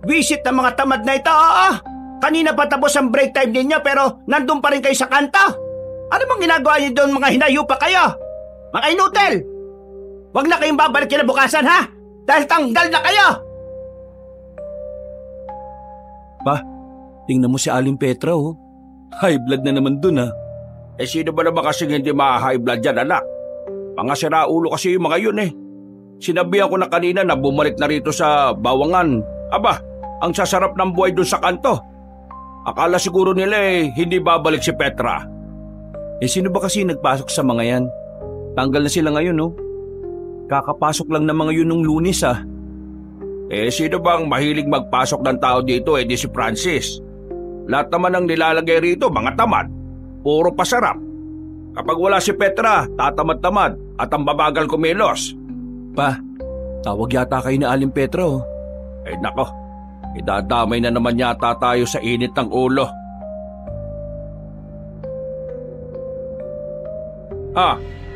Visit ng mga tamad na ito, oo. Kanina pa tapos ang break time ninyo pero nandun pa rin kayo sa kanto. Ano bang ginagawa niyo doon, mga hinayupa kayo? Mga inutil! Huwag na kayong babalik kinabukasan, ha? Dahil tanggal na kayo! Pa, tingnan mo si Aling Petra, oh. High blood na naman dun, ha? Sino ba naman kasing hindi ma-high blood dyan, anak? Mga siraulo kasi yung mga yun, eh. Sinabihan ko na kanina na bumalik na rito sa Bawangan. Aba, ang sasarap ng buhay dun sa kanto. Akala siguro nila hindi babalik si Petra. Sino ba kasi nagpasok sa mga yan? Tanggal na sila ngayon, no? Kakapasok lang ng mga yun nung Lunes, ah. Sino bang mahilig magpasok ng tao dito, di si Francis? Lahat naman ang nilalagay rito, mga tamad. Puro pasarap. Kapag wala si Petra, tatamad-tamad at ang babagal kumilos. Pa, tawag yata kayo na Aling Petra, oh. Nako, idadamay na naman yata tayo sa init ng ulo.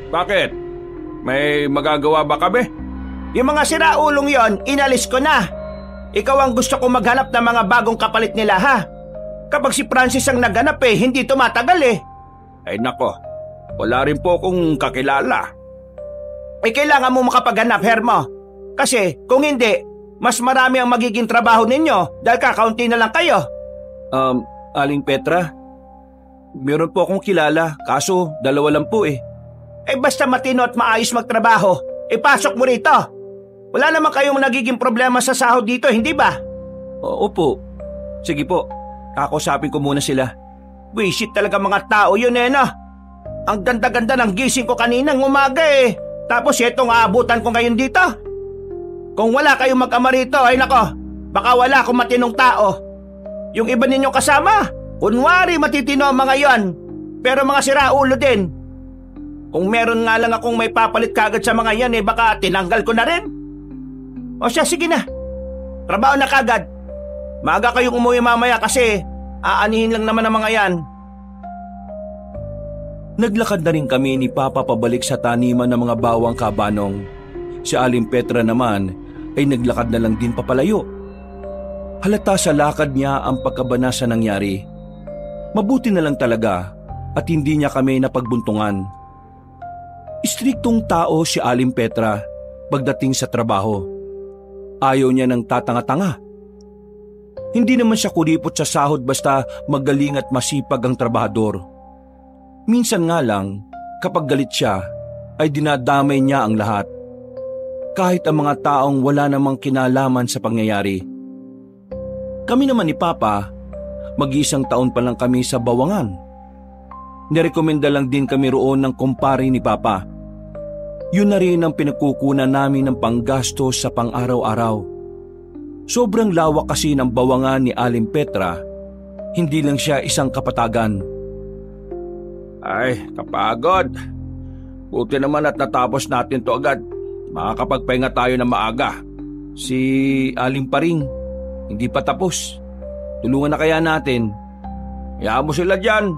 Bakit? May magagawa ba kami? Yung mga siraulong yon, inalis ko na. Ikaw ang gusto ko maghanap ng mga bagong kapalit nila, ha? Kapag si Francis ang naghanap hindi tumatagal eh. Nako, wala rin po akong kakilala. Kailangan mo makapaghanap, Hermo. Kasi kung hindi, mas marami ang magiging trabaho ninyo dahil kakaunti na lang kayo. Aling Petra, meron po akong kilala, kaso dalawa lang po eh. Basta matino at maayos magtrabaho, pasok mo rito. Wala naman kayong nagiging problema sa sahod dito, hindi ba? Opo. Sige po, kakausapin ko muna sila. Wisit talaga mga tao yun no? Ang ganda-ganda ng gising ko kaninang umaga Tapos itong aabutan ko ngayon dito. Kung wala kayong mag-ama rito, nako, baka wala akong matinong tao. Yung iba ninyong kasama, kunwari matitino ang mga yon, pero mga siraulo din. Kung meron nga lang akong may papalit kagad sa mga yan baka tinanggal ko na rin. O siya, sige na. Trabaho na kagad. Maaga kayong umuwi mamaya kasi aanihin lang naman ang mga yan. Naglakad na rin kami ni Papa pabalik sa taniman ng mga bawang kabanong. Si Aling Petra naman ay naglakad na lang din papalayo. Halata sa lakad niya ang pagkabana sa nangyari. Mabuti na lang talaga at hindi niya kami napagbuntungan. Istriktong tao si Aling Petra pagdating sa trabaho. Ayaw niya ng tatanga-tanga. Hindi naman siya kuripot sa sahod basta magaling at masipag ang trabahador. Minsan nga lang, kapag galit siya, ay dinadamay niya ang lahat. Kahit ang mga taong wala namang kinalaman sa pangyayari. Kami naman ni Papa, mag-iisang taon pa lang kami sa Bawangan. Nirekomenda lang din kami roon ng kumpare ni Papa. Yun na rin ang pinagkukunan namin ng panggastos sa pang-araw-araw. Sobrang lawak kasi ng Bawangan ni Aling Petra, hindi lang siya isang kapatagan. Ay, kapagod. Buti naman at natapos natin to agad. Makakapagpahinga tayo ng maaga. Si Aling Paring, hindi pa tapos. Tulungan na kaya natin. Hayaan mo sila dyan.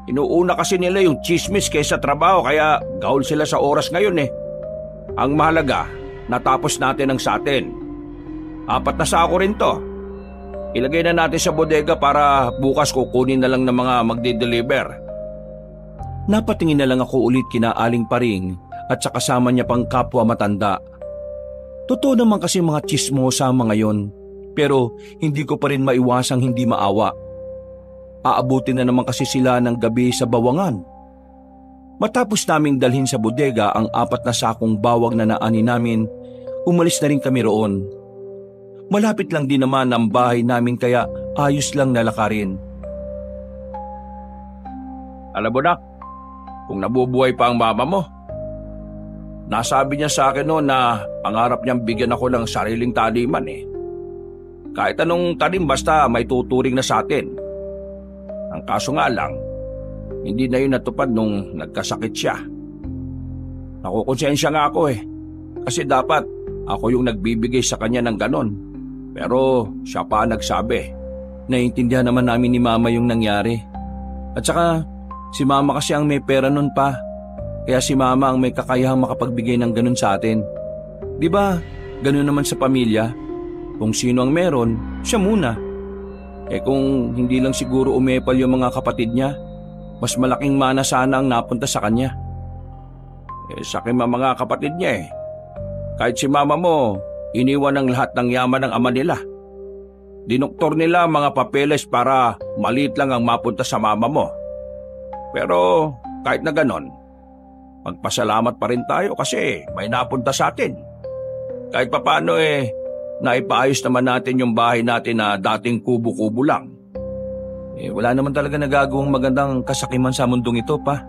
Inuuna kasi nila yung chismis kaysa trabaho kaya gaul sila sa oras ngayon Ang mahalaga, natapos natin ang sa atin. 4 na sako rin to. Ilagay na natin sa bodega para bukas kukunin na lang ng mga magde-deliver. Napatingin na lang ako ulit kina Aling Paring at sa kasama niya pang kapwa matanda. Totoo naman kasi mga chismosa mga yon, pero hindi ko pa rin maiwasang hindi maawa. Aabutin na naman kasi sila ng gabi sa Bawangan. Matapos naming dalhin sa bodega ang 4 na sakong bawang na naani namin, umalis na rin kami roon. Malapit lang din naman ang bahay namin kaya ayos lang nalakarin. Alam mo na, kung nabubuhay pa ang mama mo, nasabi niya sa akin noon na pangarap niyang bigyan ako ng sariling taniman Kahit anong tanim basta may tuturing na sa atin. Ang kaso nga lang, hindi na yun natupad nung nagkasakit siya. Nakukonsensya nga ako kasi dapat ako yung nagbibigay sa kanya ng ganon. Pero siya pa nagsabi. Naiintindihan naman namin ni Mama yung nangyari. At saka si Mama kasi ang may pera nun pa. Kaya si Mama ang may kakayahang makapagbigay ng ganon sa atin. Di ba, ganon naman sa pamilya? Kung sino ang meron, siya muna. Kung hindi lang siguro umepal yung mga kapatid niya, mas malaking mana sana ang napunta sa kanya. Sakim ang mga kapatid niya. Kahit si mama mo, iniwan ang lahat ng yaman ng ama nila. Dinoktor nila mga papeles para maliit lang ang mapunta sa mama mo. Pero kahit na ganon, magpasalamat pa rin tayo kasi may napunta sa atin. Kahit papaano naipaayos naman natin yung bahay natin na dating kubo-kubo lang. Wala naman talaga nagagawang magandang kasakiman sa mundong ito, pa.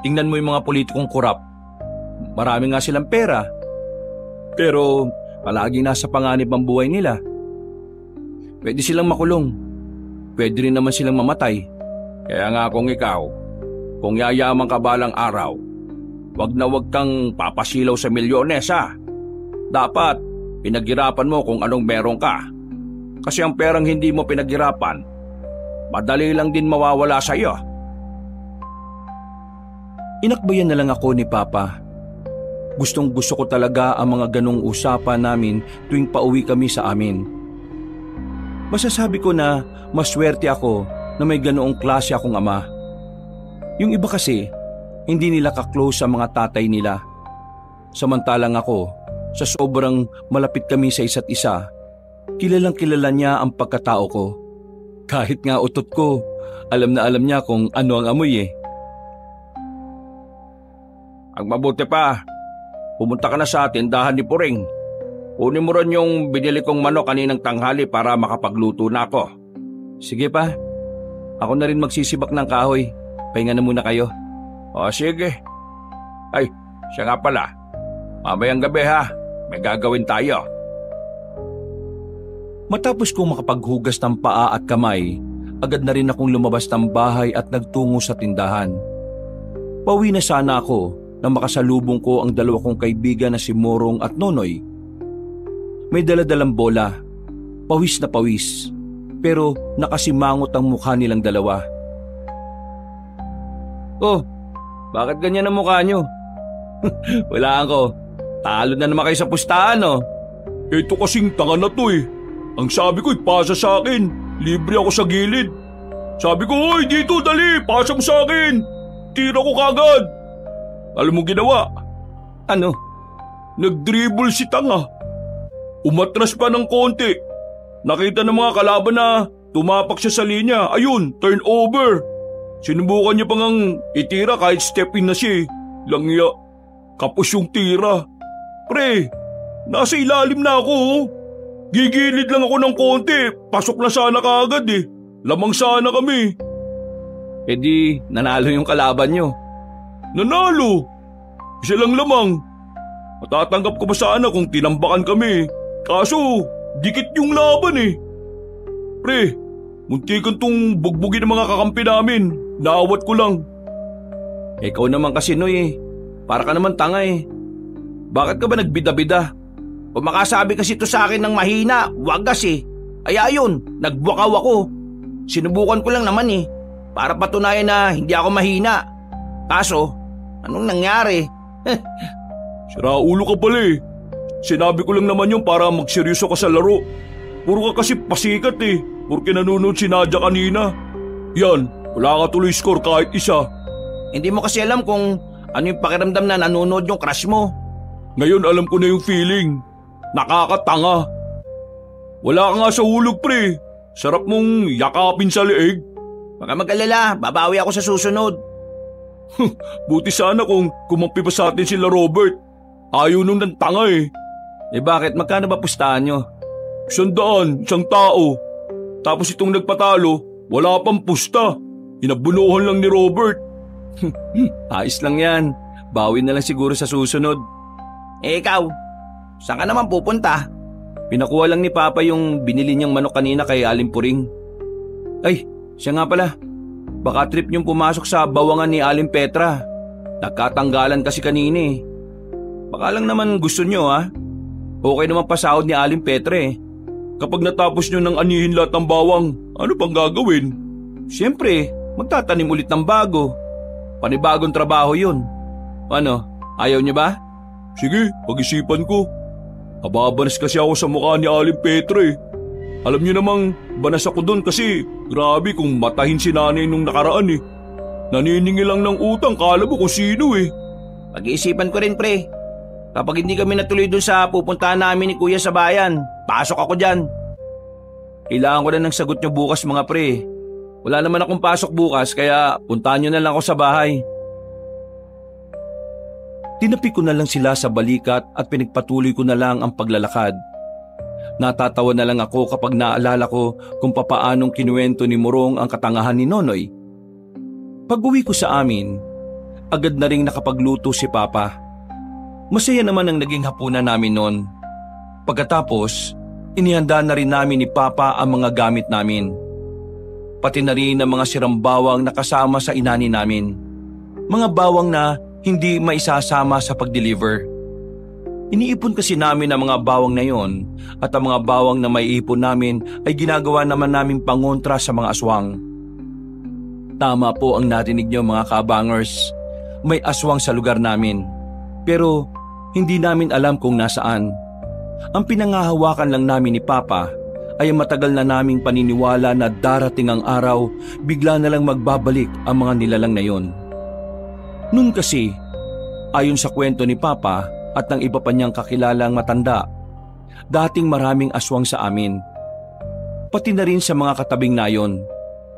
Tingnan mo yung mga politikong korap. Marami nga silang pera. Pero palagi nasa panganib ang buhay nila. Pwede silang makulong. Pwede rin naman silang mamatay. Kaya nga kung yayaman ka balang araw, wag na wag kang papasilaw sa milyones ha. Dapat pinaghirapan mo kung anong meron ka. Kasi ang perang hindi mo pinaghirapan, madali lang din mawawala sa iyo. Inakbayan na lang ako ni Papa. Gustong gusto ko talaga ang mga ganong usapan namin tuwing pauwi kami sa amin. Masasabi ko na maswerte ako na may ganoong klase akong ama. Yung iba kasi, hindi nila ka-close sa mga tatay nila. Samantalang ako, sa sobrang malapit kami sa isa't isa, kilalang kilala niya ang pagkatao ko. Kahit nga utot ko, alam na alam niya kung ano ang amoy eh. Ang mabuti pa, pumunta ka na sa tindahan ni Puring. Kunin mo rin yung binili kong manok kaninang tanghali para makapagluto na ako. Sige pa, ako na rin magsisibak ng kahoy. Pahinga na muna kayo. O sige. Ay, siya nga pala. Mamayang gabi ha, may gagawin tayo. Matapos kong makapaghugas ng paa at kamay, agad na rin akong lumabas ng bahay at nagtungo sa tindahan. Pauwi na sana ako nang makasalubong ko ang dalawa kong kaibigan na si Morong at Nonoy. May daladalang bola, pawis na pawis, pero nakasimangot ang mukha nilang dalawa. Oh, bakit ganyan ang mukha nyo? Wala ako, talo na naman kayo sa pustahan oh. Ito kasing tanga na to eh. Ang sabi ko ipasa sa akin, libre ako sa gilid. Sabi ko, hoy dito dali, pasa mo sa akin. Tira ko kagad. Alam mo ginawa? Ano? Nag-dribble si tanga. Umatras pa ng konti. Nakita ng mga kalaban na tumapak siya sa linya. Ayun, turnover. Sinubukan niya pang itira kahit step in na siya. Langya. Kapos yung tira. Pre, nasa ilalim na ako. Gigilid lang ako ng konti. Pasok na sana kaagad eh. Lamang sana kami. E di, nanalo yung kalaban nyo. Nanalo? Isa lang lamang. Matatanggap ko pa sana kung tinambakan kami. Kaso, dikit yung laban eh. Pre, muntikan tong bugbugin ng mga kakampi namin. Naawat ko lang. Ikaw naman kasi Noy eh. Para ka naman tanga eh. Bakit ka ba nagbida-bida? Kung makasabi kasi ito sa akin ng mahina, wagas eh. Kaya yun, nagbukaw ako. Sinubukan ko lang naman eh. Para patunayan na hindi ako mahina. Kaso, anong nangyari? Sira ulo ka pala eh. Sinabi ko lang naman yun para magseryoso ka sa laro. Puro ka kasi pasikat eh. Porque nanonood si Nadia kanina. Yan, wala ka tuloy score kahit isa. Hindi mo kasi alam kung ano yung pakiramdam na nanonood yung crush mo. Ngayon alam ko na yung feeling. Nakakatanga. Wala ka nga sa hulog pre. Sarap mong yakapin sa leeg. Baka mag-alala, babawi ako sa susunod. Buti sana kung kumampi pa sa atin sila Robert. Ayaw nung ng tanga eh. Eh bakit? Magkano ba pustahan nyo? 100, isang tao. Tapos itong nagpatalo, wala pang pusta. Inabunuhan lang ni Robert. Ayos lang yan. Bawi na lang siguro sa susunod. Eh ikaw, saan ka naman pupunta? Pinakuha lang ni Papa yung binili niyang manok kanina kay Aling Puring. Ay, siya nga pala. Baka trip niyong pumasok sa bawangan ni Aling Petra. Nagkatanggalan kasi kanina eh. Baka lang naman gusto niyo ha. Okay naman pasahod ni Aling Petra eh. Kapag natapos niyo ng anihin lahat ng bawang, ano pang gagawin? Siyempre, magtatanim ulit ng bago. Panibagong trabaho yun. Ano, ayaw niyo ba? Sige, pag-isipan ko. Nababanas kasi ako sa mukha ni Aling Petra eh. Alam niyo namang banas ako doon kasi grabe kung matahin si nanay nung nakaraan eh. Naniningil lang ng utang, kala mo kung sino eh. Pag-iisipan ko rin pre. Kapag hindi kami natuloy dun sa pupuntahan namin ni Kuya sa bayan, pasok ako dyan. Kailangan ko na ng sagot niyo bukas mga pre. Wala naman akong pasok bukas kaya puntahan niyo na lang ako sa bahay. Tinapi ko na lang sila sa balikat at pinagpatuloy ko na lang ang paglalakad. Natatawa na lang ako kapag naalala ko kung papaanong kinuwento ni Morong ang katangahan ni Nonoy. Pag-uwi ko sa amin, agad na ring nakapagluto si Papa. Masaya naman ang naging hapunan namin noon. Pagkatapos, inihanda na rin namin ni Papa ang mga gamit namin. Pati na rin ang mga sirang bawang na kasama sa inani namin. Mga bawang na hindi maisasama sa pag-deliver. Iniipon kasi namin ang mga bawang na yon at ang mga bawang na may ipon namin ay ginagawa naman namin pangontra sa mga aswang. Tama po ang narinig niyo mga kabangers. May aswang sa lugar namin. Pero hindi namin alam kung nasaan. Ang pinangahawakan lang namin ni Papa ay ang matagal na naming paniniwala na darating ang araw, bigla na lang magbabalik ang mga nilalang na yon. Noon kasi, ayon sa kwento ni Papa at ng iba pa niyang kakilalang matanda, dating maraming aswang sa amin. Pati na rin sa mga katabing nayon.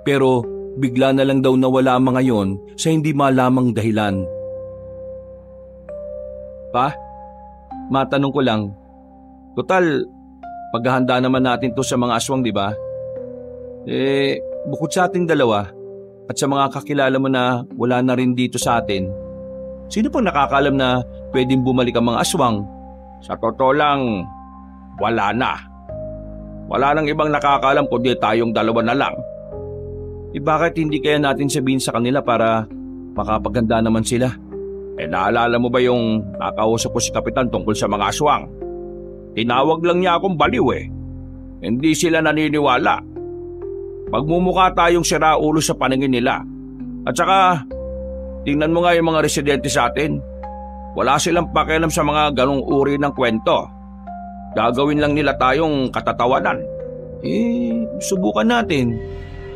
Pero bigla na lang daw nawala ang mga yon sa hindi malamang dahilan. Pa, matanong ko lang, total, paghahanda naman natin to sa mga aswang, di ba? Bukod sa ating dalawa at sa mga kakilala mo na wala na rin dito sa atin, sino pang nakakalam na pwedeng bumalik ang mga aswang? Sa totoo lang, wala na. Wala nang ibang nakakalam kundi tayong dalawa na lang. Bakit hindi kaya natin sabihin sa kanila para makapaghanda naman sila? Naalala mo ba yung nakausap ko si Kapitan tungkol sa mga aswang? Tinawag lang niya akong baliw eh. Hindi sila naniniwala. Magmumukha tayong siraulo sa paningin nila. At saka, tingnan mo nga yung mga residente sa atin. Wala silang pakialam sa mga ganong uri ng kwento. Gagawin lang nila tayong katatawanan. Subukan natin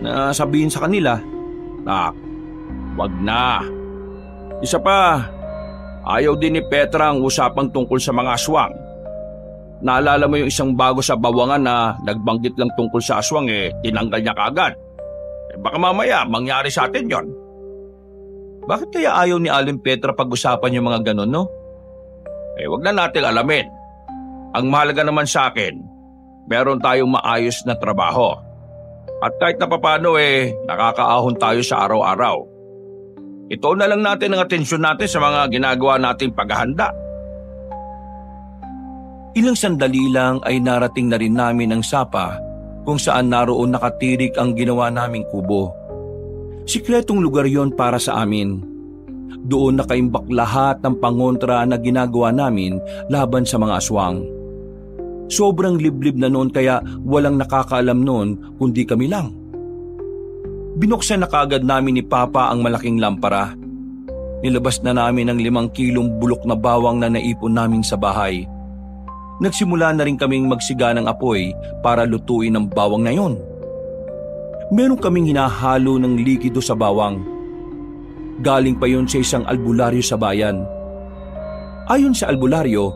na sabihin sa kanila. Wag na. Isa pa, ayaw din ni Petra ang usapang tungkol sa mga aswang. Naalala mo yung isang bago sa bawangan na nagbanggit lang tungkol sa aswang tinanggal niya kaagad. Baka mamaya mangyari sa atin yon. Bakit kaya ayaw ni Aling Petra pag-usapan yung mga ganon, no? Wag na natin alamin. Ang mahalaga naman sa akin, meron tayong maayos na trabaho. At kahit na papano nakakaahon tayo sa araw-araw. Ito na lang natin ang atensyon natin sa mga ginagawa nating paghahanda. Ilang sandali lang ay narating na rin namin ang sapa kung saan naroon nakatirik ang ginawa naming kubo. Sikretong lugar yon para sa amin. Doon nakaimbak lahat ng pangontra na ginagawa namin laban sa mga aswang. Sobrang liblib na noon kaya walang nakakaalam noon kundi kami lang. Binuksan na kaagad namin ni Papa ang malaking lampara. Nilabas na namin ang 5 kilong bulok na bawang na naipon namin sa bahay. Nagsimula na rin kaming magsiga ng apoy para lutuin ang bawang na yon. Meron kaming hinahalo ng likido sa bawang. Galing pa yon sa isang albularyo sa bayan. Ayon sa albularyo,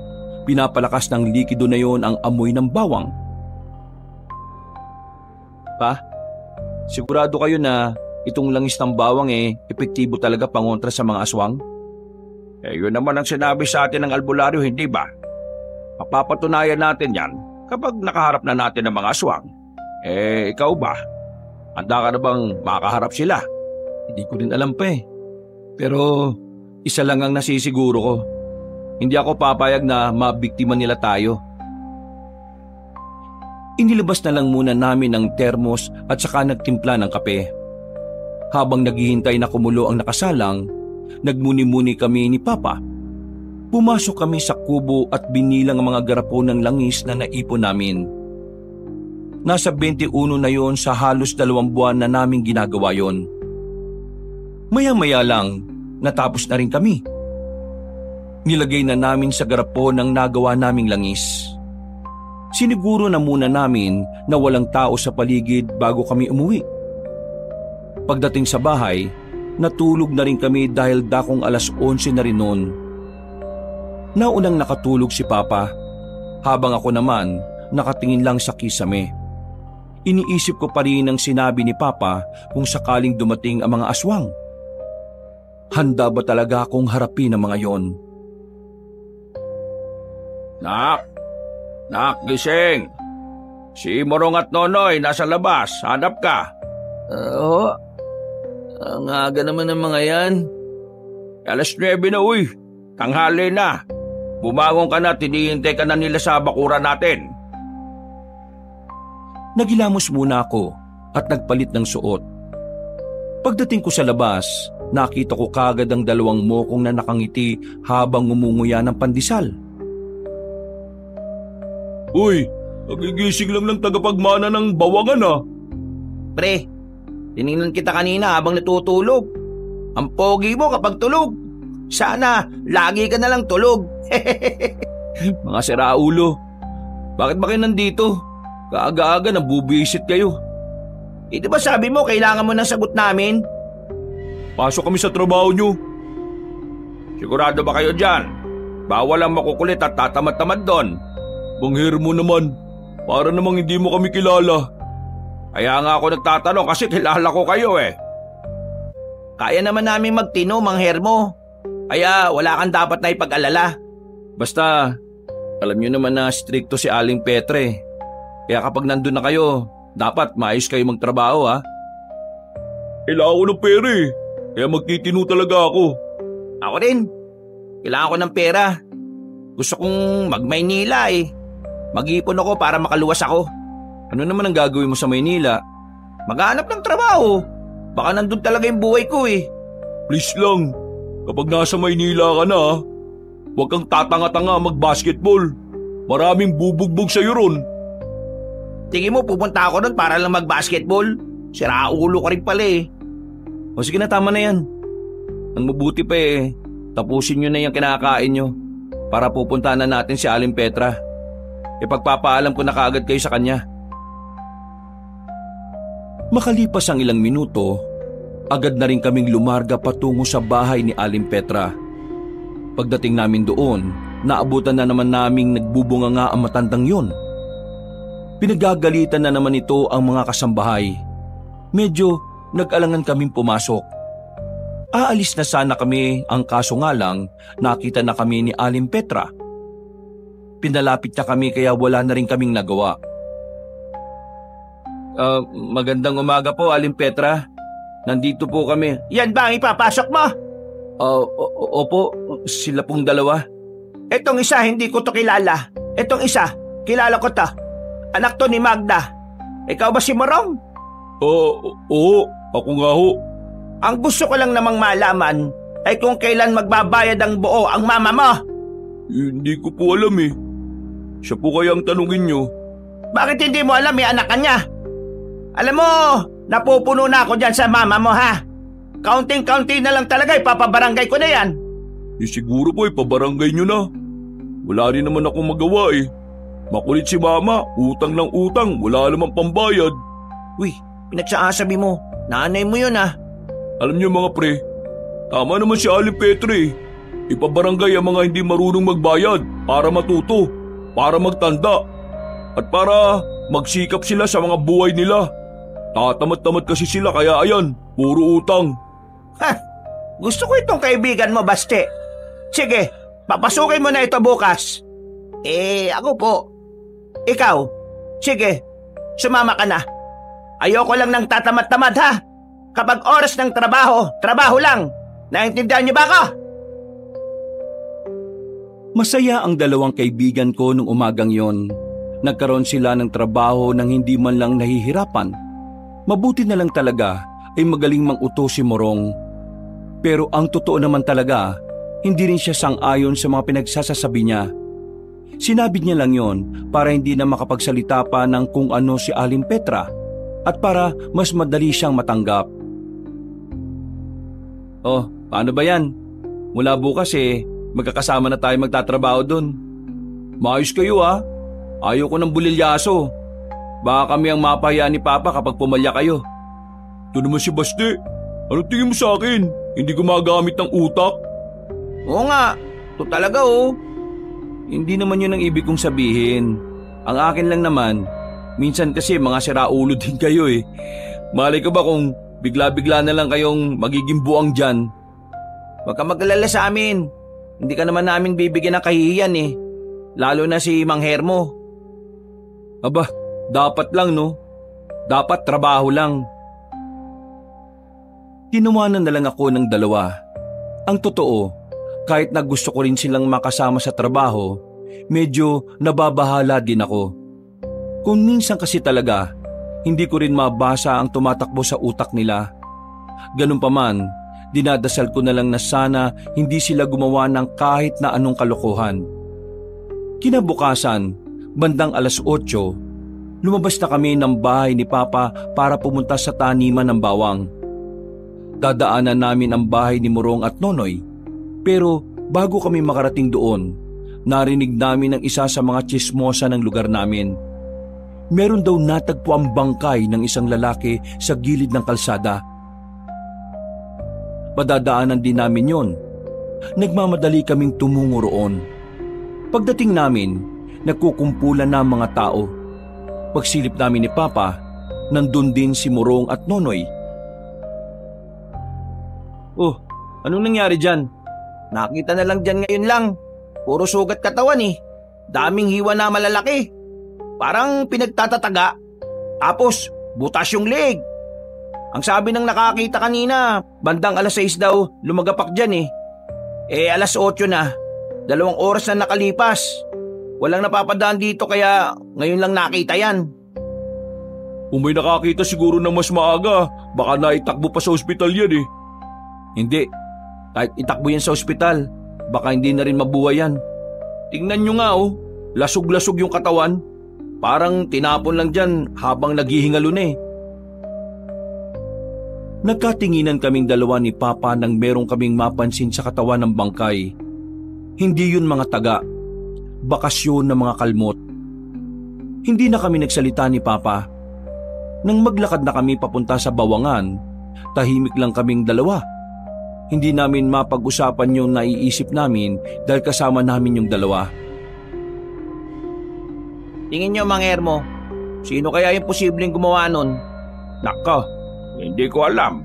pinapalakas ng likido na yon ang amoy ng bawang. Pa, sigurado kayo na itong langis ng bawang epektibo talaga pangontra sa mga aswang? Yun naman ang sinabi sa atin ng albularyo, hindi ba? Mapapatunayan natin yan kapag nakaharap na natin ang mga aswang. Ikaw ba? Handa ka na bang makaharap sila? Hindi ko rin alam pa Pero isa lang ang nasisiguro ko. Hindi ako papayag na mabiktima nila tayo. Inilabas na lang muna namin ang termos at saka nagtimpla ng kape. Habang naghihintay na kumulo ang nakasalang, nagmuni-muni kami ni Papa. Pumasok kami sa kubo at binilang ang mga garapon ng langis na naipon namin. Nasa 21 na yon sa halos 2 buwan na naming ginagawa yon. Maya-maya lang, natapos na rin kami. Nilagay na namin sa garapon ang nagawa naming langis. Siniguro na muna namin na walang tao sa paligid bago kami umuwi. Pagdating sa bahay, natulog na rin kami dahil dakong 11:00 na rin noon. Naunang nakatulog si Papa, habang ako naman nakatingin lang sa kisame. Iniisip ko pa rin ang sinabi ni Papa kung sakaling dumating ang mga aswang. Handa ba talaga akong harapin ang mga yon? Nak, gising! Si Morong at Nonoy nasa labas, hanap ka. Oo, ang aga naman ng mga yan. 9:00 na uy, tanghali na. Bumangon ka na, tinihintay ka na nila sa bakuran natin. Nagilamos muna ako at nagpalit ng suot. Pagdating ko sa labas, nakita ko kagad ang 2 mokong na nakangiti habang ngumunguya ng pandesal. Uy, nagigising lang ng tagapagmana ng bawangan ah. Pre, tinignan kita kanina habang natutulog. Ang pogi mo kapag tulog. Sana, lagi ka na lang tulog. Mga siraulo, bakit ba kayo nandito? Kaaga-aga nabubisit kayo. Di ba sabi mo kailangan mo ng sagot namin? Pasok kami sa trabaho nyo. Sigurado ba kayo dyan? Bawal ang makukulit at tatamad-tamad doon. Banghir mo naman, para namang hindi mo kami kilala. Kaya nga ako nagtatanong kasi kilala ko kayo eh. Kaya naman namin magtino, Mangher mo. Kaya wala kang dapat na ipag-alala. Basta, alam nyo naman na stricto si Aling Petre. Kaya kapag nandun na kayo, dapat maayos kayo magtrabaho ha. Kailangan ko ng pera eh, kaya magtitino talaga ako. Ako rin. Kailangan ko ng pera. Gusto kong mag-Maynila eh. Mag-ipon ako para makaluwas ako. Ano naman ang gagawin mo sa Maynila? Maghanap ng trabaho. Baka nandun talaga yung buhay ko eh. Please lang, kapag nasa Maynila ka na, huwag kang tatanga-tanga mag-basketball. Maraming bubugbog sa'yo ron. Tingin mo pupunta ako nun para lang mag-basketball? Siraulo ka rin pala eh. O sige na, tama na yan. Ang mabuti pa eh, tapusin nyo na yung kinakain nyo para pupuntahan na natin si Aling Petra. Ipagpapaalam ko na kaagad kayo sa kanya. Makalipas ang ilang minuto, agad na rin kaming lumarga patungo sa bahay ni Aling Petra. Pagdating namin doon, naabutan na naman naming nagbubunganga ang matandang yon. Pinagagalitan na naman ito ang mga kasambahay. Medyo nag-alangan kaming pumasok. Aalis na sana kami, ang kaso nga lang, nakita na kami ni Aling Petra. Pinalapit na kami kaya wala na rin kaming nagawa. Magandang umaga po, Aling Petra. Nandito po kami. Yan ba ang ipapasok mo? Opo, sila pong dalawa. Etong isa hindi ko to kilala. Etong isa, kilala ko to. Anak to ni Magda. Ikaw ba si Morong? Oo, ako nga ho. Ang gusto ko lang namang malaman ay kung kailan magbabayad ang buo ang mama mo. Hindi ko po alam eh. Siya po kaya ang tanungin nyo. Bakit hindi mo alam may anak ka niya? Alam mo, napupuno na ako dyan sa mama mo ha. Counting-counting na lang talaga, ipapabarangay ko na yan. Siguro po ipabarangay nyo na. Wala rin naman akong magawa eh. Makulit si mama, utang ng utang, wala namang pambayad. Uy, pinagsasabi mo, nanay mo yun ha. Alam niyo mga pre, tama naman si Aling Petre eh. Ipabarangay ang mga hindi marunong magbayad para matuto, para magtanda, at para magsikap sila sa mga buhay nila. Tatamad-tamad kasi sila kaya ayan, puro utang. Ha, gusto ko itong kaibigan mo, Baste. Sige, papasukin mo na ito bukas. Ako po. Ikaw, sige, sumama ka na. Ayoko lang ng tatamad-tamad ha. Kapag oras ng trabaho, trabaho lang. Naintindihan niyo ba ako? Masaya ang dalawang kaibigan ko nung umagang yon. Nagkaroon sila ng trabaho nang hindi man lang nahihirapan. Mabuti na lang talaga ay magaling mang-uto si Morong. Pero ang totoo naman talaga, hindi rin siya sang-ayon sa mga pinagsasasabi niya. Sinabi niya lang yon para hindi na makapagsalita pa ng kung ano si Aling Petra at para mas madali siyang matanggap. Oh, paano ba yan? Mula bukas magkakasama na tayo magtatrabaho dun. Maayos kayo ha? Ayoko ng bulilyaso. Baka kami ang mapahiya ni Papa kapag pumalya kayo. Ito naman si Basti. Ano tingin mo sa akin? Hindi gumagamit ng utak? Oo nga, ito talaga oh. Hindi naman yun ang ibig kong sabihin. Ang akin lang naman, minsan kasi mga siraulo din kayo eh. Malay ko ba kung bigla-bigla na lang kayong magiging buwang dyan? Huwag ka mag-alala sa amin. Hindi ka naman namin bibigyan ng kahihiyan eh. Lalo na si Mang Hermo. Aba, dapat lang no. Dapat trabaho lang. Tinawanan na lang ako ng dalawa. Ang totoo, kahit na gusto ko rin silang makasama sa trabaho, medyo nababahala din ako. Kung minsan kasi talaga, hindi ko rin mabasa ang tumatakbo sa utak nila. Ganun pa man, dinadasal ko na lang na sana hindi sila gumawa ng kahit na anong kalokohan. Kinabukasan, bandang 8:00, lumabas na kami ng bahay ni Papa para pumunta sa taniman ng bawang. Dadaanan namin ang bahay ni Morong at Nonoy, pero bago kami makarating doon, narinig namin ang isa sa mga tsismosa ng lugar namin. Meron daw natagpo ang bangkay ng isang lalaki sa gilid ng kalsada. Padadaanan din namin yon. Nagmamadali kaming tumungo roon. Pagdating namin, nagkukumpulan na ang mga tao. Pagsilip namin ni Papa, nandun din si Morong at Nonoy. Oh, anong nangyari dyan? Nakita na lang dyan ngayon lang. Puro sugat katawan eh. Daming hiwa na malalaki. Parang pinagtatataga. Tapos, butas yung leg. Ang sabi ng nakakita kanina, bandang 6:00 daw lumagapak dyan eh. 8:00 na. 2 oras na nakalipas. Walang napapadaan dito kaya ngayon lang nakita yan. Kung may nakakita siguro na mas maaga, baka naitakbo pa sa ospital yan eh. Hindi. Kahit itakbo yan sa ospital, baka hindi na rin mabuhay yan. Tingnan nyo nga oh, lasog-lasog yung katawan. Parang tinapon lang dyan habang naghihingalo na eh. Nagkatinginan kaming dalawa ni Papa nang merong kaming mapansin sa katawan ng bangkay. Hindi yun mga taga, bakasyon ng mga kalmot. Hindi na kami nagsalita ni Papa. Nang maglakad na kami papunta sa bawangan, tahimik lang kaming dalawa. Hindi namin mapag-usapan yung naiisip namin dahil kasama namin yung dalawa. Tingin nyo, Mang Hermo, sino kaya yung posibleng gumawa nun? Nako, hindi ko alam.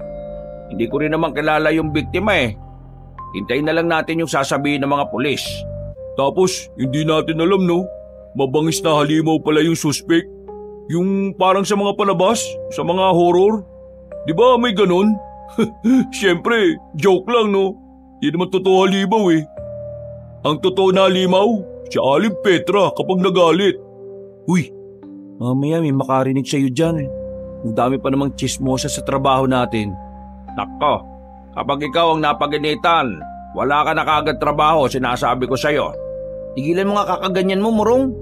Hindi ko rin naman kilala yung biktima eh. Hintayin na lang natin yung sasabihin ng mga pulis. Tapos, hindi natin alam no, mabangis na halimaw pala yung suspect. Yung parang sa mga palabas, sa mga horror. Di ba may ganon? Siyempre, joke lang no. Di naman totoo halimaw eh. Ang totoo na halimaw, si Aling Petra kapag nagalit. Uy, mamaya may makarinig sa'yo dyan. Ang dami pa namang tsismosa sa trabaho natin. Nako, kapag ikaw ang napaginitan, wala ka na kagad trabaho, sinasabi ko sa'yo. Tigilan mo nga kakaganyan mo, Morong.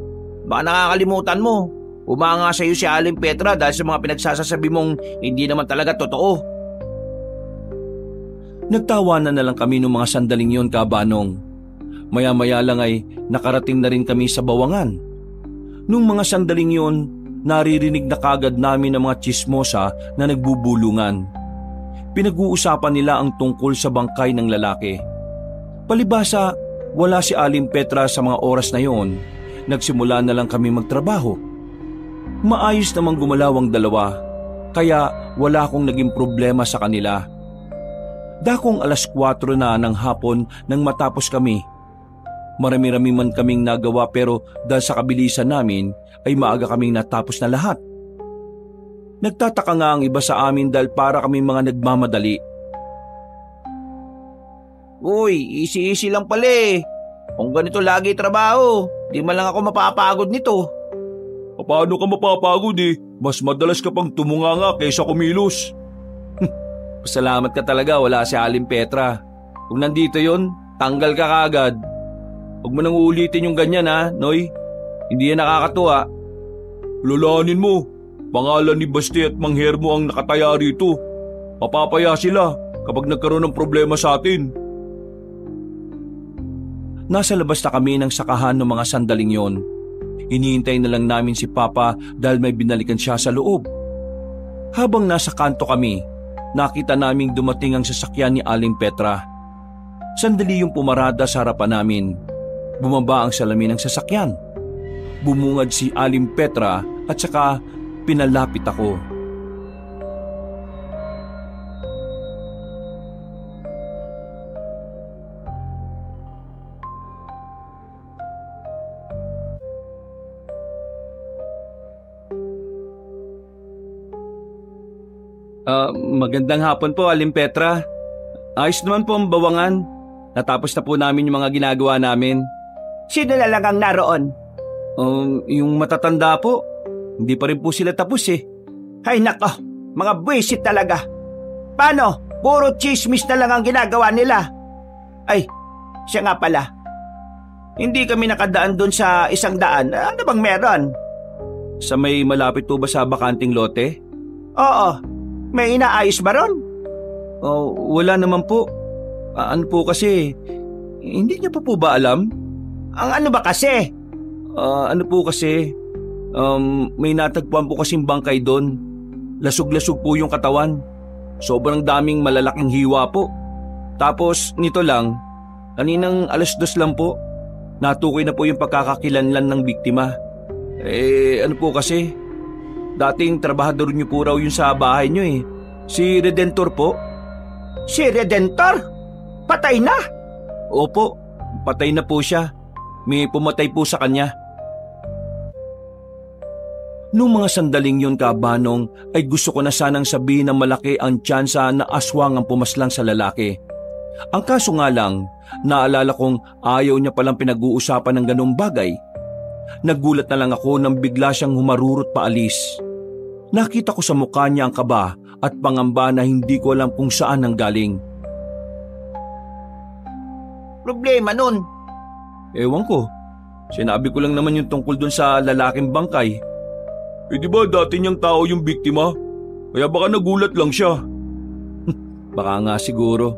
Baka nakakalimutan mo. Umanga sa'yo si Aling Petra dahil sa mga pinagsasasabi mong hindi naman talaga totoo. Nagtawanan na lang kami ng mga sandaling yon, Kabanong. Maya-maya lang ay nakarating na rin kami sa bawangan. Nung mga sandaling yon, naririnig na kagad namin ang mga tsismosa na nagbubulungan. Pinag-uusapan nila ang tungkol sa bangkay ng lalaki. Palibhasa, wala si Aling Petra sa mga oras na yon. Nagsimula na lang kami magtrabaho. Maayos namang gumalaw ang dalawa, kaya wala akong naging problema sa kanila. Dakong 4:00 na ng hapon nang matapos kami. Marami-rami man kaming nagawa pero dahil sa kabilisan namin ay maaga kaming natapos na lahat. Nagtataka nga ang iba sa amin dahil para kaming mga nagmamadali. Uy, easy-easy lang pala eh. Kung ganito lagi trabaho, di man lang ako mapapagod nito. Paano ka mapapagod eh? Mas madalas ka pang tumunganga kaysa kumilos. Pasalamat ka talaga wala si Aling Petra. Kung nandito yon, tanggal ka kaagad. Huwag mo nang uulitin yung ganyan ha, Noy. Hindi yan nakakatuwa. Lalanin mo. Pangalan ni Basti at Mang Hermo ang nakataya rito. Papapaya sila kapag nagkaroon ng problema sa atin. Nasa labas na kami ng sakahan ng mga sandaling yon. Hinihintay na lang namin si Papa dahil may binalikan siya sa loob. Habang nasa kanto kami, nakita naming dumating ang sasakyan ni Aling Petra. Sandali yung pumarada sa harapan namin. Bumaba ang salamin ng sasakyan. Bumungad si Aling Petra at saka pinalapit ako. Magandang hapon po, Aling Petra. Ayos naman po ang bawangan. Natapos na po namin yung mga ginagawa namin. Sino na lang ang naroon? Yung matatanda po. Hindi pa rin po sila tapos eh. Ay nako, mga buwisit talaga. Paano? Puro chismis na lang ang ginagawa nila. Ay, siya nga pala. Hindi kami nakadaan doon sa 100. Ano bang meron? Sa may malapit po ba sa bakanting lote? Oo. May inaayos ba ron? Wala naman po. Ano po kasi, hindi niya pa po ba alam? Ang ano ba kasi? Ano po kasi, may natagpuan po kasing bangkay doon. Lasog-lasog po yung katawan. Sobrang daming malalaking hiwa po. Tapos nito lang, kaninang 2:00 lang po, natukoy na po yung pagkakakilanlan ng biktima. Ano po kasi, dating trabahador niyo po raw yung sa bahay niyo eh. Si Redentor po. Si Redentor? Patay na? Opo, patay na po siya. May pumatay po sa kanya. Noong mga sandaling yun, Kabanong, ay gusto ko na sanang sabihin na malaki ang tsansa na aswang ang pumaslang sa lalaki. Ang kaso nga lang, naalala kong ayaw niya palang pinag-uusapan ng ganung bagay. Nagulat na lang ako nang bigla siyang humarurot paalis. Nakita ko sa mukha niya ang kaba at pangamba na hindi ko alam kung saan nanggaling. Problema nun? Ewan ko. Sinabi ko lang naman yung tungkol dun sa lalaking bangkay. Di ba dati niyang tao yung biktima? Kaya baka nagulat lang siya. Baka nga siguro.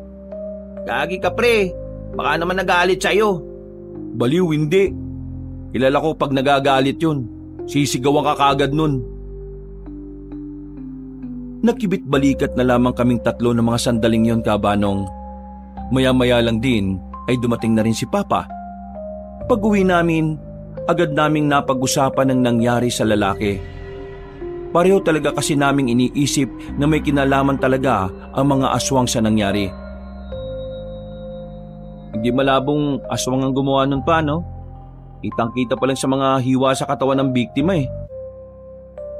Gagi ka pre. Baka naman nagalit sa'yo. Baliw, hindi. Kilala ko pag nagagalit yun. Sisigawan ka kaagad nun. Nakibit-balikat na lamang kaming tatlo ng mga sandaling yon, Kabanong. Maya-maya lang din ay dumating na rin si Papa. Pag-uwi namin, agad naming napag-usapan ang nangyari sa lalaki. Pareho talaga kasi naming iniisip na may kinalaman talaga ang mga aswang sa nangyari. Hindi malabong aswang ang gumawa nun pa, no? Kitang-kita pa lang sa mga hiwa sa katawan ng biktima eh.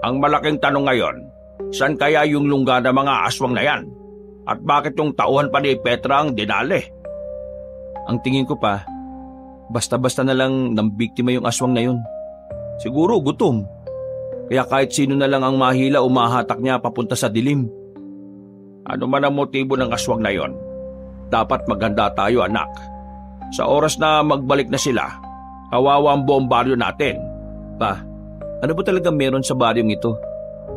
Ang malaking tanong ngayon, saan kaya yung lungga ng mga aswang na yan? At bakit yung tauhan pa ni Petra ang dinali? Ang tingin ko pa, basta-basta na lang ng biktima yung aswang na yun. Siguro gutom. Kaya kahit sino na lang ang mahila umahatak niya papunta sa dilim. Ano man ang motibo ng aswang na yon, dapat maganda tayo, anak. Sa oras na magbalik na sila, kawawa ang buong baryo natin. Pa, ano ba talaga meron sa baryong ito?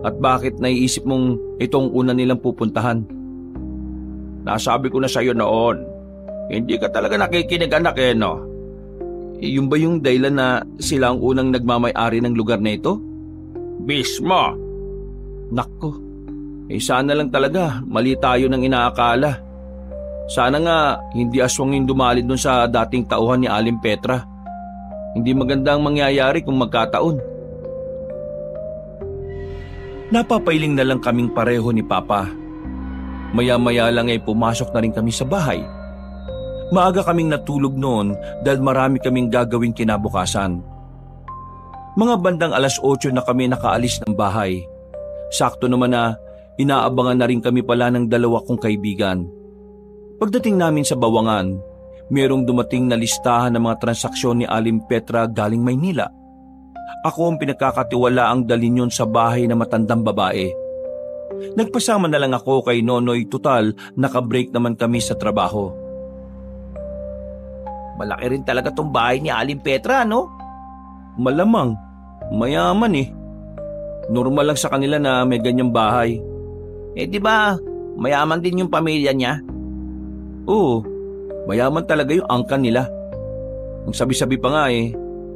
At bakit naiisip mong itong una nilang pupuntahan? Nasabi ko na sa iyo noon, hindi ka talaga nakikinig, anak eh, no? Yung ba yung dahilan na sila ang unang nagmamay-ari ng lugar na ito? Mismo! Nakko, sana lang talaga mali tayo ng inaakala. Sana nga hindi aswang yung dumalid dun sa dating tauhan ni Aling Petra. Hindi magandang mangyayari kung magkataon. Napapailing na lang kaming pareho ni Papa. Maya-maya lang ay pumasok na rin kami sa bahay. Maaga kaming natulog noon dahil marami kaming gagawing kinabukasan. Mga bandang 8:00 na kami nakaalis ng bahay. Sakto naman na inaabangan na rin kami pala ng 2 kong kaibigan. Pagdating namin sa bawangan, merong dumating na listahan ng mga transaksyon ni Aling Petra galing Maynila. Ako ang pinagkakatiwalaang dalhin yun sa bahay na matandang babae. Nagpasama na lang ako kay Nonoy, tutal nakabreak naman kami sa trabaho. Malaki rin talaga tong bahay ni Aling Petra, no? Malamang, mayaman eh. Normal lang sa kanila na may ganyang bahay. Di ba mayaman din yung pamilya niya? Oo, mayaman talaga yung angkan nila. Ang sabi-sabi pa nga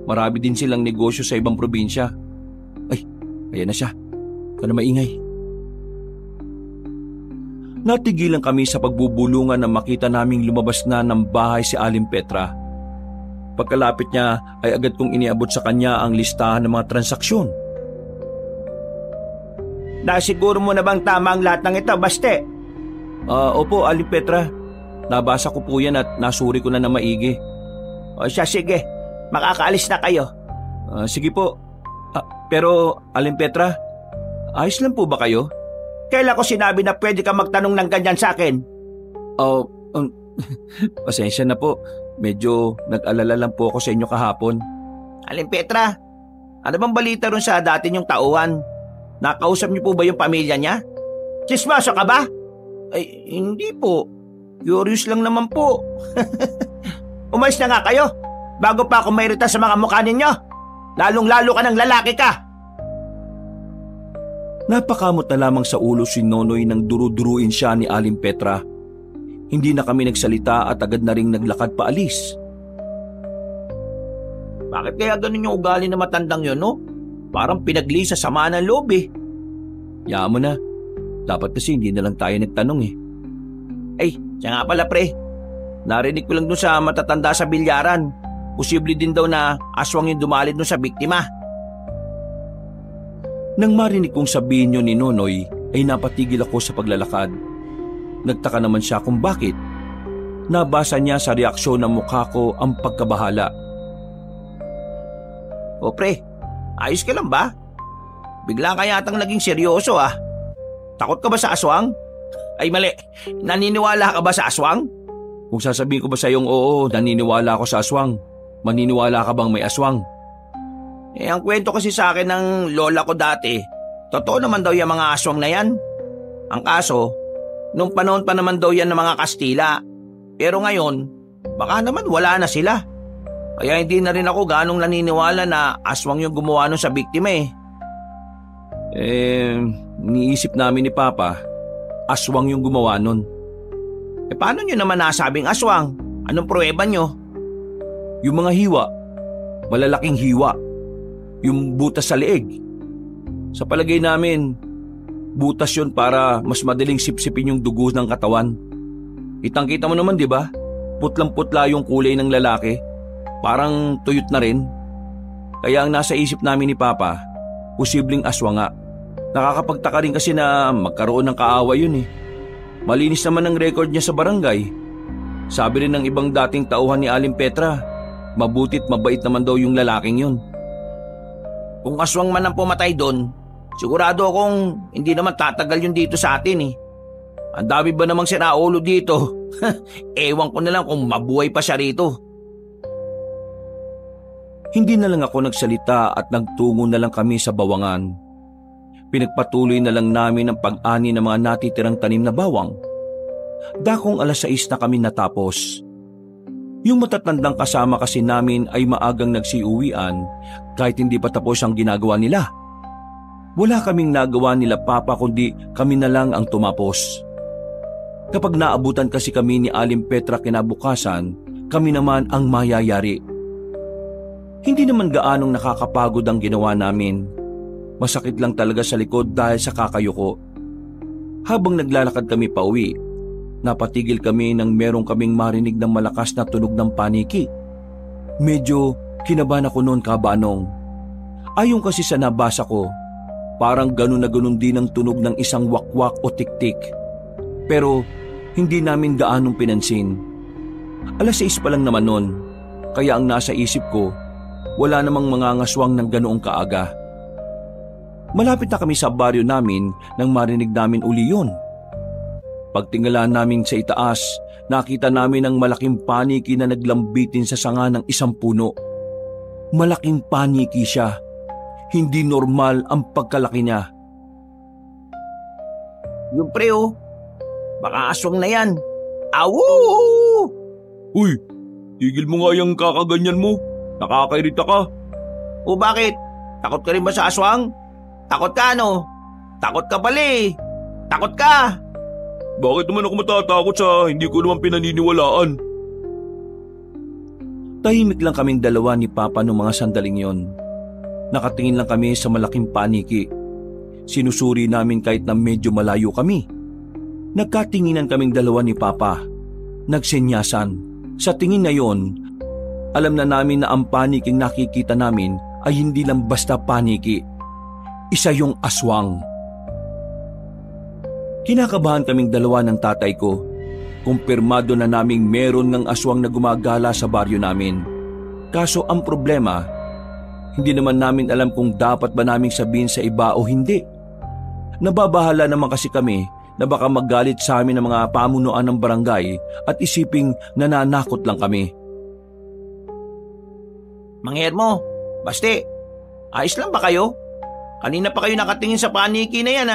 Marami din silang negosyo sa ibang probinsya. Ay, ayan na siya. Ikaw na maingay. Natigilan kami sa pagbubulungan na makita naming lumabas na ng bahay si Aling Petra. Pagkalapit niya ay agad kong iniabot sa kanya ang listahan ng mga transaksyon. Nasiguro mo na bang tama ang lahat ng ito, Baste? Opo, Aling Petra. Nabasa ko po yan at nasuri ko na maigi. O siya, sige. Makakaalis na kayo. Sige po. Pero, Aling Petra, ayos lang po ba kayo? Kailan ko sinabi na pwede ka magtanong ng ganyan sa akin? Pasensya na po. Medyo nag-alala lang po ako sa inyo kahapon. Aling Petra, ano bang balita ron sa dati niyong tauhan? Nakausap niyo po ba yung pamilya niya? Chismoso ka ba? Ay, hindi po. Curious lang naman po. Umalis na nga kayo bago pa ako mairita sa mga mukha ninyo. Lalong-lalo ka ng lalaki ka. Napakamot na lamang sa ulo si Nonoy nang duru-duruin siya ni Aling Petra. Hindi na kami nagsalita at agad na ring naglakad paalis. Bakit kaya ganun yung ugali na matandang yun, no? Parang pinagli sa sama ng loob eh. Yaan mo na. Dapat kasi hindi na lang tayo nagtanong eh. Ay, siya nga pala pre. Narinig ko lang dun sa matatanda sa bilyaran. Posible din daw na aswang yung dumalid dun sa biktima. Nang marinig kong sabihin yun ni Nonoy, ay napatigil ako sa paglalakad. Nagtaka naman siya kung bakit. Nabasa niya sa reaksyon ng mukha ko ang pagkabahala. O pre, ayos ka lang ba? Bigla ka yatang naging seryoso ah. Takot ka ba sa aswang? Ay mali, naniniwala ka ba sa aswang? Kung sasabihin ko ba sa iyong oo, naniniwala ako sa aswang, maniniwala ka bang may aswang? Ang kwento kasi sa akin ng lola ko dati, totoo naman daw yung mga aswang na yan. Ang kaso, nung panahon pa naman daw yan ng mga Kastila. Pero ngayon, baka naman wala na sila. Kaya hindi na rin ako ganong naniniwala na aswang yung gumawa nun sa biktima eh. Niisip namin ni Papa, aswang yung gumawa nun. Paano nyo naman nasabing aswang? Anong pruweba nyo? Yung mga hiwa, malalaking hiwa. Yung butas sa leeg. Sa palagay namin, butas yun para mas madaling sipsipin yung dugo ng katawan. Kitang-kita mo naman, di ba? Putlang-putla yung kulay ng lalaki. Parang tuyot na rin. Kaya ang nasa isip namin ni Papa, posibleng aswang nga. Nakakapagtaka rin kasi na magkaroon ng kaaway yun eh. Malinis naman ang record niya sa barangay. Sabi rin ng ibang dating tauhan ni Aling Petra, mabutit mabait naman daw yung lalaking yun. Kung aswang man ang pumatay doon, sigurado akong hindi naman tatagal yun dito sa atin eh. Ang dami ba namang sinaulo dito? Ewan ko na lang kung mabuhay pa siya rito. Hindi na lang ako nagsalita at nagtungo na lang kami sa bawangan. Pinagpatuloy na lang namin ang pag-ani ng mga natitirang tanim na bawang. Dakong 6:00 na kami natapos. Yung matatandang kasama kasi namin ay maagang nagsiuwian kahit hindi pa tapos ang ginagawa nila. Wala kaming nagawa nila Papa kundi kami na lang ang tumapos. Kapag naabutan kasi kami ni Aling Petra kinabukasan, kami naman ang mayayari. Hindi naman gaanong nakakapagod ang ginawa namin. Masakit lang talaga sa likod dahil sa kakayuko. Habang naglalakad kami pauwi, napatigil kami nang merong kaming marinig ng malakas na tunog ng paniki. Medyo kinabahan ako noon kabanong. Ayon kasi sa nabasa ko, parang ganun na ganun din ang tunog ng isang wakwak o tiktik. Pero hindi namin gaanong pinansin. 6:00 pa lang naman noon, kaya ang nasa isip ko, wala namang mga ngaswang ng ganoong kaaga. Malapit na kami sa baryo namin nang marinig namin uli yun. Pagtingala namin sa itaas, nakita namin ang malaking paniki na naglambitin sa sanga ng isang puno. Malaking paniki siya. Hindi normal ang pagkalaki niya. Yung pre oh, baka aswang na yan. Awu! Uy, tigil mo nga yung kakaganyan mo. Nakakairita ka. O bakit? Takot ka rin ba sa aswang? Takot ka no? Takot ka pala eh. Takot ka. Bakit naman ako matatakot sa hindi ko naman pinaniniwalaan? Tahimik lang kaming dalawa ni Papa noong mga sandaling yon. Nakatingin lang kami sa malaking paniki. Sinusuri namin kahit na medyo malayo kami. Nagkatinginan kaming dalawa ni Papa. Nagsenyasan. Sa tingin na yon, alam na namin na ang paniking nakikita namin ay hindi lang basta paniki. Isa yung aswang. Kinakabahan kaming dalawa ng tatay ko. Kumpirmado na naming meron ng aswang na gumagala sa baryo namin. Kaso ang problema, hindi naman namin alam kung dapat ba naming sabihin sa iba o hindi. Nababahala naman kasi kami na baka magalit sa amin ng mga pamunuan ng barangay at isiping nananakot lang kami. Mang Hermo, Basti, ayos lang ba kayo? Kanina pa kayo nakatingin sa paniki na yan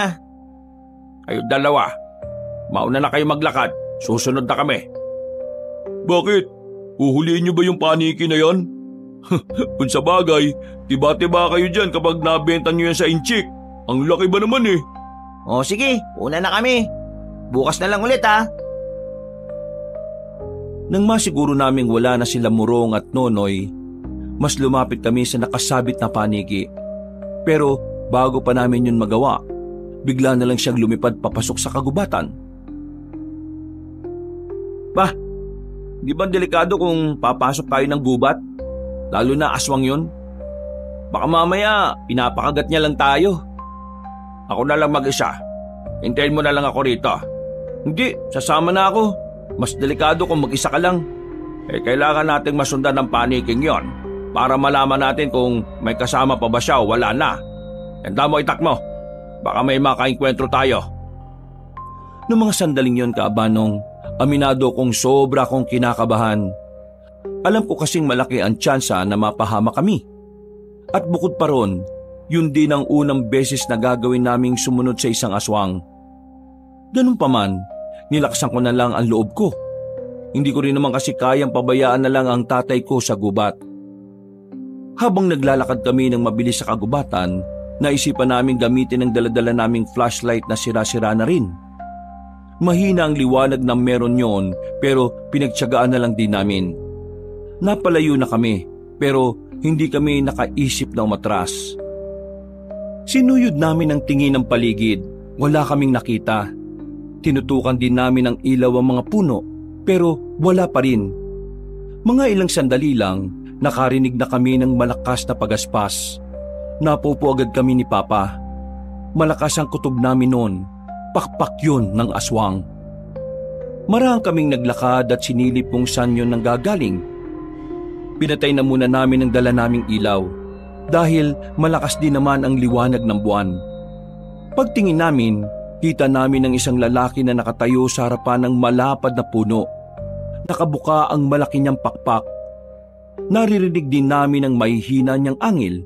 Kayo dalawa, mauna na kayo maglakad. Susunod na kami. Bakit? Uhuliin niyo ba yung paniki na yan? Kung sa bagay, tiba-tiba kayo dyan kapag nabenta niyo yan sa inchik. Ang laki ba naman eh? O sige, una na kami. Bukas na lang ulit Nang masiguro naming wala na sila Murong at Nonoy, mas lumapit kami sa nakasabit na paniki. Pero bago pa namin yun magawa, bigla na lang siyang lumipad papasok sa kagubatan. Bah, di ba delikado kung papasok tayo ng gubat? Lalo na aswang yun. Baka mamaya pinapakagat niya lang tayo. Ako na lang mag-isa. Hintayin mo na lang ako rito. Hindi, sasama na ako. Mas delikado kung mag-isa ka lang. Kailangan nating masundan ng paniking yon para malaman natin kung may kasama pa ba siya o wala na. Handa mo, itak mo. Baka may makainkwentro tayo. Noong mga sandaling yon, Kaabanong, aminado kong sobra kong kinakabahan. Alam ko kasing malaki ang tsansa na mapahama kami. At bukod pa ron, yun din ang unang beses na gagawin naming sumunod sa isang aswang. Ganun pa man, nilakasan ko na lang ang loob ko. Hindi ko rin naman kasi kayang pabayaan na lang ang tatay ko sa gubat. Habang naglalakad kami ng mabilis sa kagubatan, naisipan namin gamitin ang daladala naming flashlight na sira-sira na rin. Mahina ang liwanag na meron yon pero pinagtiyagaan na lang din namin. Napalayo na kami pero hindi kami nakaisip na umatras. Sinuyod namin ang tingin ng paligid, wala kaming nakita. Tinutukan din namin ang ilaw ang mga puno pero wala pa rin. Mga ilang sandali lang, nakarinig na kami ng malakas na pagaspas. Napupo agad kami ni Papa. Malakas ang kutob namin noon. Pakpak yun ng aswang. Marahang kaming naglakad at sinilip kung saan yun nanggagaling. Pinatay na muna namin ang dala naming ilaw dahil malakas din naman ang liwanag ng buwan. Pagtingin namin, kita namin ang isang lalaki na nakatayo sa harapan ng malapad na puno. Nakabuka ang malaki niyang pakpak. Naririnig din namin ang mahihina niyang angil.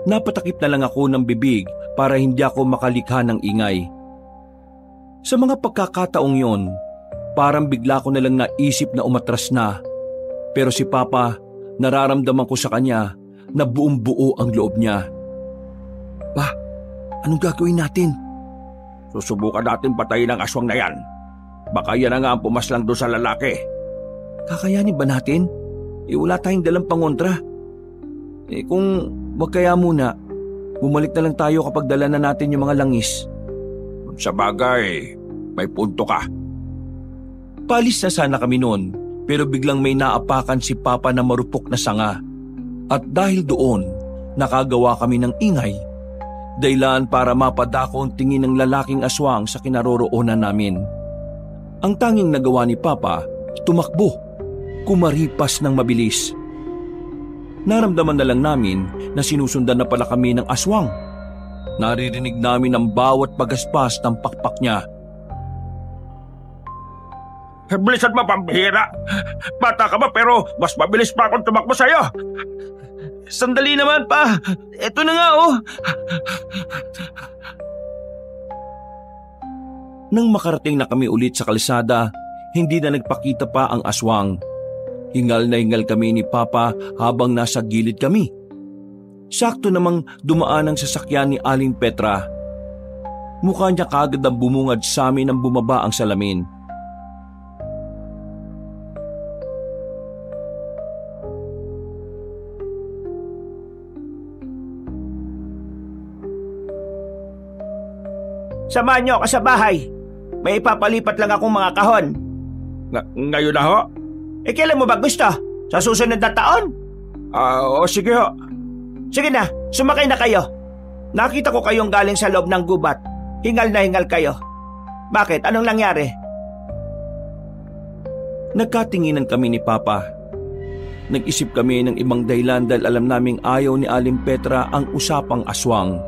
Napatakip na lang ako ng bibig para hindi ako makalikha ng ingay. Sa mga pagkakataong yon, parang bigla ko na lang naisip na umatras na. Pero si Papa, nararamdaman ko sa kanya na buong buo ang loob niya. Pa, anong gagawin natin? Susubukan natin patayin ang aswang na yan. Baka yan na nga ang pumaslang doon sa lalaki. Kakayanin ba natin? Wala tayong dalang pangontra. Kung wag kaya muna, bumalik na lang tayo kapag dala na natin yung mga langis. Sa bagay, may punto ka. Palis na sana kami noon, pero biglang may naapakan si Papa na marupok na sanga. At dahil doon, nakagawa kami ng ingay. Dahilan para mapadako ang tingin ng lalaking aswang sa kinaroroonan namin. Ang tanging nagawa ni Papa, tumakbo, kumaripas ng mabilis. Naramdaman na lang namin na sinusundan na pala kami ng aswang. Naririnig namin ang bawat pagaspas ng pakpak niya. Bilisan mo, pambihira! Bata ka ba pero mas mabilis pa akong tumakbo sa'yo? Sandali naman pa, eto na nga Nang makarating na kami ulit sa kalsada, hindi na nagpakita pa ang aswang. Hingal na hingal kami ni Papa habang nasa gilid kami. Sakto namang dumaan ang sasakyan ni Aling Petra. Mukha niya kaagad ang bumungad sa amin nang bumaba ang salamin. Samahan niyo ako sa bahay. May ipapalipat lang akong mga kahon. Ngayon na ho? Kailan mo ba gusto? Sa susunod na taon? O sige ho. Sige na, sumakay na kayo. Nakita ko kayong galing sa loob ng gubat. Hingal na hingal kayo. Bakit? Anong nangyari? Nagkatinginan kami ni Papa. Nag-isip kami ng ibang dahilan dahil alam naming ayaw ni Aling Petra ang usapang aswang.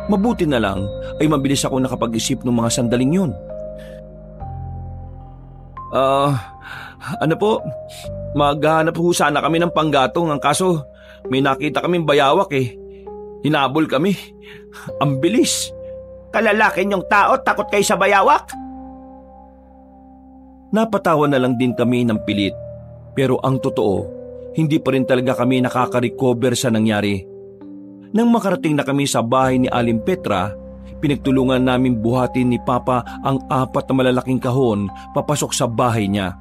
Mabuti na lang ay mabilis ako nakapag-isip ng mga sandaling yun. Ano po? Maghahanap po sana kami ng panggatong. Ang kaso may nakita kaming bayawak eh. Hinabol kami. Ang bilis. Kalalaki niyong tao, takot kayo sa bayawak? Napatawa na lang din kami ng pilit. Pero ang totoo, hindi pa rin talaga kami nakaka-recover sa nangyari. Nang makarating na kami sa bahay ni Aling Petra, pinagtulungan namin buhatin ni Papa ang 4 na malalaking kahon papasok sa bahay niya.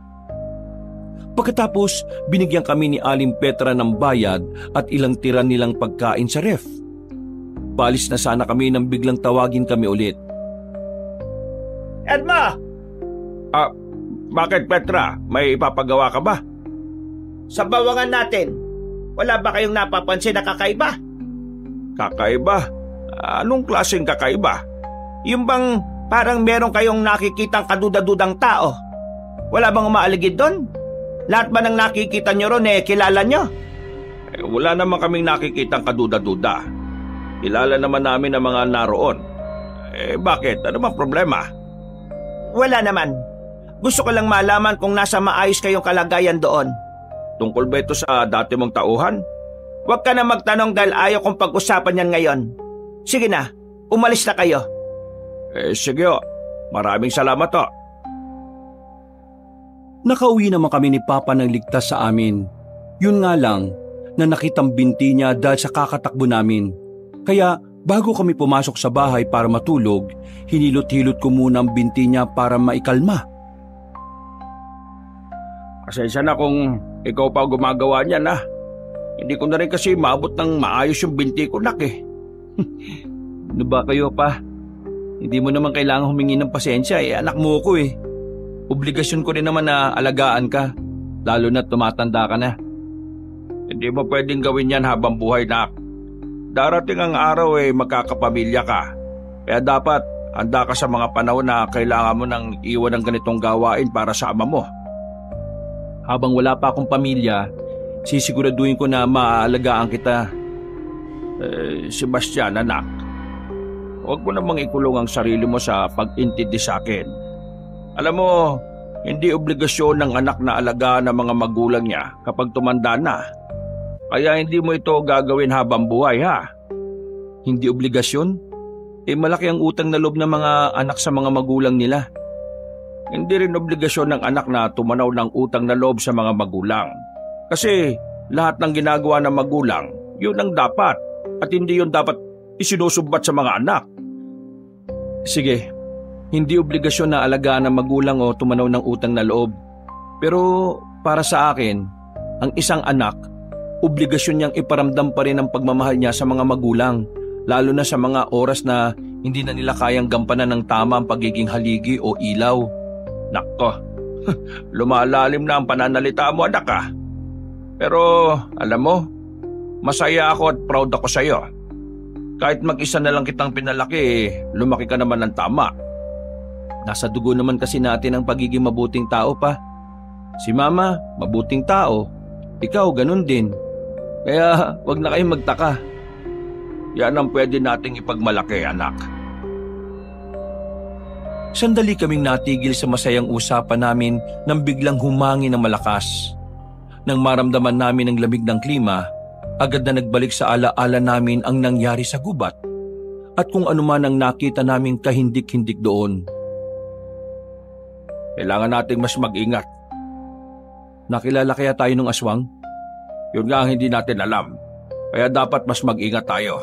Pagkatapos, binigyan kami ni Aling Petra ng bayad at ilang tira nilang pagkain sa ref. Paalis na sana kami nang biglang tawagin kami ulit. Edma! Bakit Petra? May ipapagawa ka ba? Sa bawangan natin, wala ba kayong napapansin na kakaiba? Kakaiba? Anong klaseng kakaiba? Yung bang parang meron kayong nakikitang kaduda-dudang tao? Wala bang umaaligid doon? Lahat ba ng nakikita nyo ron kilala nyo? Wala naman kaming nakikitang kaduda-duda. Kilala naman namin ang mga naroon. Bakit? Ano bang problema? Wala naman. Gusto ko lang malaman kung nasa maayos kayong kalagayan doon. Tungkol ba ito sa dati mong tauhan? Huwag ka na magtanong dahil ayaw kong pag-usapan yan ngayon. Sige na, umalis na kayo. Sige o. Maraming salamat o. Nakauwi naman kami ni Papa ng ligtas sa amin. Yun nga lang, na nakitang binti niya dahil sa kakatakbo namin. Kaya bago kami pumasok sa bahay para matulog, hinilot-hilot ko muna ang binti niya para maikalma. Pasensya na kung ikaw pa gumagawa niyan ha. Hindi ko na rin kasi maabot ng maayos yung binti ko, nak eh. Ano ba kayo pa? Hindi mo naman kailangan humingi ng pasensya anak mo ko eh. Obligasyon ko rin naman na alagaan ka, lalo na tumatanda ka na. Hindi mo pwedeng gawin yan habang buhay, nak. Darating ang araw magkakapamilya ka. Kaya dapat handa ka sa mga panahon na kailangan mo nang iwan ng ganitong gawain para sa ama mo. Habang wala pa akong pamilya, sisiguraduhin ko na maaalagaan kita. Sebastian, anak, huwag mo namang ikulong ang sarili mo sa pag-intindi sa akin. Alam mo, hindi obligasyon ng anak na alagaan ng mga magulang niya kapag tumanda na. Kaya hindi mo ito gagawin habang buhay, ha? Hindi obligasyon? Malaki ang utang na loob ng mga anak sa mga magulang nila. Hindi rin obligasyon ng anak na tumanaw ng utang na loob sa mga magulang. Kasi lahat ng ginagawa ng magulang, yun ang dapat. At hindi yun dapat isinusumbat sa mga anak. Sige, hindi obligasyon na alagaan ng magulang o tumanaw ng utang na loob. Pero para sa akin, ang isang anak, obligasyon niyang iparamdam pa rin ang pagmamahal niya sa mga magulang, lalo na sa mga oras na hindi na nila kayang gampanan ng tama ang pagiging haligi o ilaw. Nako, lumalalim na ang pananalita mo, anak ah. Pero alam mo, masaya ako at proud ako sa iyo. Kahit mag-isa na lang kitang pinalaki, lumaki ka naman ng tama. Nasa dugo naman kasi natin ang pagiging mabuting tao pa. Si Mama, mabuting tao. Ikaw, ganun din. Kaya wag na kayong magtaka. Yan ang pwede nating ipagmalaki, anak. Sandali kaming natigil sa masayang usapan namin nang biglang humangin ng malakas. Nang maramdaman namin ang lamig ng klima, agad na nagbalik sa alaala namin ang nangyari sa gubat at kung ano man ang nakita naming kahindik-hindik doon. Kailangan nating mas mag-ingat. Nakilala kaya tayo ng aswang? Yun nga ang hindi natin alam. Kaya dapat mas mag-ingat tayo.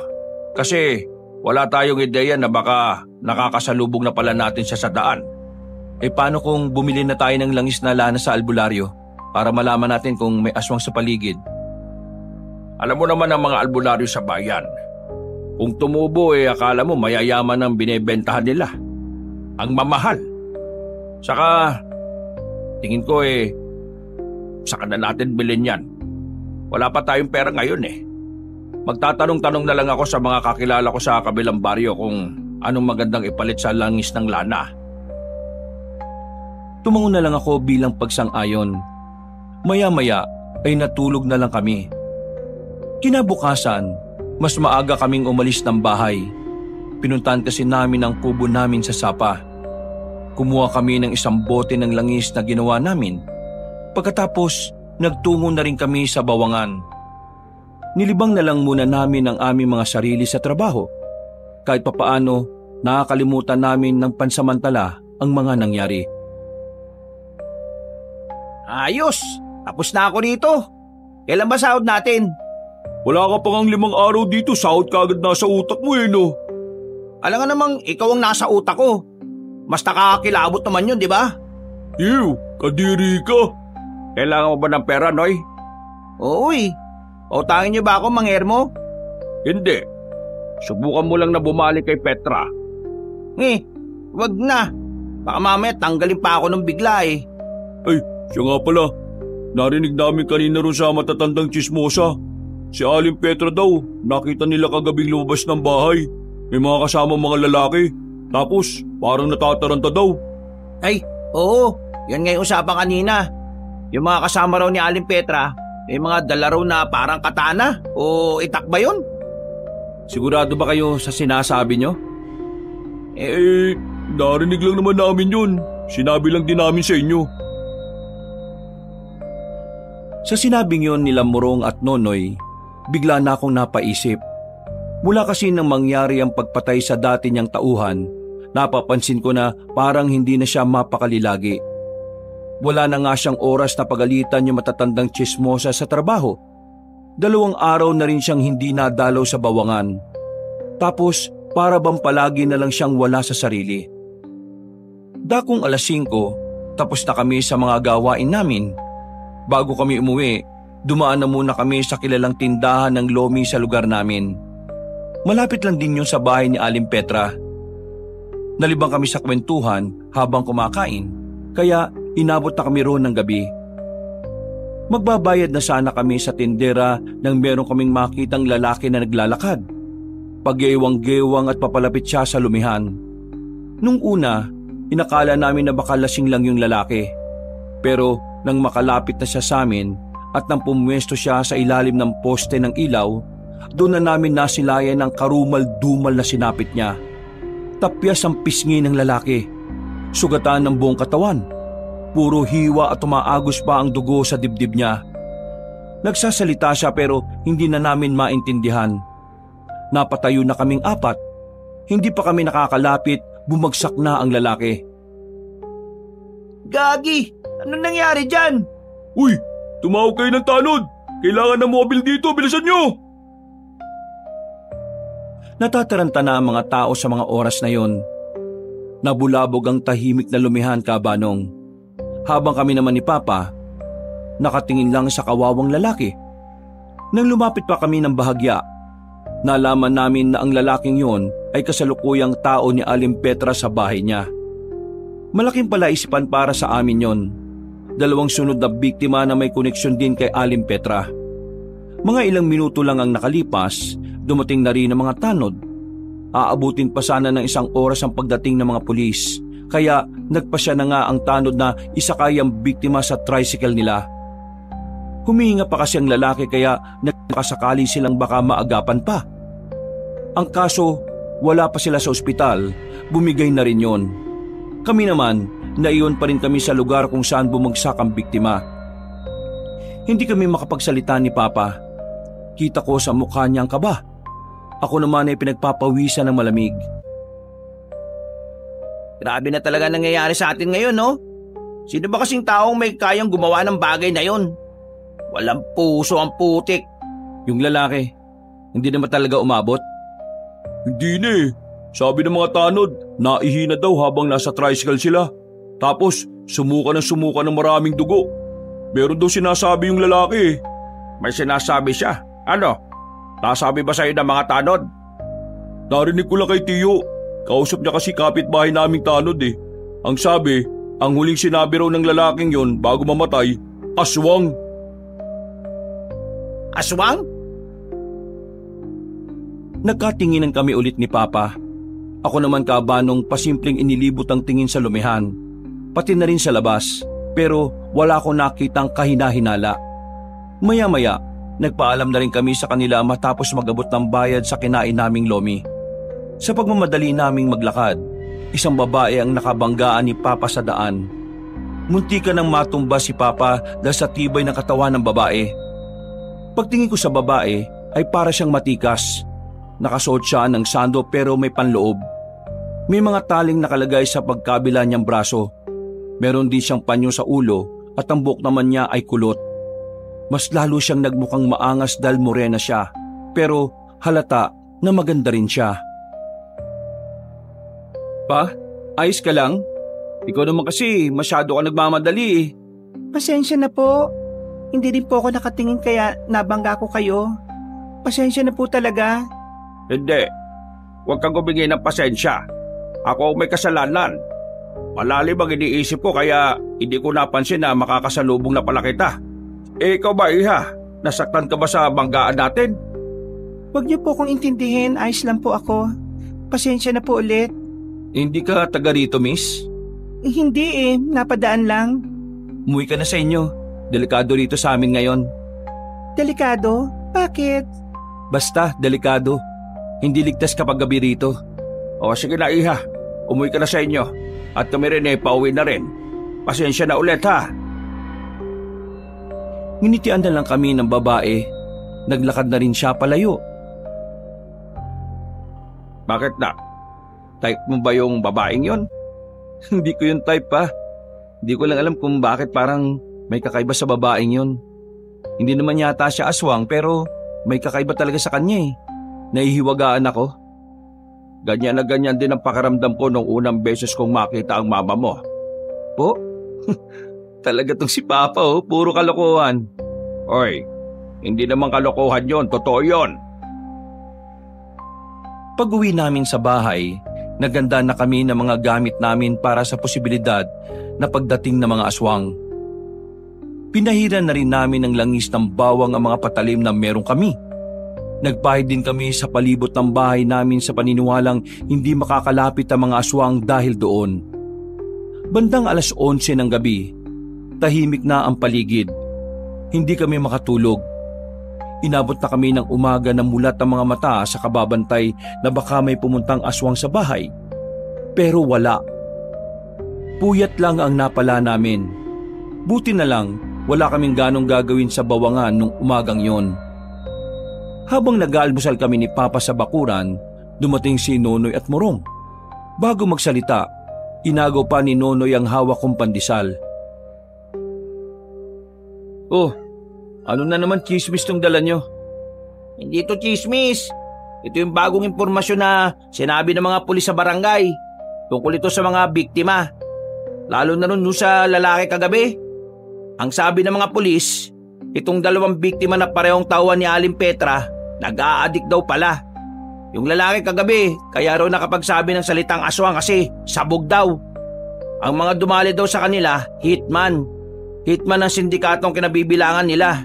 Kasi wala tayong ideya na baka nakakasalubong na pala natin siya sa daan. Paano kung bumili na tayo ng langis na lana sa albularyo para malaman natin kung may aswang sa paligid? Alam mo naman ang mga albularyo sa bayan. Kung tumubo akala mo mayayaman ang binebentahan nila. Ang mamahal. Saka, tingin ko saka na natin bilhin yan. Wala pa tayong pera ngayon Magtatanong-tanong na lang ako sa mga kakilala ko sa kabilang baryo kung anong magandang ipalit sa langis ng lana. Tumango na lang ako bilang pagsang-ayon. Maya-maya ay natulog na lang kami. Kinabukasan, mas maaga kaming umalis ng bahay. Pinuntahan kasi namin ang kubo namin sa Sapa. Kumuha kami ng isang bote ng langis na ginawa namin. Pagkatapos, nagtungo na rin kami sa Bawangan. Nilibang na lang muna namin ang aming mga sarili sa trabaho. Kahit papaano, nakakalimutan namin ng pansamantala ang mga nangyari. Ayos! Tapos na ako dito. Kailan ba sahod natin? Wala ka pang 5 araw dito, sahod ka agad nasa utak mo no? Alam nga namang ikaw ang nasa utak ko. Mas nakakakilabot naman yun, di ba? Kadiri ka. Kailangan mo ba ng pera, Noy? Oo Utangin niyo ba ako, Mang Hermo? Hindi. Subukan mo lang na bumalik kay Petra. Wag na. Baka mamaya tanggalin pa ako ng bigla Ay, siya nga pala. Narinig namin kanina ron sa matatandang tsismosa. Si Aling Petra daw, nakita nila kagabing lumabas ng bahay. May mga kasama mga lalaki. Tapos, parang natataranta daw. Ay, oo. Yan nga yung usapan kanina. Yung mga kasama raw ni Aling Petra, may mga dala raw na parang katana o itak ba yun? Sigurado ba kayo sa sinasabi nyo? Narinig lang naman namin yun. Sinabi lang din namin sa inyo. Sa sinabing yun nila Morong at Nonoy, bigla na akong napaisip. Mula kasi nang mangyari ang pagpatay sa dati niyang tauhan, napapansin ko na parang hindi na siya mapakali lagi. Wala na nga siyang oras na pagalitan yung matatandang tsismosa sa trabaho. 2 araw na rin siyang hindi nadalaw sa Bawangan. Tapos para bang palagi na lang siyang wala sa sarili. Dakong 5:00, tapos na kami sa mga gawain namin. Bago kami umuwi, dumaan na muna kami sa kilalang tindahan ng lomi sa lugar namin. Malapit lang din yun sa bahay ni Aling Petra. Nalibang kami sa kwentuhan habang kumakain, kaya inabot na kami roon ng gabi. Magbabayad na sana kami sa tindera nang meron kaming makitang lalaki na naglalakad. Paggewang-gewang at papalapit siya sa lumihan. Nung una, inakala namin na baka lasing lang yung lalaki. Pero nang makalapit na siya sa amin at nang pumwesto siya sa ilalim ng poste ng ilaw, doon na namin nasilayan ang karumal-dumal na sinapit niya. Tapyas ang pisngi ng lalaki. Sugatan ng buong katawan. Puro hiwa at tumaagos pa ang dugo sa dibdib niya. Nagsasalita siya pero hindi na namin maintindihan. Napatayo na kaming 4. Hindi pa kami nakakalapit, bumagsak na ang lalaki. Gagi! Anong nangyari dyan? Uy! Tumawag kayo ng tanod! Kailangan ng mobil dito, bilisan nyo! Natataranta na ang mga tao sa mga oras na yon. Nabulabog ang tahimik na lumihan, Kabanong. Habang kami naman ni Papa, nakatingin lang sa kawawang lalaki. Nang lumapit pa kami ng bahagya, nalaman namin na ang lalaking yon ay kasalukuyang tao ni Aling Petra sa bahay niya. Malaking palaisipan para sa amin yon. 2 sunod na biktima na may koneksyon din kay Aling Petra. Mga ilang minuto lang ang nakalipas, dumating na rin ang mga tanod. Aabutin pa sana ng 1 oras ang pagdating ng mga pulis, kaya nagpasya na nga ang tanod na isakay ang biktima sa tricycle nila. Humihinga pa kasi ang lalaki kaya nakasakali silang baka maagapan pa. Ang kaso, wala pa sila sa ospital, bumigay na rin yon. Kami naman, naiyon pa rin kami sa lugar kung saan bumagsak ang biktima. Hindi kami makapagsalita ni Papa. Kita ko sa mukha niya ang kaba. Ako naman ay pinagpapawisan ng malamig. Grabe na talaga nangyayari sa atin ngayon, no? Sino ba kasing taong may kayang gumawa ng bagay na yon? Walang puso ang putik. Yung lalaki, hindi naman talaga umabot? Hindi na eh. Sabi ng mga tanod, naihina daw habang nasa tricycle sila. Tapos, sumuka ng maraming dugo. Meron daw sinasabi yung lalaki eh. May sinasabi siya. Ano? Nasabi ba sa'yo ng mga tanod? Narinig ko lang kay Tiyo. Kausap niya kasi kapitbahay naming tanod eh. Ang sabi, ang huling sinabi raw ng lalaking yon bago mamatay, aswang. Aswang? Nagkatinginan kami ulit ni Papa. Ako naman kabanong pasimpleng inilibot ang tingin sa lumihan, pati na rin sa labas, pero wala akong nakitang kahina-hinala. Maya-maya, nagpaalam na rin kami sa kanila matapos magabot ng bayad sa kinain naming lomi. Sa pagmamadali naming maglakad, isang babae ang nakabanggaan ni Papa sa daan. Munti ka nang matumba si Papa dahil sa tibay ng katawan ng babae. Pagtingin ko sa babae ay para siyang matikas. Nakasuot siya ng sando pero may panloob. May mga taling nakalagay sa pagkabila niyang braso. Meron din siyang panyo sa ulo at ang buhok naman niya ay kulot. Mas lalo siyang nagmukhang maangas dahil morena siya, pero halata na maganda rin siya. Pa, ayos ka lang? Ikaw naman kasi masyado ka nagmamadali eh. Pasensya na po. Hindi din po ako nakatingin kaya nabangga ko kayo. Pasensya na po talaga. Hindi. Huwag kang gumingin ng pasensya. Ako may kasalanan. Malalim ang iniisip ko kaya hindi ko napansin na makakasalubong na pala kita. Ikaw ba, Iha? Nasaktan ka ba sa banggaan natin? Huwag niyo po kong intindihin, ayos lang po ako. Pasensya na po ulit. Hindi ka taga rito, miss? Hindi napadaan lang. Umuwi ka na sa inyo. Delikado rito sa amin ngayon. Delikado? Bakit? Basta, delikado. Hindi ligtas kapag gabi rito. O sige na, Iha. Umuwi ka na sa inyo. At kami rin pauwi na rin. Pasensya na ulit ha. Nginitian na lang kami ng babae. Naglakad na rin siya palayo. Bakit na? Type mo ba yung babaeng yon? Hindi ko yung type pa. Hindi ko lang alam kung bakit parang may kakaiba sa babaeng yon. Hindi naman yata siya aswang pero may kakaiba talaga sa kanya eh. Nahihiwagaan ako. Ganyan na ganyan din ang pakiramdam ko nung unang beses kong makita ang mama mo. Po? Talaga tong si Papa puro kalokohan. Oy, hindi naman kalokohan yon, totoo yon. Pag-uwi namin sa bahay, naganda na kami ng mga gamit namin para sa posibilidad na pagdating ng mga aswang. Pinahiran na rin namin ng langis ng bawang ang mga patalim na meron kami. Nagpahid din kami sa palibot ng bahay namin sa paniniwalang hindi makakalapit ang mga aswang dahil doon. Bandang 11:00 ng gabi, tahimik na ang paligid. Hindi kami makatulog. Inabot na kami ng umaga na mulat ang mga mata sa kababantay na baka may pumuntang aswang sa bahay. Pero wala. Puyat lang ang napala namin. Buti na lang wala kaming ganong gagawin sa bawangan nung umagang yon. Habang nag-aalmusal kami ni Papa sa bakuran, dumating si Nonoy at Morong. Bago magsalita, inagaw pa ni Nonoy ang hawak kong pandesal. Oh, ano na naman chismis tong dala nyo? Hindi to chismis. Ito yung bagong impormasyon na sinabi ng mga pulis sa barangay. Tungkol ito sa mga biktima. Lalo na nun sa lalaki kagabi. Ang sabi ng mga pulis, itong 2 biktima na parehong tawa ni Aling Petra, nag-a-addict daw pala. Yung lalaki kagabi, kaya raw nakapagsabi ng salitang aswang kasi sabog daw. Ang mga dumali daw sa kanila, hitman. Hitman ng sindikatong kinabibilangan nila.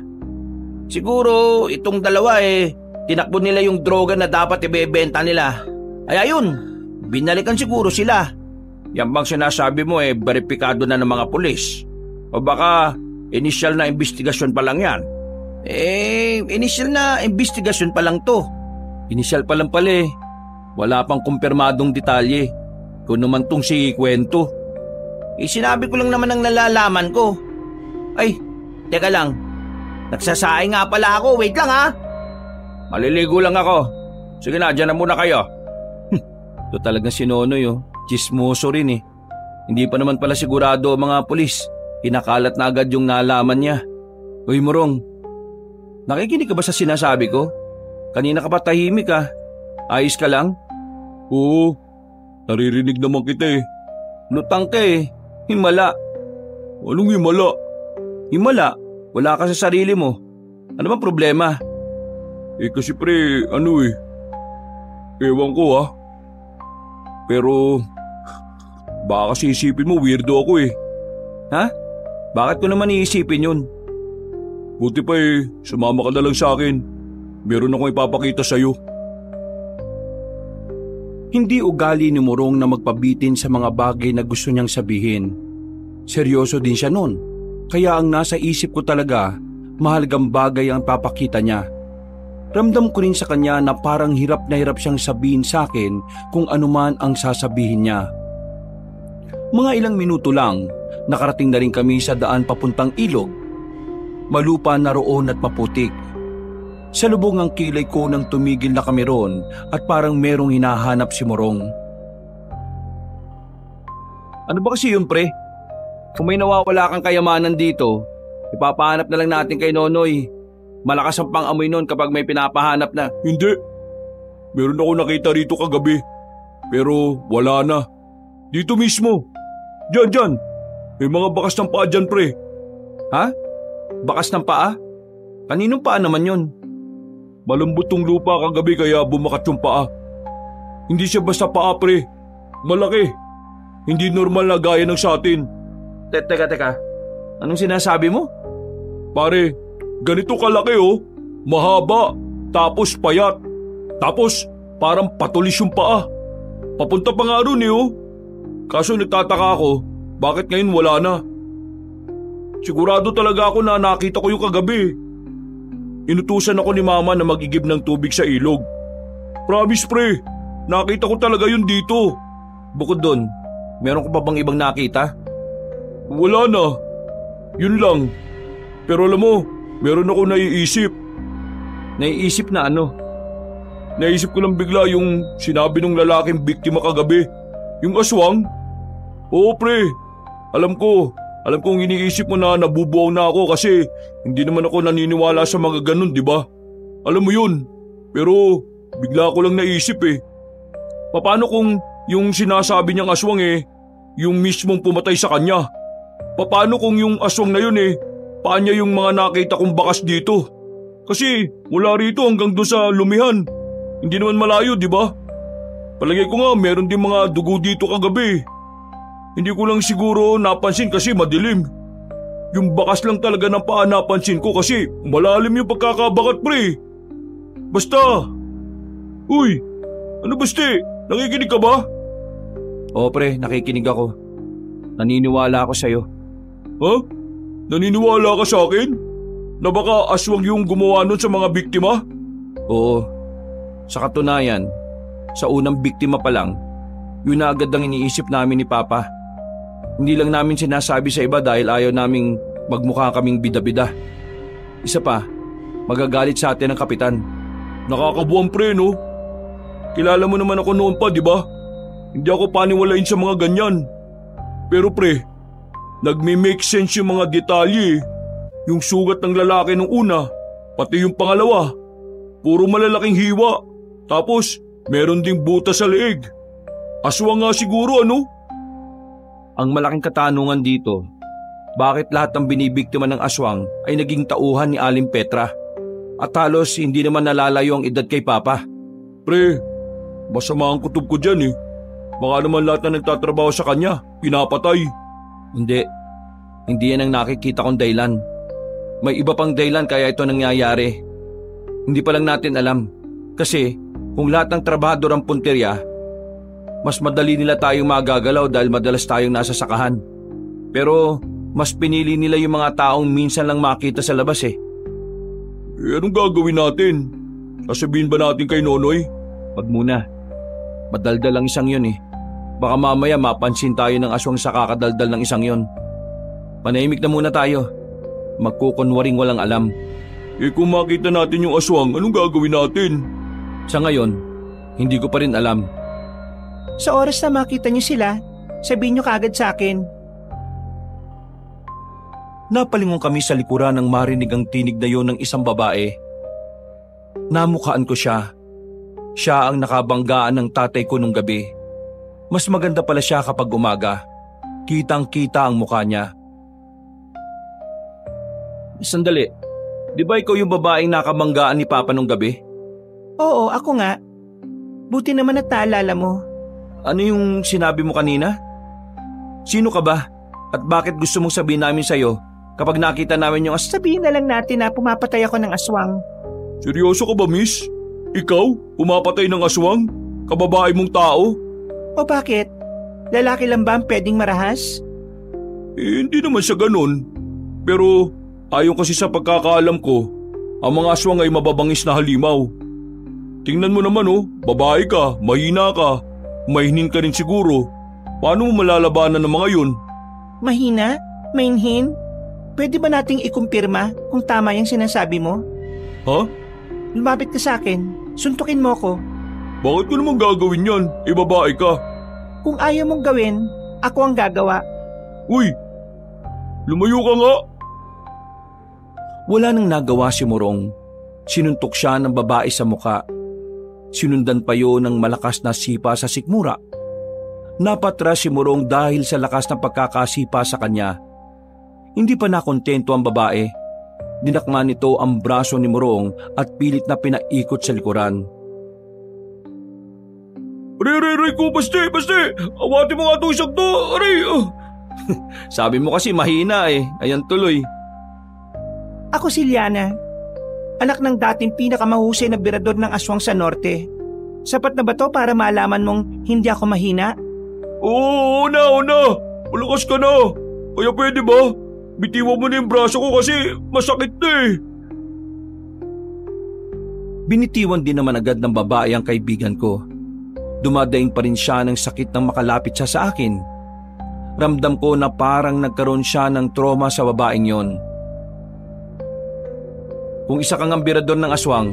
Siguro itong 2 tinakbo nila yung droga na dapat ibebenta nila. Ay ayun, binalikan siguro sila. Yan bang sinasabi mo beripikado na ng mga pulis? O baka initial na investigasyon pa lang yan? Initial na investigasyon pa lang to. Initial pa lang pala eh. Wala pang kumpirmadong detalye. Kung naman tong si kwento. Sinabi ko lang naman ang nalalaman ko. Ay, teka lang. Nagsasaing nga pala ako. Wait lang ha. Maliligo lang ako. Sige na, dyan na muna kayo. Ito talagang si Nonoy Chismoso rin eh. Hindi pa naman pala sigurado ang mga pulis. Kinakalat na agad yung nalaman niya. Uy Morong, nakikinig ka ba sa sinasabi ko? Kanina ka pa tahimik ah. Ayos ka lang? Oo, naririnig naman kita eh. Lutang ka eh. Himala. Anong himala? Himala? Wala ka sa sarili mo. Ano bang problema? Kasi pre, Ewan ko ha. Pero baka kasi isipin mo weirdo ako eh. Ha? Bakit ko naman iisipin yun? Buti pa sumama ka na lang sa akin. Meron akong ipapakita sa'yo. Hindi ugali ni Morong na magpabitin sa mga bagay na gusto niyang sabihin. Seryoso din siya nun. Kaya ang nasa isip ko talaga, mahalagang bagay ang papakita niya. Ramdam ko rin sa kanya na parang hirap na hirap siyang sabihin sa akin kung anuman ang sasabihin niya. Mga ilang minuto lang, nakarating na rin kami sa daan papuntang ilog. Malupa na roon at maputik. Sa lubong ang kilay ko nang tumigil na kami roon at parang merong hinahanap si Morong. Ano ba kasi yun pre? Kung may nawawala kang kayamanan dito, ipapahanap na lang natin kay Nonoy. Malakas ang pang-amoy nun kapag may pinapahanap na. Hindi. Meron ako nakita rito kagabi. Pero wala na. Dito mismo. Diyan. May mga bakas ng paa dyan pre. Ha? Bakas ng paa? Kaninong paa naman yun? Malambot tong lupa kagabi kaya bumakat yung paa. Hindi siya basta paa pre. Malaki. Hindi normal na gaya ng sa atin. Teka. Anong sinasabi mo? Pare, ganito kalaki oh. Mahaba. Tapos payat. Tapos parang patulis yung paa. Papunta pa nga ron oh. Kaso nagtataka ako, bakit ngayon wala na? Sigurado talaga ako na nakita ko yung kagabi. Inutusan ako ni mama na magigib ng tubig sa ilog. Promise pre, nakita ko talaga yun dito. Bukod doon, meron ko pa bang ibang nakita? Wala na. Yun lang. Pero alam mo, meron ako naiisip. Naiisip na ano? Naisip ko lang bigla yung sinabi ng lalaking biktima kagabi. Yung aswang. Oo pre, alam kong iniisip mo na nabubuaw na ako kasi hindi naman ako naniniwala sa mga ganun, di ba? Alam mo yun, pero bigla ko lang naisip eh. Paano kung yung sinasabi niyang aswang yung mismong pumatay sa kanya? Paano kung yung aswang na yun paan niya yung mga nakita kong bakas dito? Kasi mula rito hanggang doon sa lumihan, hindi naman malayo, di ba? Palagay ko nga meron din mga dugo dito kagabi. Hindi ko lang siguro napansin kasi madilim. Yung bakas lang talaga ng paa napansin ko kasi malalim yung pagkakabakat pre. Basta. Uy, ano basta? Nakikinig ka ba? Oo pre, nakikinig ako. Naniniwala ako sa'yo. Ha? Naniniwala ka sa akin? Na baka aswang yung gumawa nun sa mga biktima? Oo. Sa katunayan, sa unang biktima pa lang, yun na agad ang iniisip namin ni Papa. Hindi lang namin sinasabi sa iba dahil ayaw naming magmukha kaming bida-bida. Isa pa, magagalit sa atin ang kapitan. Nakakabuang pre no? Kilala mo naman ako noon pa, di ba? Hindi ako paniwalain sa mga ganyan. Pero pre, nagme-make sense yung mga detalye. Yung sugat ng lalaki nung una, pati yung pangalawa. Puro malalaking hiwa. Tapos, meron ding butas sa leeg. Aswang nga siguro ano? Ang malaking katanungan dito, bakit lahat ng binibiktima ng aswang ay naging tauhan ni Aling Petra? At halos hindi naman nalalayo ang edad kay Papa. Pre, masama ang kutob ko dyan Baka naman lahat na nagtatrabaho sa kanya, pinapatay. Hindi yan ang nakikita kong dahilan. May iba pang dahilan kaya ito nangyayari. Hindi pa lang natin alam. Kasi kung lahat ng trabahador ang punteriya, mas madali nila tayong magagalaw dahil madalas tayong nasa sakahan. Pero mas pinili nila yung mga taong minsan lang makita sa labas anong gagawin natin? Sasabihin ba natin kay Nonoy? Wag muna. Madaldal lang isang yun Baka mamaya mapansin tayo ng aswang sa kakadaldal ng isang yun. Panahimik na muna tayo. Magkukunwaring walang alam. Kung makita natin yung aswang, anong gagawin natin? Sa ngayon, hindi ko pa rin alam. Sa oras na makita niyo sila, sabihin niyo kaagad sa akin. Napalingon kami sa likuran nang marinig ang tinig na yon ng isang babae. Namukhaan ko siya. Siya ang nakabanggaan ng tatay ko nung gabi. Mas maganda pala siya kapag umaga. Kitang-kita ang mukha niya. Sandali, di ba ikaw yung babaeng nakabanggaan ni Papa nung gabi? Oo, ako nga. Buti naman at naalala mo. Ano yung sinabi mo kanina? Sino ka ba? At bakit gusto mong sabihin namin sa'yo kapag nakita namin yung Sabihin na lang natin na pumapatay ako ng aswang. Seryoso ka ba, miss? Ikaw, pumapatay ng aswang? Kababae mong tao? O bakit? Lalaki lang ba ang pwedeng marahas? Hindi naman sa ganun. Pero ayon kasi sa pagkakaalam ko, ang mga aswang ay mababangis na halimaw. Tingnan mo naman babae ka, mahina ka, mahinin ka rin siguro. Paano mo malalabanan ng mga yun? Mahina? Mainhin? Pwede ba nating ikumpirma kung tama yung sinasabi mo? Ha? Lumapit ka sa akin. Suntukin mo ko. Bakit ko naman gagawin yan? Babae ka. Kung ayaw mong gawin, ako ang gagawa. Uy! Lumayo ka nga! Wala nang nagawa si Morong. Sinuntok siya ng babae sa muka. Sinundan pa yun ng malakas na sipa sa sikmura. Napatras si Morong dahil sa lakas ng pagkakasipa sa kanya. Hindi pa nakontento ang babae. Dinakma nito ang braso ni Morong at pilit na pinaikot sa likuran. Aray ko, baste! Awati mo nga itong isang to! Aray! Sabi mo kasi mahina Ayan tuloy. Ako si Liana. Anak ng dating pinakamahusay na birador ng aswang sa norte. Sapat na ba to para malaman mong hindi ako mahina? Oo na! Malakas ka na! Kaya pwede ba? Bitiwan mo na yung braso ko kasi masakit na Binitiwan din naman agad ng babae ang kaibigan ko. Dumadaing pa rin siya ng sakit nang makalapit siya sa akin. Ramdam ko na parang nagkaroon siya ng trauma sa babaeng yon. Kung isa kang ambirador ng aswang,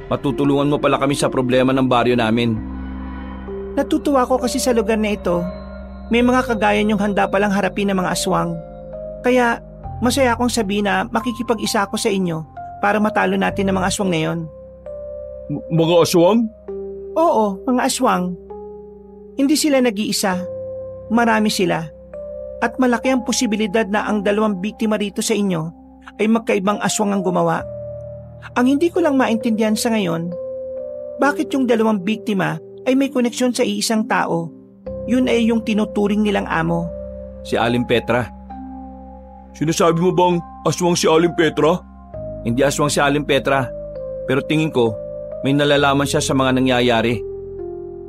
matutulungan mo pala kami sa problema ng baryo namin. Natutuwa ko kasi sa lugar na ito, may mga kagaya niyong handa palang harapin ng mga aswang. Kaya masaya akong sabihin na makikipag-isa ako sa inyo para matalo natin ang mga aswang na yon. Mga aswang? Oo, mga aswang. Hindi sila nag-iisa. Marami sila. At malaki ang posibilidad na ang 2 biktima rito sa inyo ay magkaibang aswang ang gumawa. Ang hindi ko lang maintindihan sa ngayon, bakit yung 2 biktima ay may koneksyon sa iisang tao? Yun ay yung tinuturing nilang amo. Si Aling Petra. Sinasabi mo bang aswang si Aling Petra? Hindi aswang si Aling Petra, pero tingin ko may nalalaman siya sa mga nangyayari.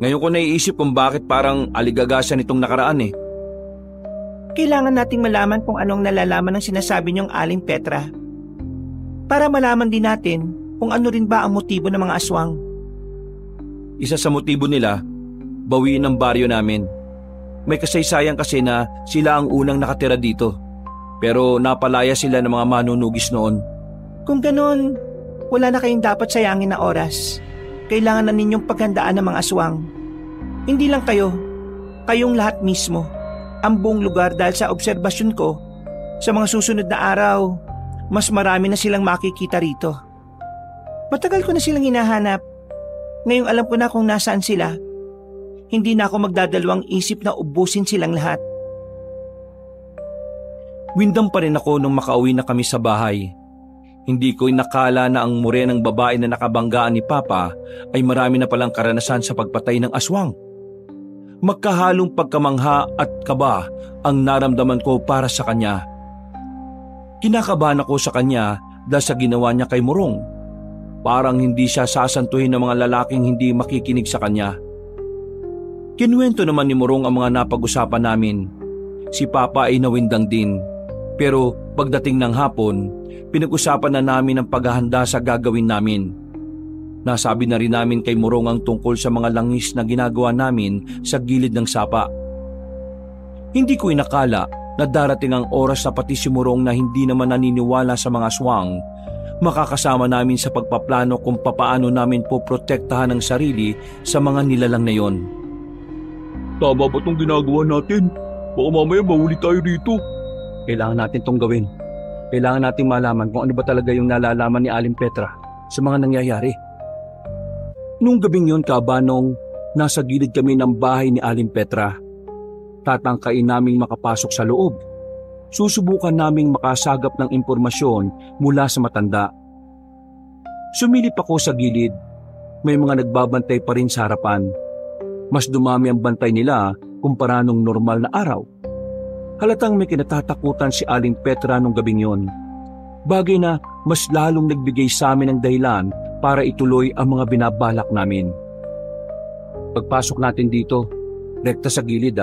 Ngayon ko naiisip kung bakit parang aligagasan itong nakaraan Kailangan nating malaman kung anong nalalaman ng sinasabi niyong Aling Petra. Para malaman din natin kung ano rin ba ang motibo ng mga aswang. Isa sa motibo nila, bawiin ang baryo namin. May kasaysayan kasi na sila ang unang nakatira dito. Pero napalaya sila ng mga manunugis noon. Kung ganon, wala na kayong dapat sayangin na oras. Kailangan na ninyong paghandaan ng mga aswang. Hindi lang kayo, kayong lahat mismo. Ang buong lugar dahil sa obserbasyon ko, sa mga susunod na araw, mas marami na silang makikita rito. Matagal ko na silang hinahanap. Ngayong alam ko na kung nasaan sila. Hindi na ako magdadalawang isip na ubusin silang lahat. Windam pa rin ako nung makauwi na kami sa bahay. Hindi ko inakala na ang morenang babae na nakabanggaan ni Papa ay marami na palang karanasan sa pagpatay ng aswang. Magkahalong pagkamangha at kaba ang naramdaman ko para sa kanya. Kinakabahan ako sa kanya dahil sa ginawa niya kay Morong. Parang hindi siya sasantuhin ng mga lalaking hindi makikinig sa kanya. Kinuwento naman ni Morong ang mga napag-usapan namin. Si Papa ay nawindang din. Pero pagdating ng hapon, pinag-usapan na namin ang paghahanda sa gagawin namin. Nasabi na rin namin kay Morong ang tungkol sa mga langis na ginagawa namin sa gilid ng sapa. Hindi ko inakala na darating ang oras na pati si Morong na hindi naman naniniwala sa mga aswang, makakasama namin sa pagpaplano kung papaano namin poprotektahan ang sarili sa mga nilalang na yon. Tama ba itong ginagawa natin? Baka mamaya mahuli tayo dito. Kailangan natin itong gawin. Kailangan natin malaman kung ano ba talaga yung nalalaman ni Aling Petra sa mga nangyayari. Nung gabing yon, Kabanong, nasa gilid kami ng bahay ni Aling Petra. Tatangkain naming makapasok sa loob. Susubukan naming makasagap ng impormasyon mula sa matanda. Sumilip ako sa gilid. may mga nagbabantay pa rin sa harapan. Mas dumami ang bantay nila kumpara nung normal na araw. Halatang may kinatatakutan si Aling Petra nung gabing yon. Bagay na mas lalong nagbigay sa amin ng dahilan para ituloy ang mga binabalak namin. Pagpasok natin dito, rekta sa gilid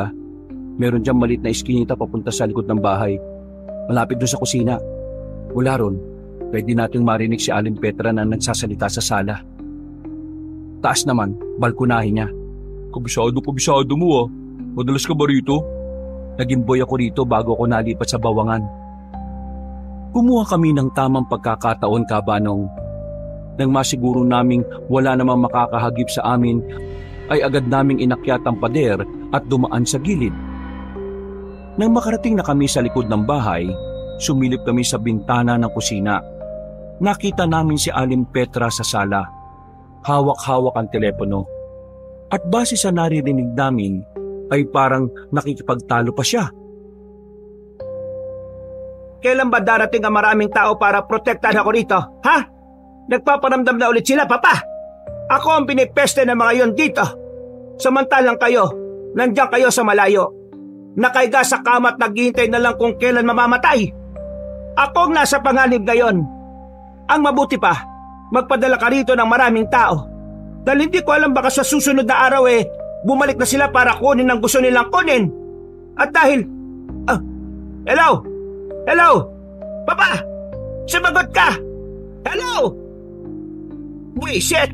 meron diyang malit na iskinita papunta sa likod ng bahay. Malapit doon sa kusina. Mula ron, pwede nating marinig si Aling Petra na nagsasalita sa sala. Taas naman, balkonahin niya. Kabisado mo Madalas ka ba rito? Naging boy ako rito bago ako nalipat sa Bawangan. Kumuha kami ng tamang pagkakataon, Kabanong. Nang masiguro naming wala namang makakahagip sa amin, ay agad naming inakyat ang pader at dumaan sa gilid. Nang makarating na kami sa likod ng bahay, sumilip kami sa bintana ng kusina. Nakita namin si Aling Petra sa sala. Hawak-hawak ang telepono. At base sa naririnig namin, ay parang nakikipagtalo pa siya. Kailan ba darating ang maraming tao para protektahan ako rito? Ha? Nagpaparamdam na ulit sila, Papa. Ako ang pinipeste ng mga yon dito. Samantalang kayo, nandiyan kayo sa malayo. Nakaiga sa kama at naghihintay na lang kung kailan mamamatay. Ako ang nasa panganib ngayon. Ang mabuti pa, magpadala ka rito ng maraming tao. Dahil hindi ko alam baka sa susunod na araw bumalik na sila para kunin ang gusto nilang kunin. At dahil... hello? Hello? Papa! Sumagot ka! Hello? Buisit!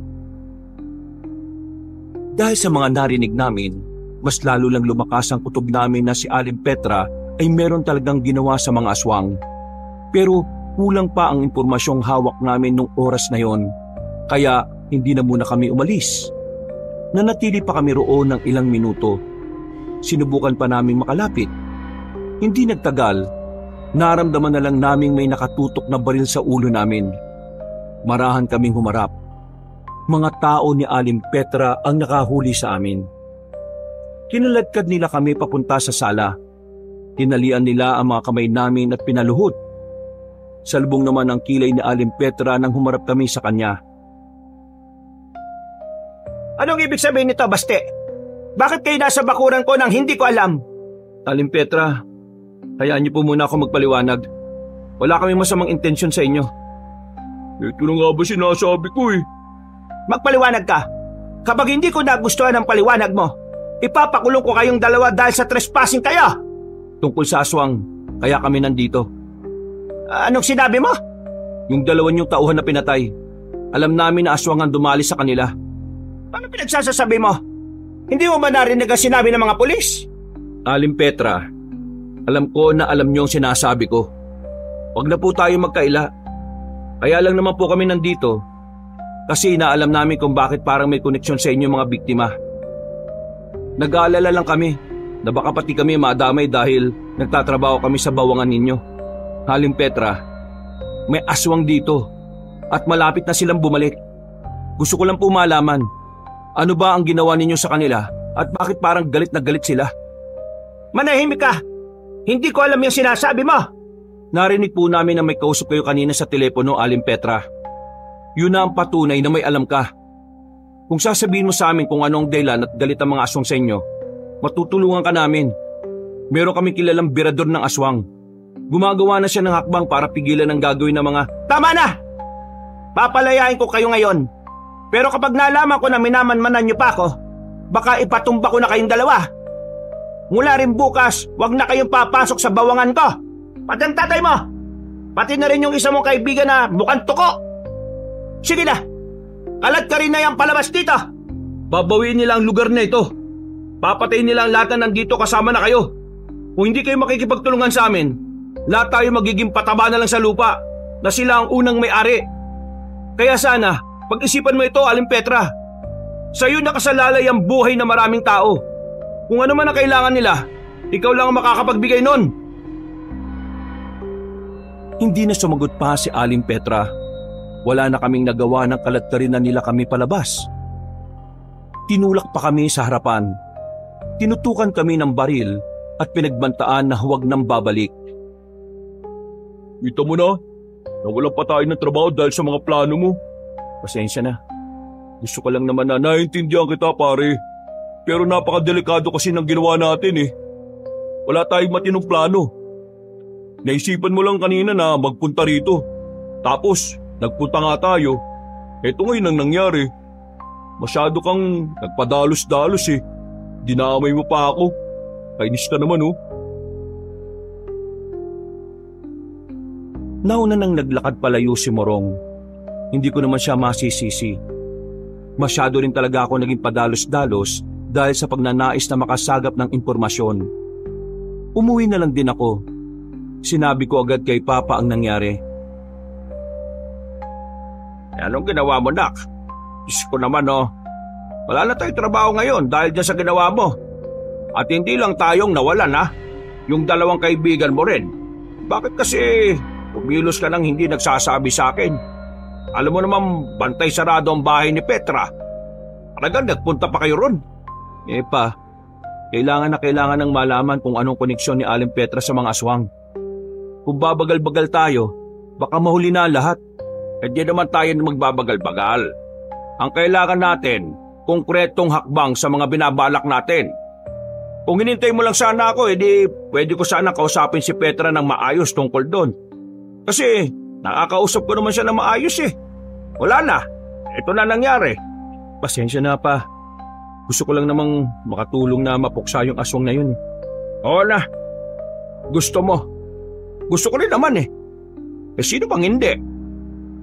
Dahil sa mga narinig namin, mas lalo lang lumakas ang kutob namin na si Aling Petra ay meron talagang ginawa sa mga aswang. Pero kulang pa ang impormasyong hawak namin nung oras na yon, kaya hindi na muna kami umalis. Nanatili pa kami roon ng ilang minuto. Sinubukan pa naming makalapit. Hindi nagtagal, naramdaman na lang naming may nakatutok na baril sa ulo namin. Marahan kaming humarap. Mga tao ni Aling Petra ang nakahuli sa amin. Kinaladkad nila kami papunta sa sala. Tinalian nila ang mga kamay namin at pinaluhod. Salbong naman ang kilay ni Aling Petra nang humarap kami sa kanya. Anong ibig sabihin nito, Baste? Bakit kayo nasa bakuran ko nang hindi ko alam? Aling Petra, hayaan niyo po muna ako magpaliwanag. Wala kami masamang intensyon sa inyo. Ito na nga ba sinasabi ko Magpaliwanag ka. Kapag hindi ko nagustuhan ang paliwanag mo, ipapakulong ko kayong dalawa dahil sa trespassing kayo. Tungkol sa aswang, kaya kami nandito. Anong sinabi mo? Yung dalawa niyong tauhan na pinatay. Alam namin na aswang ang dumali sa kanila. Ano pinagsasasabi mo? Hindi mo ba narinig ang sinabi ng mga pulis? Aling Petra, alam ko na alam niyo ang sinasabi ko. Huwag na po tayo magkaila. Kaya lang naman po kami nandito kasi inaalam namin kung bakit parang may koneksyon sa inyo mga biktima. Nag-aalala lang kami na baka pati kami madamay dahil nagtatrabaho kami sa Bawangan ninyo. Aling Petra, may aswang dito at malapit na silang bumalik. Gusto ko lang po malaman, ano ba ang ginawa ninyo sa kanila at bakit parang galit na galit sila? Manahimik ka! Hindi ko alam yung sinasabi mo! Narinig po namin na may kausap kayo kanina sa telepono, Aling Petra. Yun na ang patunay na may alam ka. Kung sasabihin mo sa amin kung anong dahilan at galit ang mga aswang sa inyo, matutulungan ka namin. Meron kaming kilalang birador ng aswang. Gumagawa na siya ng hakbang para pigilan ang gagawin ng mga... Tama na! Papalayain ko kayo ngayon. Pero kapag nalaman ko na minamanmanan niyo pa ako, baka ipatumba ko na kayong dalawa. Mula rin bukas, wag na kayong papasok sa Bawangan ko. Pati ang tatay mo. Pati na rin yung isa mong kaibigan na mukhang tuko. Sige na, kalat ka rin na yung palabas dito. Babawiin nila ang lugar na ito. Papatayin nila ang lahat na nandito kasama na kayo. Kung hindi kayo makikipagtulungan sa amin, lahat tayo magiging pataba na lang sa lupa na sila ang unang may-ari. Kaya sana, pag-isipan mo ito, Aling Petra. Sa iyo nakasalalay ang buhay ng maraming tao. Kung ano man ang kailangan nila, ikaw lang ang makakapagbigay nun. Hindi na sumagot pa si Aling Petra. Wala na kaming nagawa ng kaladkarin na nila kami palabas. Tinulak pa kami sa harapan. Tinutukan kami ng baril at pinagbantaan na huwag nang babalik. Kita mo na, nawalan pa tayo ng trabaho dahil sa mga plano mo. Pasensya na. Gusto ko lang naman na naiintindihan kita pare. Pero napakadelikado kasi ng ginawa natin eh. Wala tayong matinong plano. Naisipan mo lang kanina na magpunta rito. Tapos, nagpunta nga tayo. Eto ngayon ang nangyari. Masyado kang nagpadalos-dalos eh. Dinamay mo pa ako. Kainis ka naman oh. Nauna nang naglakad palayo si Morong. Hindi ko naman siya masisisi. Masyado rin talaga ako naging padalos-dalos dahil sa pagnanais na makasagap ng impormasyon. Umuwi na lang din ako. Sinabi ko agad kay Papa ang nangyari. Anong ginawa mo, Nak? Diyos ko naman oh. Wala na tayong trabaho ngayon dahil dyan sa ginawa mo. At hindi lang tayong nawalan ha. Yung dalawang kaibigan mo rin. Bakit kasi pumilos ka nang hindi nagsasabi sa akin? Alam mo naman bantay sarado ang bahay ni Petra. Talagang nagpunta pa kayo ron. Eh pa, kailangan ng malaman kung anong koneksyon ni Aling Petra sa mga aswang. Kung babagal-bagal tayo, baka mahuli na lahat. Hindi naman tayo magbabagal-bagal. Ang kailangan natin, konkretong hakbang sa mga binabalak natin. Kung hinintay mo lang sana ako, edi pwede ko sana kausapin si Petra ng maayos tungkol doon. Kasi nakakausap ko naman siya ng maayos eh. Wala na. Ito na nangyari. Pasensya na pa. Gusto ko lang namang makatulong na mapuksa yung aswang na yun. Oo na. Gusto mo. Gusto ko rin naman eh. Eh sino bang hindi?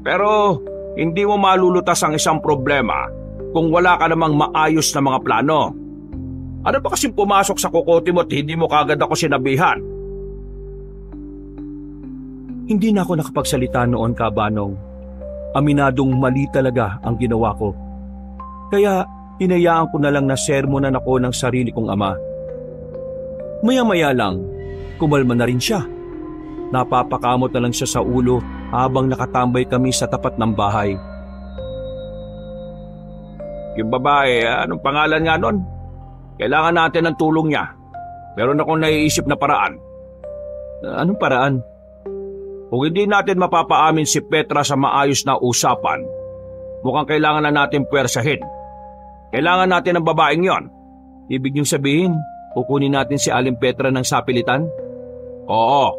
Pero hindi mo malulutas ang isang problema kung wala ka namang maayos na mga plano. Ano ba kasing pumasok sa kokote mo at hindi mo kagad ako sinabihan? Hindi na ako nakapagsalita noon, Kabanong. Aminadong mali talaga ang ginawa ko. Kaya hinayaan ko na lang na sermonan ako ng sarili kong ama. Maya-maya lang, kumalma na rin siya. Napapakamot na lang siya sa ulo habang nakatambay kami sa tapat ng bahay. Yung babae, anong pangalan nga nun? Kailangan natin ng tulong niya. Meron akong naiisip na paraan. Anong paraan? Kung hindi natin mapapaamin si Petra sa maayos na usapan, mukhang kailangan na natin puwersahin. Kailangan natin ng babaeng yon. Ibig niyong sabihin, kukunin natin si Aling Petra ng sapilitan? Oo.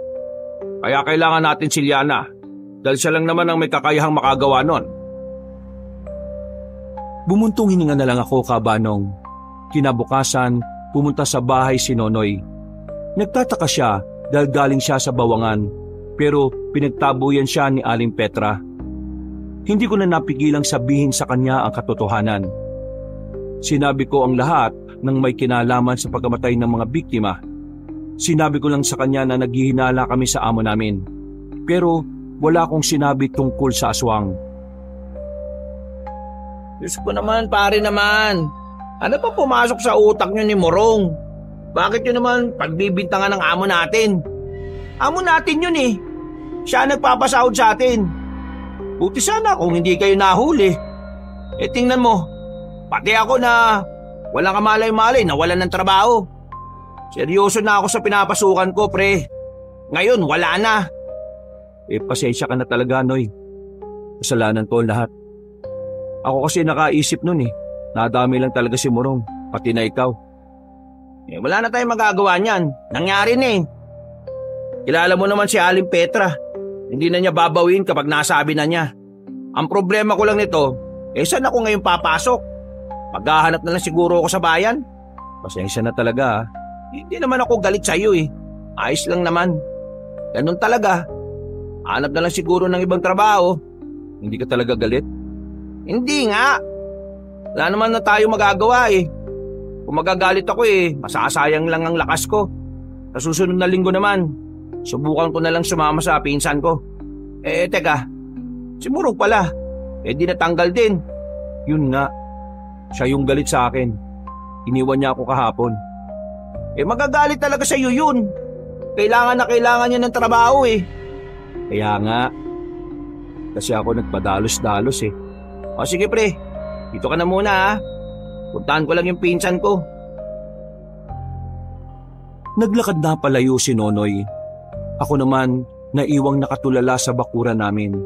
Kaya kailangan natin si Liana. Dahil siya lang naman ang may kakayahang makagawa nun. Bumuntong hininga na lang ako, Kabanong. Kinabukasan, pumunta sa bahay si Nonoy. Nagtataka siya dahil galing siya sa bawangan, pero pinagtabuyan siya ni Aling Petra. Hindi ko na napigilang sabihin sa kanya ang katotohanan. Sinabi ko ang lahat ng may kinalaman sa pagkamatay ng mga biktima. Sinabi ko lang sa kanya na naghihinala kami sa amo namin. Pero wala akong sinabi tungkol sa aswang. Diyos ko naman, pare naman. Ano pa pumasok sa utak nyo ni Morong? Bakit yun naman pagbibintangan ng amo natin? Amo natin yun eh. Siya nagpapasahod sa atin. Buti sana kung hindi kayo nahuli. Eh tingnan mo, pati ako na walang kamalay-malay na wala ng trabaho. Seryoso na ako sa pinapasukan ko, pre. Ngayon, wala na. Eh pasensya ka na talaga, Noy. Kasalanan ko lahat. Ako kasi nakaisip nun eh. Nadami lang talaga si Morong, pati na ikaw. Eh wala na tayong magagawa niyan. Nangyari na eh. Kilala mo naman si Aling Petra. Hindi na niya babawin kapag nasabi na niya. Ang problema ko lang nito, saan ako ngayon papasok? Maghahanap na lang siguro ako sa bayan. Pasensya na talaga. Hindi naman ako galit sa iyo eh. Ayos lang naman. Ganun talaga. Hanap na lang siguro ng ibang trabaho. Hindi ka talaga galit? Hindi nga. Wala naman na tayo magagawa eh. Kung magagalit ako masasayang lang ang lakas ko. Sa susunod na linggo naman, subukan ko na lang sumama sa pinsan ko. Teka, si Morong pala. Di natanggal din. Yun nga, siya yung galit sa akin. Iniwan niya ako kahapon. Magagalit talaga sa iyo yun. Kailangan na kailangan niya ng trabaho eh. Kaya nga, kasi ako nagpadalos-dalos eh. O sige pre, dito ka na muna ha. Puntahan ko lang yung pinsan ko. Naglakad na palayo si Nonoy. Ako naman, naiwang nakatulala sa bakuran namin.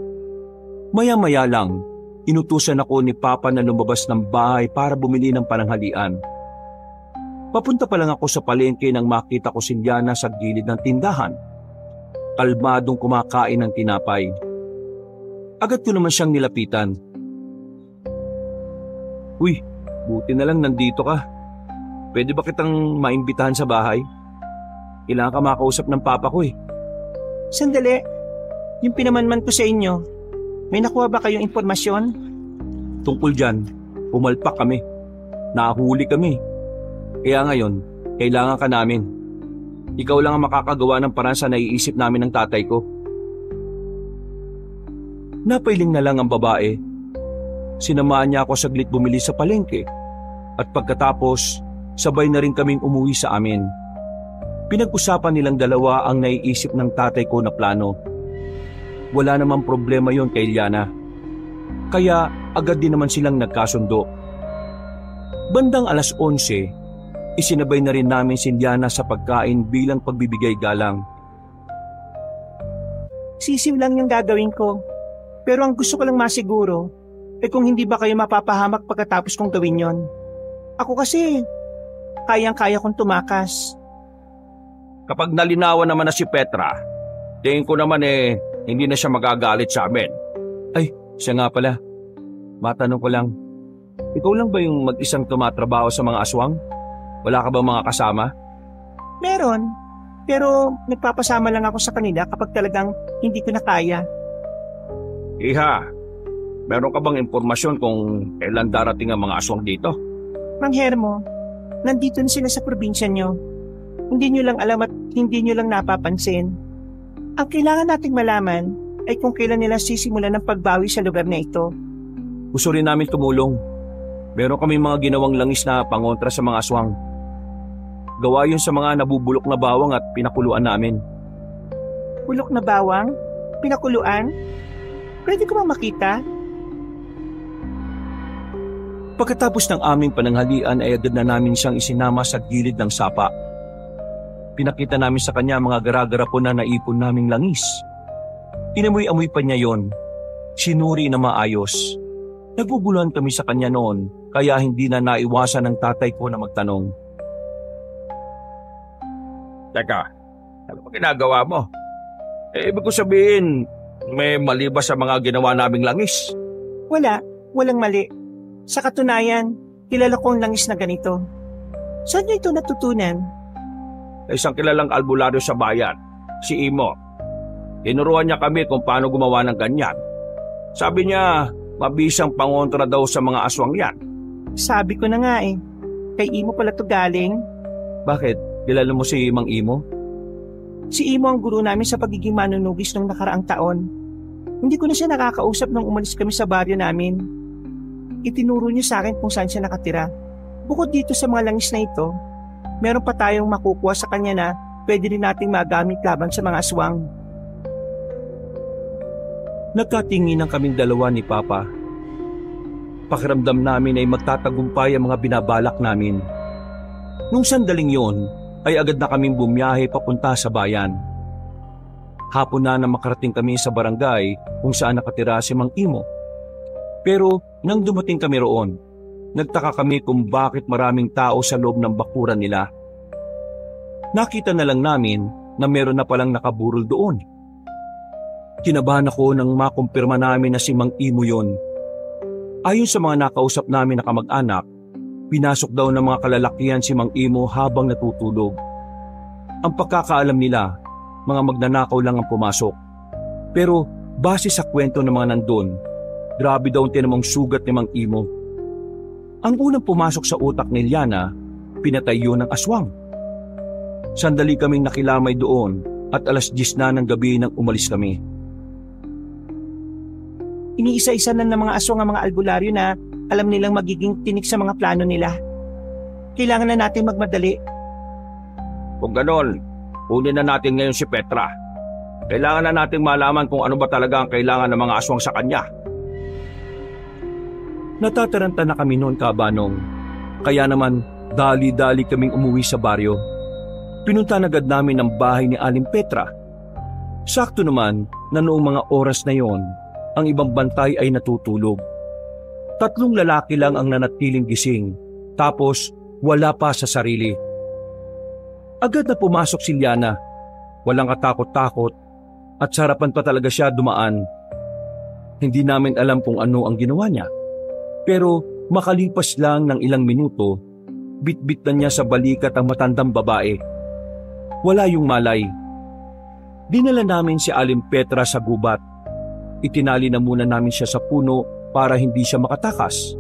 Maya-maya lang, inutusan ako ni Papa na lumabas ng bahay para bumili ng pananghalian. Papunta pa lang ako sa palengke nang makita ko si Liana sa gilid ng tindahan. Kalmadong kumakain ng tinapay. Agad ko naman siyang nilapitan. Uy, buti na lang nandito ka. Pwede ba kitang maimbitahan sa bahay? Kailangan ka makausap ng papa ko eh. Sandali, yung pinamanman ko sa inyo, may nakuha ba kayong impormasyon? Tungkol dyan, pumalpak kami. Nahuli kami. Kaya ngayon, kailangan ka namin. Ikaw lang ang makakagawa ng paraan sa naiisip namin ng tatay ko. Napailing na lang ang babae. Sinamahan niya ako saglit bumili sa palengke at pagkatapos, sabay na rin kaming umuwi sa amin. Pinag-usapan nilang dalawa ang naiisip ng tatay ko na plano. Wala namang problema yon kay Liana. Kaya agad din naman silang nagkasundo. Bandang 11:00, isinabay na rin namin si Liana sa pagkain bilang pagbibigay galang. Sisiw lang yung gagawin ko. Pero ang gusto ko lang masiguro, kung hindi ba kayo mapapahamak pagkatapos kong gawin yon. Ako kasi, kayang-kaya kong tumakas. Kapag nalinawan naman na si Petra, tingin ko naman hindi na siya magagalit sa amin. Ay, siya nga pala. Matanong ko lang, ikaw lang ba yung mag-isang tumatrabaho sa mga aswang? Wala ka ba mga kasama? Meron, pero nagpapasama lang ako sa kanila kapag talagang hindi ko na kaya. Iha, meron ka bang impormasyon kung kailan darating ang mga aswang dito? Mang Hermo, nandito na sila sa probinsya nyo. Hindi nyo lang alam at hindi nyo lang napapansin. Ang kailangan nating malaman ay kung kailan nila sisimulan ng pagbawi sa lugar na ito. Gusto rin namin tumulong. Meron kami mga ginawang langis na pangontra sa mga aswang. Gawa yun sa mga nabubulok na bawang at pinakuluan namin. Bulok na bawang? Pinakuluan? Pwede ko bang makita? Pagkatapos ng aming pananghalian ay agad na namin siyang isinama sa gilid ng sapa. Pinakita namin sa kanya mga gara-garapon na naipon naming langis. Inamoy-amoy pa niya yon. Sinuri na maayos. Naguguluhan kami sa kanya noon kaya hindi na naiwasan ng tatay ko na magtanong. Teka, ano ba ginagawa mo? Ibig ko sabihin, may mali ba sa mga ginawa naming langis? Walang mali. Sa katunayan, kilala ko ang langis na ganito. Saan niyo ito natutunan? Isang kilalang albularyo sa bayan, si Imo. Tinuruan niya kami kung paano gumawa ng ganyan. Sabi niya, mabisang pangontra daw sa mga aswang yan. Sabi ko na nga kay Imo pala to galing. Bakit? Kilala mo si Mang Imo? Si Imo ang guro namin sa pagiging manunugis nung nakaraang taon. Hindi ko na siya nakakausap nung umalis kami sa baryo namin. Itinuro niya sa akin kung saan siya nakatira. Bukod dito sa mga langis na ito, meron pa tayong makukuha sa kanya na pwede rin nating magamit laban sa mga aswang. Nagkatinginan kaming dalawa ni Papa. Pakiramdam namin ay magtatagumpay ang mga binabalak namin. Nung sandaling yon, ay agad na kaming bumiyahe papunta sa bayan. Hapon na makarating kami sa barangay kung saan nakatira si Mang Imo. Pero nang dumating kami roon, nagtaka kami kung bakit maraming tao sa loob ng bakuran nila. Nakita na lang namin na meron na palang nakaburol doon. Kinabahan ako nang makumpirma namin na si Mang Imo yon. Ayon sa mga nakausap namin na kamag-anak, pinasok daw ng mga kalalakihan si Mang Imo habang natutulog. Ang pagkakaalam nila, mga magnanakaw lang ang pumasok. Pero base sa kwento ng mga nandun, grabe daw ang tinamang sugat ni Mang Imo. Ang unang pumasok sa utak ni Liana, pinatay yun ng aswang. Sandali kaming nakilamay doon at 10:00 na ng gabi nang umalis kami. Iniisa-isa na ng mga aswang ang mga albularyo na alam nilang magiging tinik sa mga plano nila. Kailangan na natin magmadali. Kung ganon, kunin na natin ngayon si Petra. Kailangan na natin malaman kung ano ba talaga ang kailangan ng mga aswang sa kanya. Natataranta na kami noon, Kabanong. Kaya naman, dali-dali kaming umuwi sa baryo. Pinunta agad namin ang bahay ni Aling Petra. Sakto naman na noong mga oras na yon, ang ibang bantay ay natutulog. 3 lalaki lang ang nanatiling gising, tapos wala pa sa sarili. Agad na pumasok si Liana. Walang katakot-takot at sarapan pa talaga siya dumaan. Hindi namin alam kung ano ang ginawa niya. Pero makalipas lang ng ilang minuto, bitbit na niya sa balikat ang matandang babae. Wala yung malay. Dinala namin si Aling Petra sa gubat. Itinali na muna namin siya sa puno para hindi siya makatakas.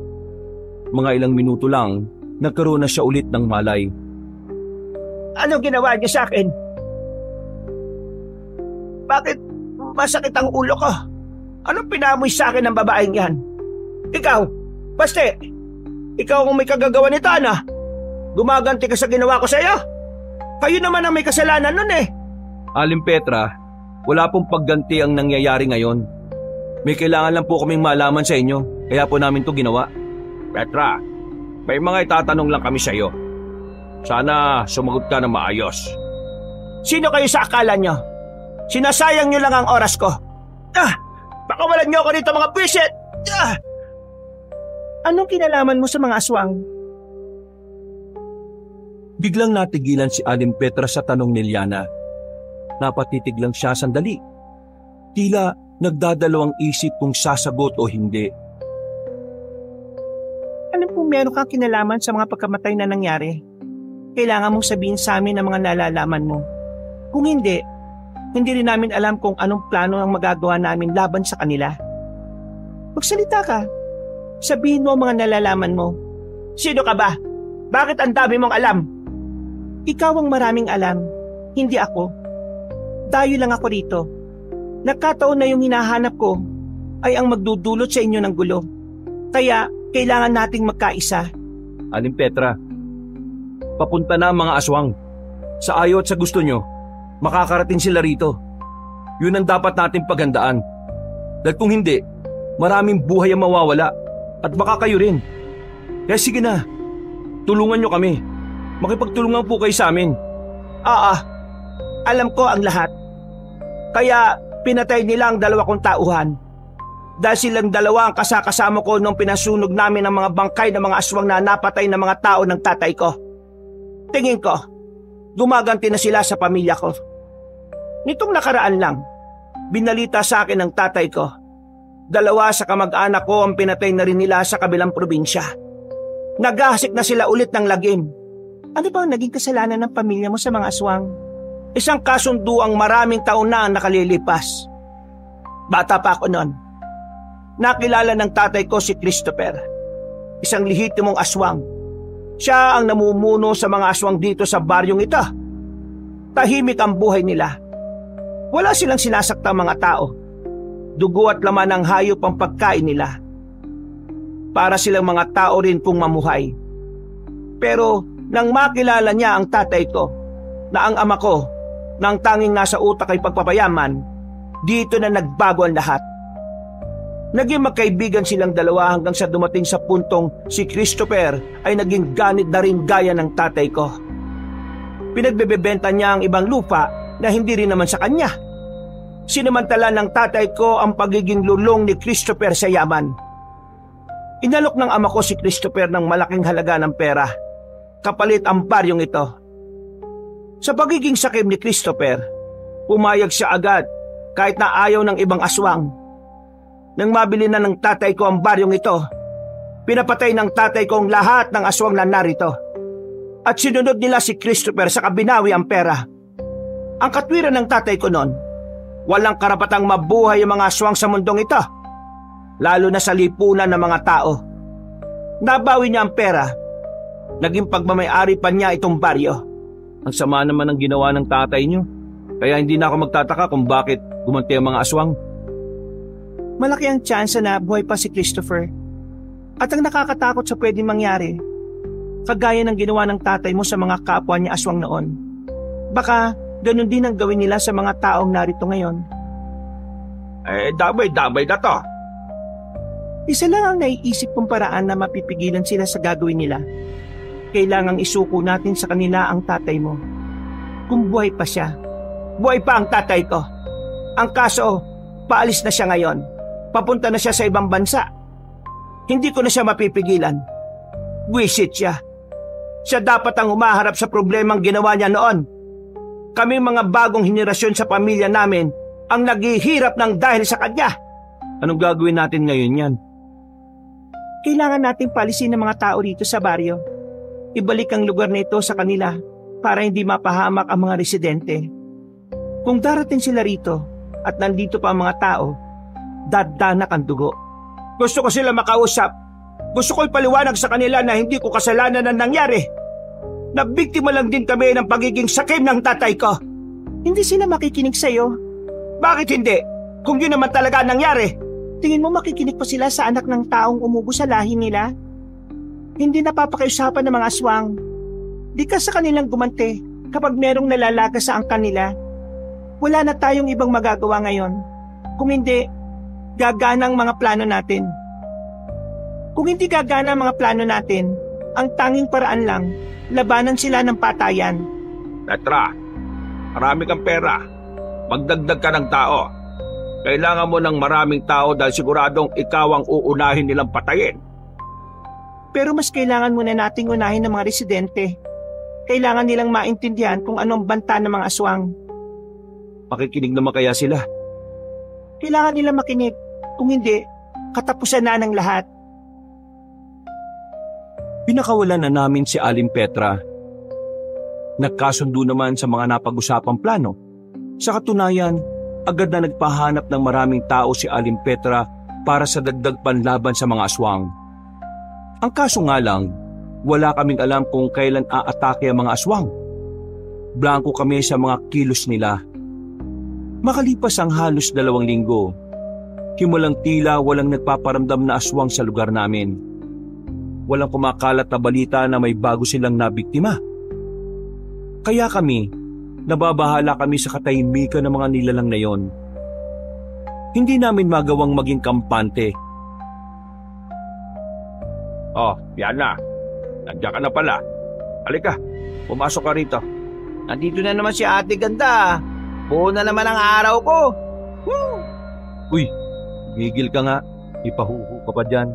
Mga ilang minuto lang, nagkaroon na siya ulit ng malay. Anong ginawa niyo sa akin? Bakit masakit ang ulo ko? Anong pinamoy sa akin ng babaeng yan? Ikaw, Baste, ikaw ang may kagagawa nito, ano? Gumaganti ka sa ginawa ko sa iyo? Kayo naman ang may kasalanan nun eh. Aling Petra, wala pong pagganti ang nangyayari ngayon. May kailangan lang po kaming malaman sa inyo, kaya po namin to ginawa. Petra, may mga itatanong lang kami sa iyo. Sana sumagot ka na maayos. Sino kayo sa akala nyo? Sinasayang nyo lang ang oras ko. Pakawalan nyo ako dito mga bisit! Anong kinalaman mo sa mga aswang? Biglang natigilan si Aling Petra sa tanong ni Liana. Napatitig lang siya sandali. Tila nagdadalawang isip kung sasagot o hindi. Alam kung meron kang kinalaman sa mga pagkamatay na nangyari, kailangan mong sabihin sa amin ang mga nalalaman mo. Kung hindi rin namin alam kung anong plano ang magagawa namin laban sa kanila. Magsalita ka. Sabihin mo ang mga nalalaman mo. Sino ka ba? Bakit ang dami mong alam? Ikaw ang maraming alam, hindi ako. Dayo lang ako rito. Nagkataon na yung hinahanap ko ay ang magdudulot sa inyo ng gulo. Kaya kailangan nating magkaisa. Aling Petra, papunta na ang mga aswang. Sa ayaw at sa gusto nyo, makakarating sila rito. Yun ang dapat nating paghandaan. Dahil kung hindi, maraming buhay ang mawawala at baka kayo rin. Kaya sige na, tulungan nyo kami. Makipagtulungan po kayo sa amin. Alam ko ang lahat. Kaya pinatay nila ang 2 kong tauhan. Dahil silang 2 ang kasakasama ko nung pinasunog namin ang mga bangkay ng mga aswang na napatay ng mga tao ng tatay ko. Tingin ko, gumaganti na sila sa pamilya ko. Nitong nakaraan lang, binalita sa akin ng tatay ko. 2 sa kamag-anak ko ang pinatay na rin nila sa kabilang probinsya. Naghahasik na sila ulit ng lagim. Ano ba ang naging kasalanan ng pamilya mo sa mga aswang? Isang kasunduang maraming taon na ang nakalilipas. Bata pa ako noon. Nakilala ng tatay ko si Christopher, isang lehitimong aswang. Siya ang namumuno sa mga aswang dito sa baryong ito. Tahimik ang buhay nila. Wala silang sinasaktang mga tao. Dugo at laman ng hayop ang pagkain nila. Para silang mga tao rin kung mamuhay. Pero nang makilala niya ang tatay ko, na ang ama ko, nang tanging nasa utak ay pagpapayaman, dito na nagbago ang lahat. Naging magkaibigan silang 2 hanggang sa dumating sa puntong si Christopher ay naging ganit na rin gaya ng tatay ko. Pinagbebenta niya ang ibang lupa na hindi rin naman sa kanya. Sinamantala ng tatay ko ang pagiging lulong ni Christopher sa yaman. Inalok ng ama ko si Christopher ng malaking halaga ng pera. Kapalit ang baryong ito. Sa pagiging sakim ni Christopher, pumayag siya agad kahit na ayaw ng ibang aswang. Nang mabili na ng tatay ko ang baryong ito, pinapatay ng tatay ko ang lahat ng aswang na narito. At sinunod nila si Christopher sa kabinawi ang pera. Ang katwiran ng tatay ko noon, walang karapatang mabuhay ang mga aswang sa mundong ito, lalo na sa lipunan ng mga tao. Nabawi niya ang pera. Naging pagmamayari pa niya itong baryo. Ang sama naman ang ginawa ng tatay niyo. Kaya hindi na ako magtataka kung bakit gumanti ang mga aswang. Malaki ang tsansa na buhay pa si Christopher. At ang nakakatakot sa pwedeng mangyari, kagaya ng ginawa ng tatay mo sa mga kapwa niya aswang noon. Baka ganun din ang gawin nila sa mga taong narito ngayon. Damay-damay na to. Isa lang ang naiisip kong paraan na mapipigilan sila sa gagawin nila. Kailangang isuko natin sa kanila ang tatay mo. Kung buhay pa siya. Buhay pa ang tatay ko. Ang kaso, paalis na siya ngayon. Papunta na siya sa ibang bansa. Hindi ko na siya mapipigilan. Wisit siya. Siya dapat ang humaharap sa problemang ginawa niya noon. Kaming mga bagong henerasyon sa pamilya namin ang naghihirap ng dahil sa kanya. Anong gagawin natin ngayon yan? Kailangan nating palisin ng mga tao rito sa baryo. Ibalik ang lugar na ito sa kanila para hindi mapahamak ang mga residente. Kung darating sila rito at nandito pa ang mga tao, dadanak ang dugo. Gusto ko sila makausap. Gusto ko ipaliwanag sa kanila na hindi ko kasalanan ang nangyari. Nabiktima lang din kami ng pagiging sakim ng tatay ko. Hindi sila makikinig sa'yo. Bakit hindi? Kung yun naman talaga ang nangyari. Tingin mo makikinig pa sila sa anak ng taong umubo sa lahi nila? Hindi napapakiusapan ng mga aswang. Di ka sa kanilang gumante kapag merong nalalaga sa angkan nila. Wala na tayong ibang magagawa ngayon. Kung hindi, gagana ang mga plano natin. Kung hindi gagana ang mga plano natin, ang tanging paraan lang, labanan sila ng patayan. Petra, marami kang pera. Magdagdag ka ng tao. Kailangan mo ng maraming tao dahil siguradong ikaw ang uunahin nilang patayin. Pero mas kailangan muna nating unahin ng mga residente. Kailangan nilang maintindihan kung anong banta ng mga aswang. Makikinig naman kaya sila? Kailangan nilang makinig. Kung hindi, katapusan na ng lahat. Pinakawalan na namin si Aling Petra. Nagkasundo naman sa mga napag-usapang plano. Sa katunayan, agad na nagpahanap ng maraming tao si Aling Petra para sa dagdag panlaban sa mga aswang. Ang kaso nga lang, wala kaming alam kung kailan aatake ang mga aswang. Blanko kami sa mga kilos nila. Makalipas ang halos 2 linggo, himulang tila walang nagpaparamdam na aswang sa lugar namin. Walang kumakalat na balita na may bago silang nabiktima. Kaya nababahala kami sa katahimikan ng mga nilalang na yon. Hindi namin magawang maging kampante. Oh, yan na. Nandiyan ka na pala. Halika, pumasok ka rito. Nandito na naman si Ate Ganda. Buo na naman ang araw ko. Uy, gigil ka nga. Ipahuhu ka pa dyan.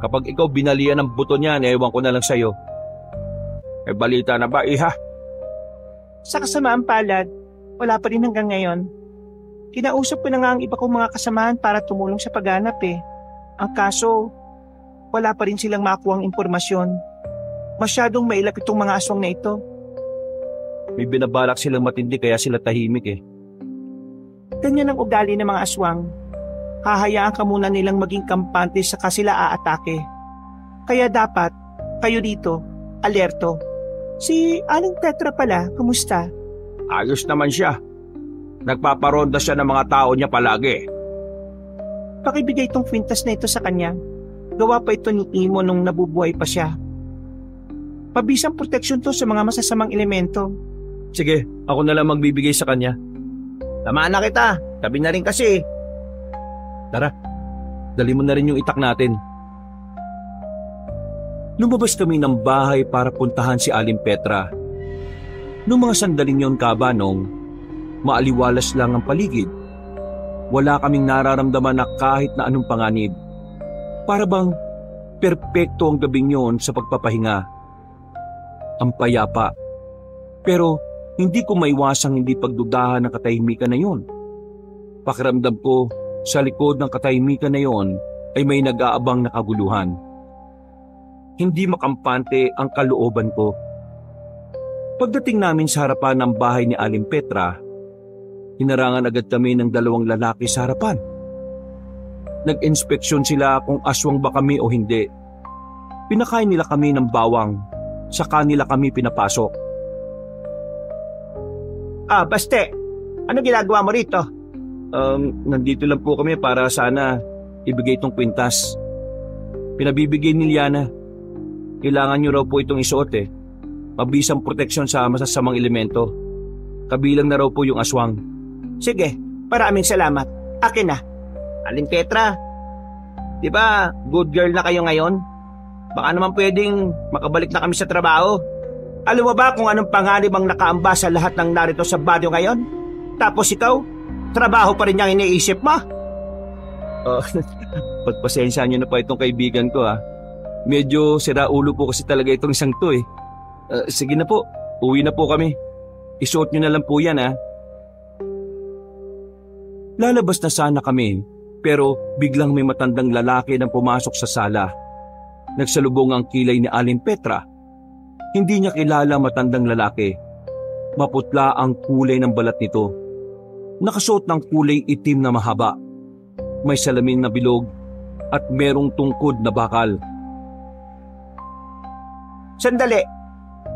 Kapag ikaw binalian ng buto niyan, ewan ko na lang sa'yo. May balita na ba, iha? Sa kasamaan palad, wala pa rin hanggang ngayon. Kinausap ko na nga ang iba kong mga kasamahan para tumulong sa paghanap eh. Ang kaso, wala pa rin silang makuhang impormasyon. Masyadong mailap itong mga aswang na ito. May binabalak silang matindi kaya sila tahimik eh. Ganyan ang ugali ng mga aswang. Hahayaan ka muna nilang maging kampante saka sila aatake. Kaya dapat, kayo dito, alerto. Si Aling Petra pala, kumusta? Ayos naman siya. Nagpaparonda siya ng mga tao niya palagi. Pakibigay itong kwintas na ito sa kanya. Gawa pa ito ni Imo nung nabubuhay pa siya. Pabisang proteksyon to sa mga masasamang elemento. Sige, ako na lang magbibigay sa kanya. Tamaan na kita. Tabi na rin kasi. Tara, dali mo na rin yung itak natin. Lumabas kami ng bahay para puntahan si Aling Petra. Noong mga sandaling yon, Kabanong, maaliwalas lang ang paligid. Wala kaming nararamdaman na kahit na anong panganib. Para bang perpekto ang gabing yon sa pagpapahinga. Ang payapa. Pero hindi ko maiwasang hindi pagdudahan ng katahimikan na yon. Pakiramdam ko, sa likod ng katahimikan na yon ay may nag-aabang na kaguluhan. Hindi makampante ang kalooban ko. Pagdating namin sa harapan ng bahay ni Aling Petra, hinarangan agad kami ng 2 lalaki sa harapan. Nag-inspeksyon sila kung aswang ba kami o hindi. Pinakain nila kami ng bawang, saka nila kami pinapasok. Baste, ano ginagawa mo rito? Nandito lang po kami para sana ibigay itong kwintas. Pinabibigay ni Liana. Kailangan niyo raw po itong isuot eh. Mabisang proteksyon sa masasamang elemento. Kabilang na raw po yung aswang. Sige, maraming salamat. Akin na. Aling Petra, di ba good girl na kayo ngayon? Baka naman pwedeng makabalik na kami sa trabaho. Alam mo ba kung anong panganib ang nakaamba sa lahat ng narito sa baryo ngayon? Tapos ikaw, trabaho pa rin niyang iniisip mo? Oh, pagpasensya niyo na pa itong kaibigan ko ha. Medyo siraulo po kasi talaga itong isang to eh. Sige na po, uwi na po kami. Isuot niyo na lang po yan ha. Lalabas na sana kami, pero biglang may matandang lalaki nang pumasok sa sala. Nagsalubong ang kilay ni Aling Petra. Hindi niya kilala matandang lalaki. Maputla ang kulay ng balat nito. Nakasuot ng kulay itim na mahaba. May salamin na bilog at merong tungkod na bakal. Sandali,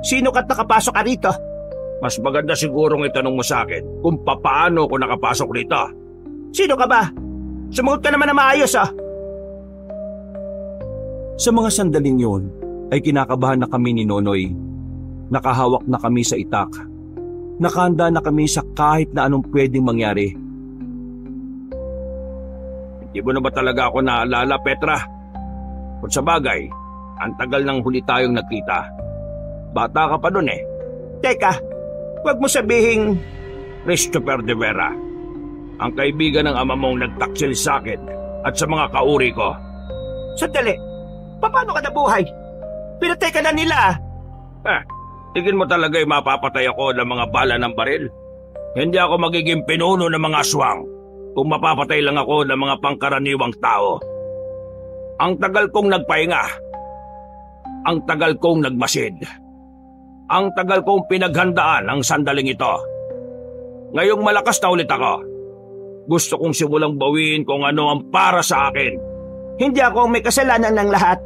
sino ka't nakapasok ka rito? Mas maganda sigurong itanong mo sa akin kung paano ako nakapasok rito. Sino ka ba? Sumagot ka naman na maayos ah. Sa mga sandaling yun ay kinakabahan na kami ni Nonoy. Nakahawak na kami sa itak. Nakahanda na kami sa kahit na anong pwedeng mangyari. Hindi mo na ba talaga ako naalala, Petra? Kung sa bagay, ang tagal nang huli tayong nagkita. Bata ka pa nun eh. Teka, huwag mo sabihing Christopher de Vera, ang kaibigan ng ama mong nagtaksil sa akin at sa mga kauri ko. Sandali, paano ka nabuhay? Pinatay ka na nila. Tingin mo talaga'y mapapatay ako ng mga bala ng baril? Hindi ako magiging pinuno ng mga aswang kung mapapatay lang ako ng mga pangkaraniwang tao. Ang tagal kong nagpahinga. Ang tagal kong nagmasid. Ang tagal kong pinaghandaan ang sandaling ito. Ngayong malakas na ulit ako. Gusto kong simulang bawiin kung ano ang para sa akin. Hindi ako may kasalanan ng lahat.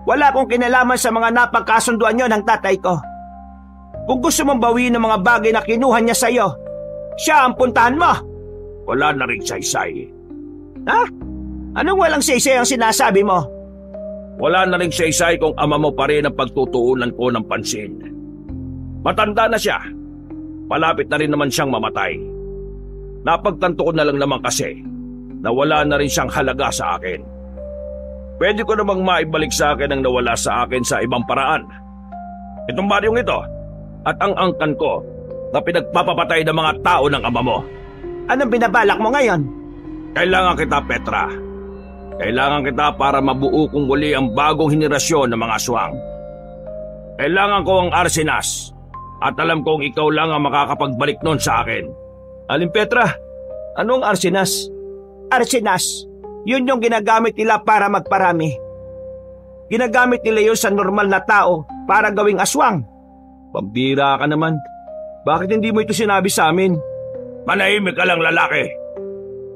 Wala akong kinalaman sa mga napagkasunduan nyo ng tatay ko. Kung gusto mong bawiin ng mga bagay na kinuha niya sa'yo, siya ang puntahan mo. Wala na rin saysay. Ha? Anong walang saysay ang sinasabi mo? Wala na rin saysay kung ama mo pa rin ang pagtutuunan ko ng pansin. Matanda na siya. Malapit na rin naman siyang mamatay. Napagtanto ko na lang naman kasi na wala na rin siyang halaga sa akin. Pwede ko namang maibalik sa akin ang nawala sa akin sa ibang paraan. Itong baryong ito at ang angkan ko na pinagpapapatay ng mga tao ng ama mo. Anong binabalak mo ngayon? Kailangan kita, Petra. Kailangan kita para mabuo kong muli ang bagong henerasyon ng mga aswang. Kailangan ko ang Arsinas at alam kong ikaw lang ang makakapagbalik nun sa akin. Aling Petra, anong Arsinas? Arsinas, yun yung ginagamit nila para magparami. Ginagamit nila yun sa normal na tao para gawing aswang. Pambira ka naman. Bakit hindi mo ito sinabi sa amin? Manahimik ka lang, lalaki.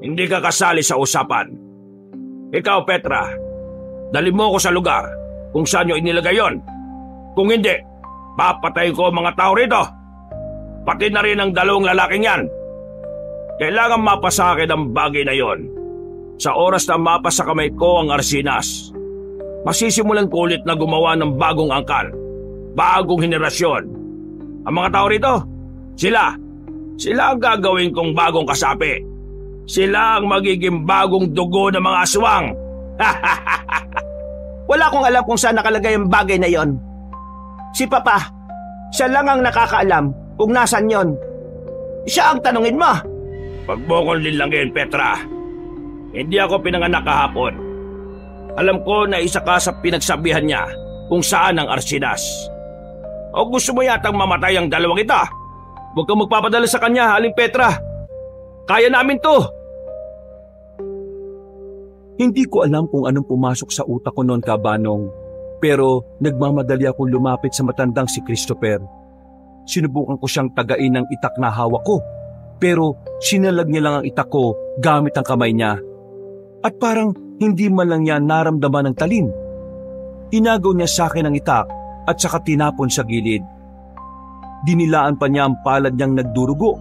Hindi ka kasali sa usapan. Ikaw, Petra, dali mo ako sa lugar kung saan nyo inilagay yon. Kung hindi, papatayin ko ang mga tao rito. Pati na rin ang dalawang lalaking yan. Kailangan mapasa akin ang bagay na yon. Sa oras na mapasa kamay ko ang Arsinas, masisimulan ko ulit na gumawa ng bagong angkan, bagong henerasyon. Ang mga tao rito, sila ang gagawin kong bagong kasapi. Sila ang magiging bagong dugo ng mga aswang. Wala akong alam kung saan nakalagay ang bagay na yon. Si Papa, siya lang ang nakakaalam kung nasan yon. Siya ang tanungin mo. Pag mo kong linlangin, Petra. Hindi ako pinanganak kahapon. Alam ko na isa ka sa pinagsabihan niya kung saan ang Arsinas. O gusto mo yatang mamatay ang dalawang ito? Huwag kang magpapadala sa kanya, Aling Petra. Kaya namin to. Hindi ko alam kung anong pumasok sa utak ko noon, Kabanong. Pero nagmamadali akong lumapit sa matandang si Christopher. Sinubukan ko siyang tagain ng itak na hawak ko. Pero sinalag niya lang ang itak ko gamit ang kamay niya. At parang hindi man lang niya naramdaman ng talim. Inagaw niya sa akin ang itak at saka tinapon sa gilid. Dinilaan pa niya ang palad niyang nagdurugo.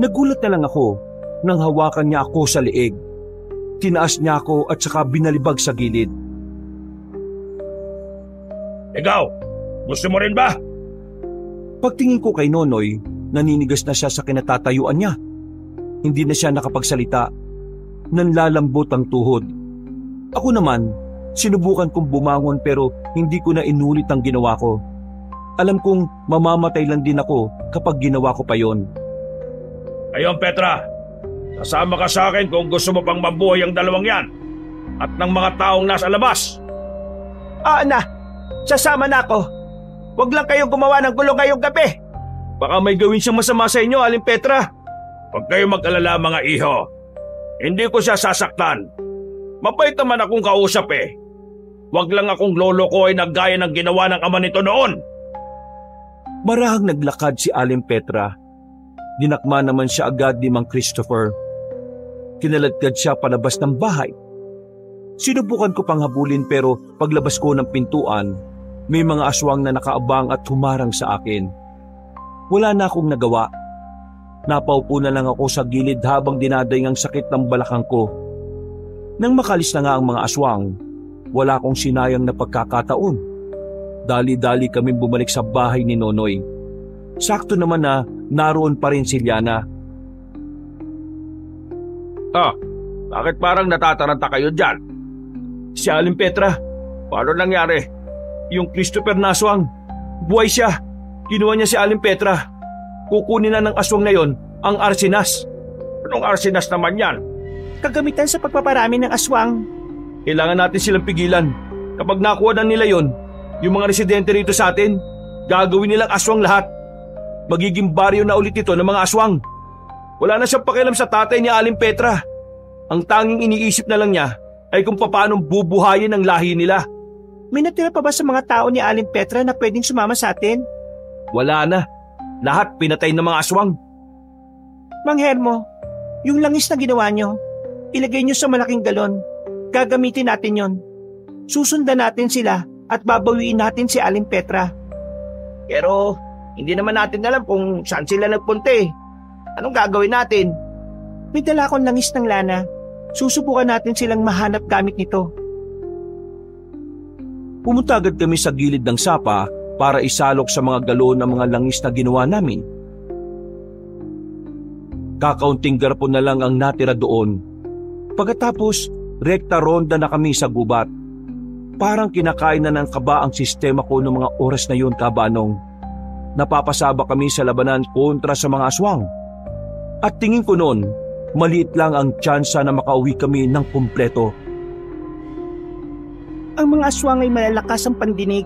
Nagulat na lang ako nang hawakan niya ako sa leeg. Tinaas niya ako at saka binalibag sa gilid. Ikaw, gusto mo rin ba? Pagtingin ko kay Nonoy, naninigas na siya sa kinatatayuan niya. Hindi na siya nakapagsalita. Nanlalambot ang tuhod. Ako naman, sinubukan kong bumangon pero hindi ko na inulit ang ginawa ko. Alam kong mamamatay lang din ako kapag ginawa ko pa yon. Ayun, Petra. Kasama ka sa akin kung gusto mo pang mabuhay ang dalawang yan at ng mga taong nasa labas. Na, sasama na ako. Huwag lang kayong gumawa ng gulo ngayong gabi. Baka may gawin siyang masama sa inyo, Aling Petra. Huwag kayong mag-alala mga iho. Hindi ko siya sasaktan. Mabait naman akong kausap eh. Huwag lang akong lolokohin na gaya ng ginawa ng ama nito noon. Marahang naglakad si Aling Petra. Dinakma naman siya agad ni Mang Christopher. Kinaladkad siya palabas ng bahay. Sinubukan ko pang habulin pero paglabas ko ng pintuan, may mga aswang na nakaabang at humarang sa akin. Wala na akong nagawa. Napaupo na lang ako sa gilid habang dinadaing ang sakit ng balakang ko. Nang makalis na nga ang mga aswang, wala akong sinayang na pagkakataon. Dali-dali kami bumalik sa bahay ni Nonoy. Sakto naman na naroon pa rin si Liana. Bakit parang natataranta kayo dyan? Si Aling Petra, Paano nangyari? yung Christopher na aswang, buhay siya. Kinuha niya si Aling Petra. Kukunin na ng aswang na yon ang arsinas. Anong arsinas naman yan? Kagamitan sa pagpaparami ng aswang. Kailangan natin silang pigilan. Kapag nakuha na nila yon, yung mga residente rito sa atin, gagawin nilang aswang lahat. Magiging baryo na ulit ito ng mga aswang. Wala na siyang pakialam sa tatay ni Aling Petra. Ang tanging iniisip na lang niya ay kung paano bubuhayin ang lahi nila. May natira pa ba sa mga tao ni Aling Petra na pwedeng sumama sa atin? Wala na. Lahat pinatay ng mga aswang. Mang Hermo, yung langis na ginawa nyo, ilagay nyo sa malaking galon. Gagamitin natin yon. Susundan natin sila at babawiin natin si Aling Petra. Pero hindi naman natin alam kung saan sila nagpunta eh. Anong gagawin natin? May dala akong langis ng lana. Susubukan natin silang mahanap gamit nito. Pumunta agad kami sa gilid ng sapa para isalok sa mga galon ng mga langis na ginawa namin. Kakaunting garapon na lang ang natira doon. Pagkatapos, rekta ronda na kami sa gubat. Parang kinakain na ng kaba ang sistema ko noong mga oras na yun, Kabanong. Napapasaba kami sa labanan kontra sa mga aswang. At tingin ko noon, maliit lang ang tsansa na makauwi kami ng kumpleto. Ang mga aswang ay malalakas ang pandinig,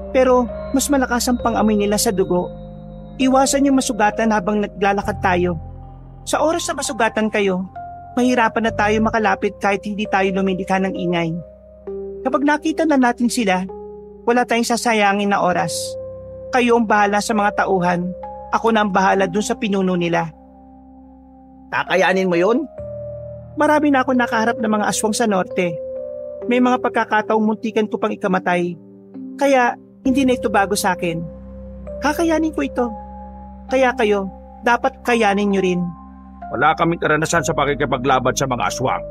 pero mas malakas ang pangamoy nila sa dugo. Iwasan yung masugatan habang naglalakad tayo. Sa oras na masugatan kayo, mahirapan na tayo makalapit kahit hindi tayo lumilikha ng ingay. Kapag nakita na natin sila, wala tayong sasayangin na oras. Kayo ang bahala sa mga tauhan, ako na ang bahala dun sa pinuno nila. Kakayanin mo yun? Marami na ako nakaharap ng mga aswang sa norte. May mga pagkakataong muntikan ko pang ikamatay. Kaya hindi na ito bago sa akin. Kakayanin ko ito. Kaya kayo, dapat kayanin nyo rin. Wala kaming karanasan sa pakikipaglaban sa mga aswang.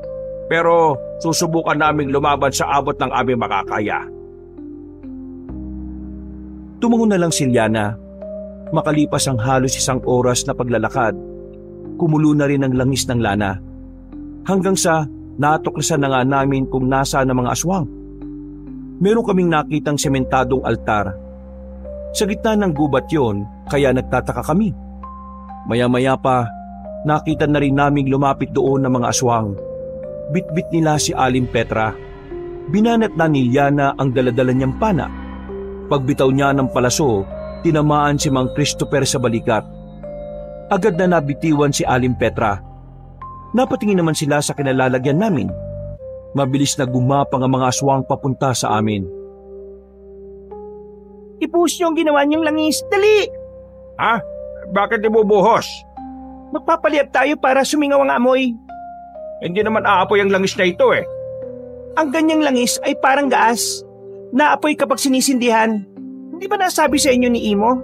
Pero susubukan naming lumaban sa abot ng aming makakaya. Tumango na lang si Liana. Makalipas ang halos 1 oras na paglalakad, kumulo na rin ang langis ng lana. Hanggang sa natuklasan na nga namin kung nasa ng mga aswang. Meron kaming nakitang sementadong altar. Sa gitna ng gubat yon, kaya nagtataka kami. Maya-maya pa, nakita na rin naming lumapit doon ng mga aswang. Bitbit nila si Aling Petra. Binanat na ni Liana ang daladala niyang pana. Pagbitaw niya ng palaso, tinamaan si Mang Christopher sa balikat. Agad na nabitiwan si Aling Petra. Napatingin naman sila sa kinalalagyan namin. Mabilis na gumapang ang mga aswang papunta sa amin. Ipuhos nyo ang ginawa niyong langis. Dali! Ha? Bakit ibubuhos? Magpapaliyab tayo para sumingaw ang amoy. Hindi naman aapoy ang langis na ito eh. Ang ganyang langis ay parang gaas. Naapoy kapag sinisindihan. Hindi ba nasabi sa inyo ni Imo?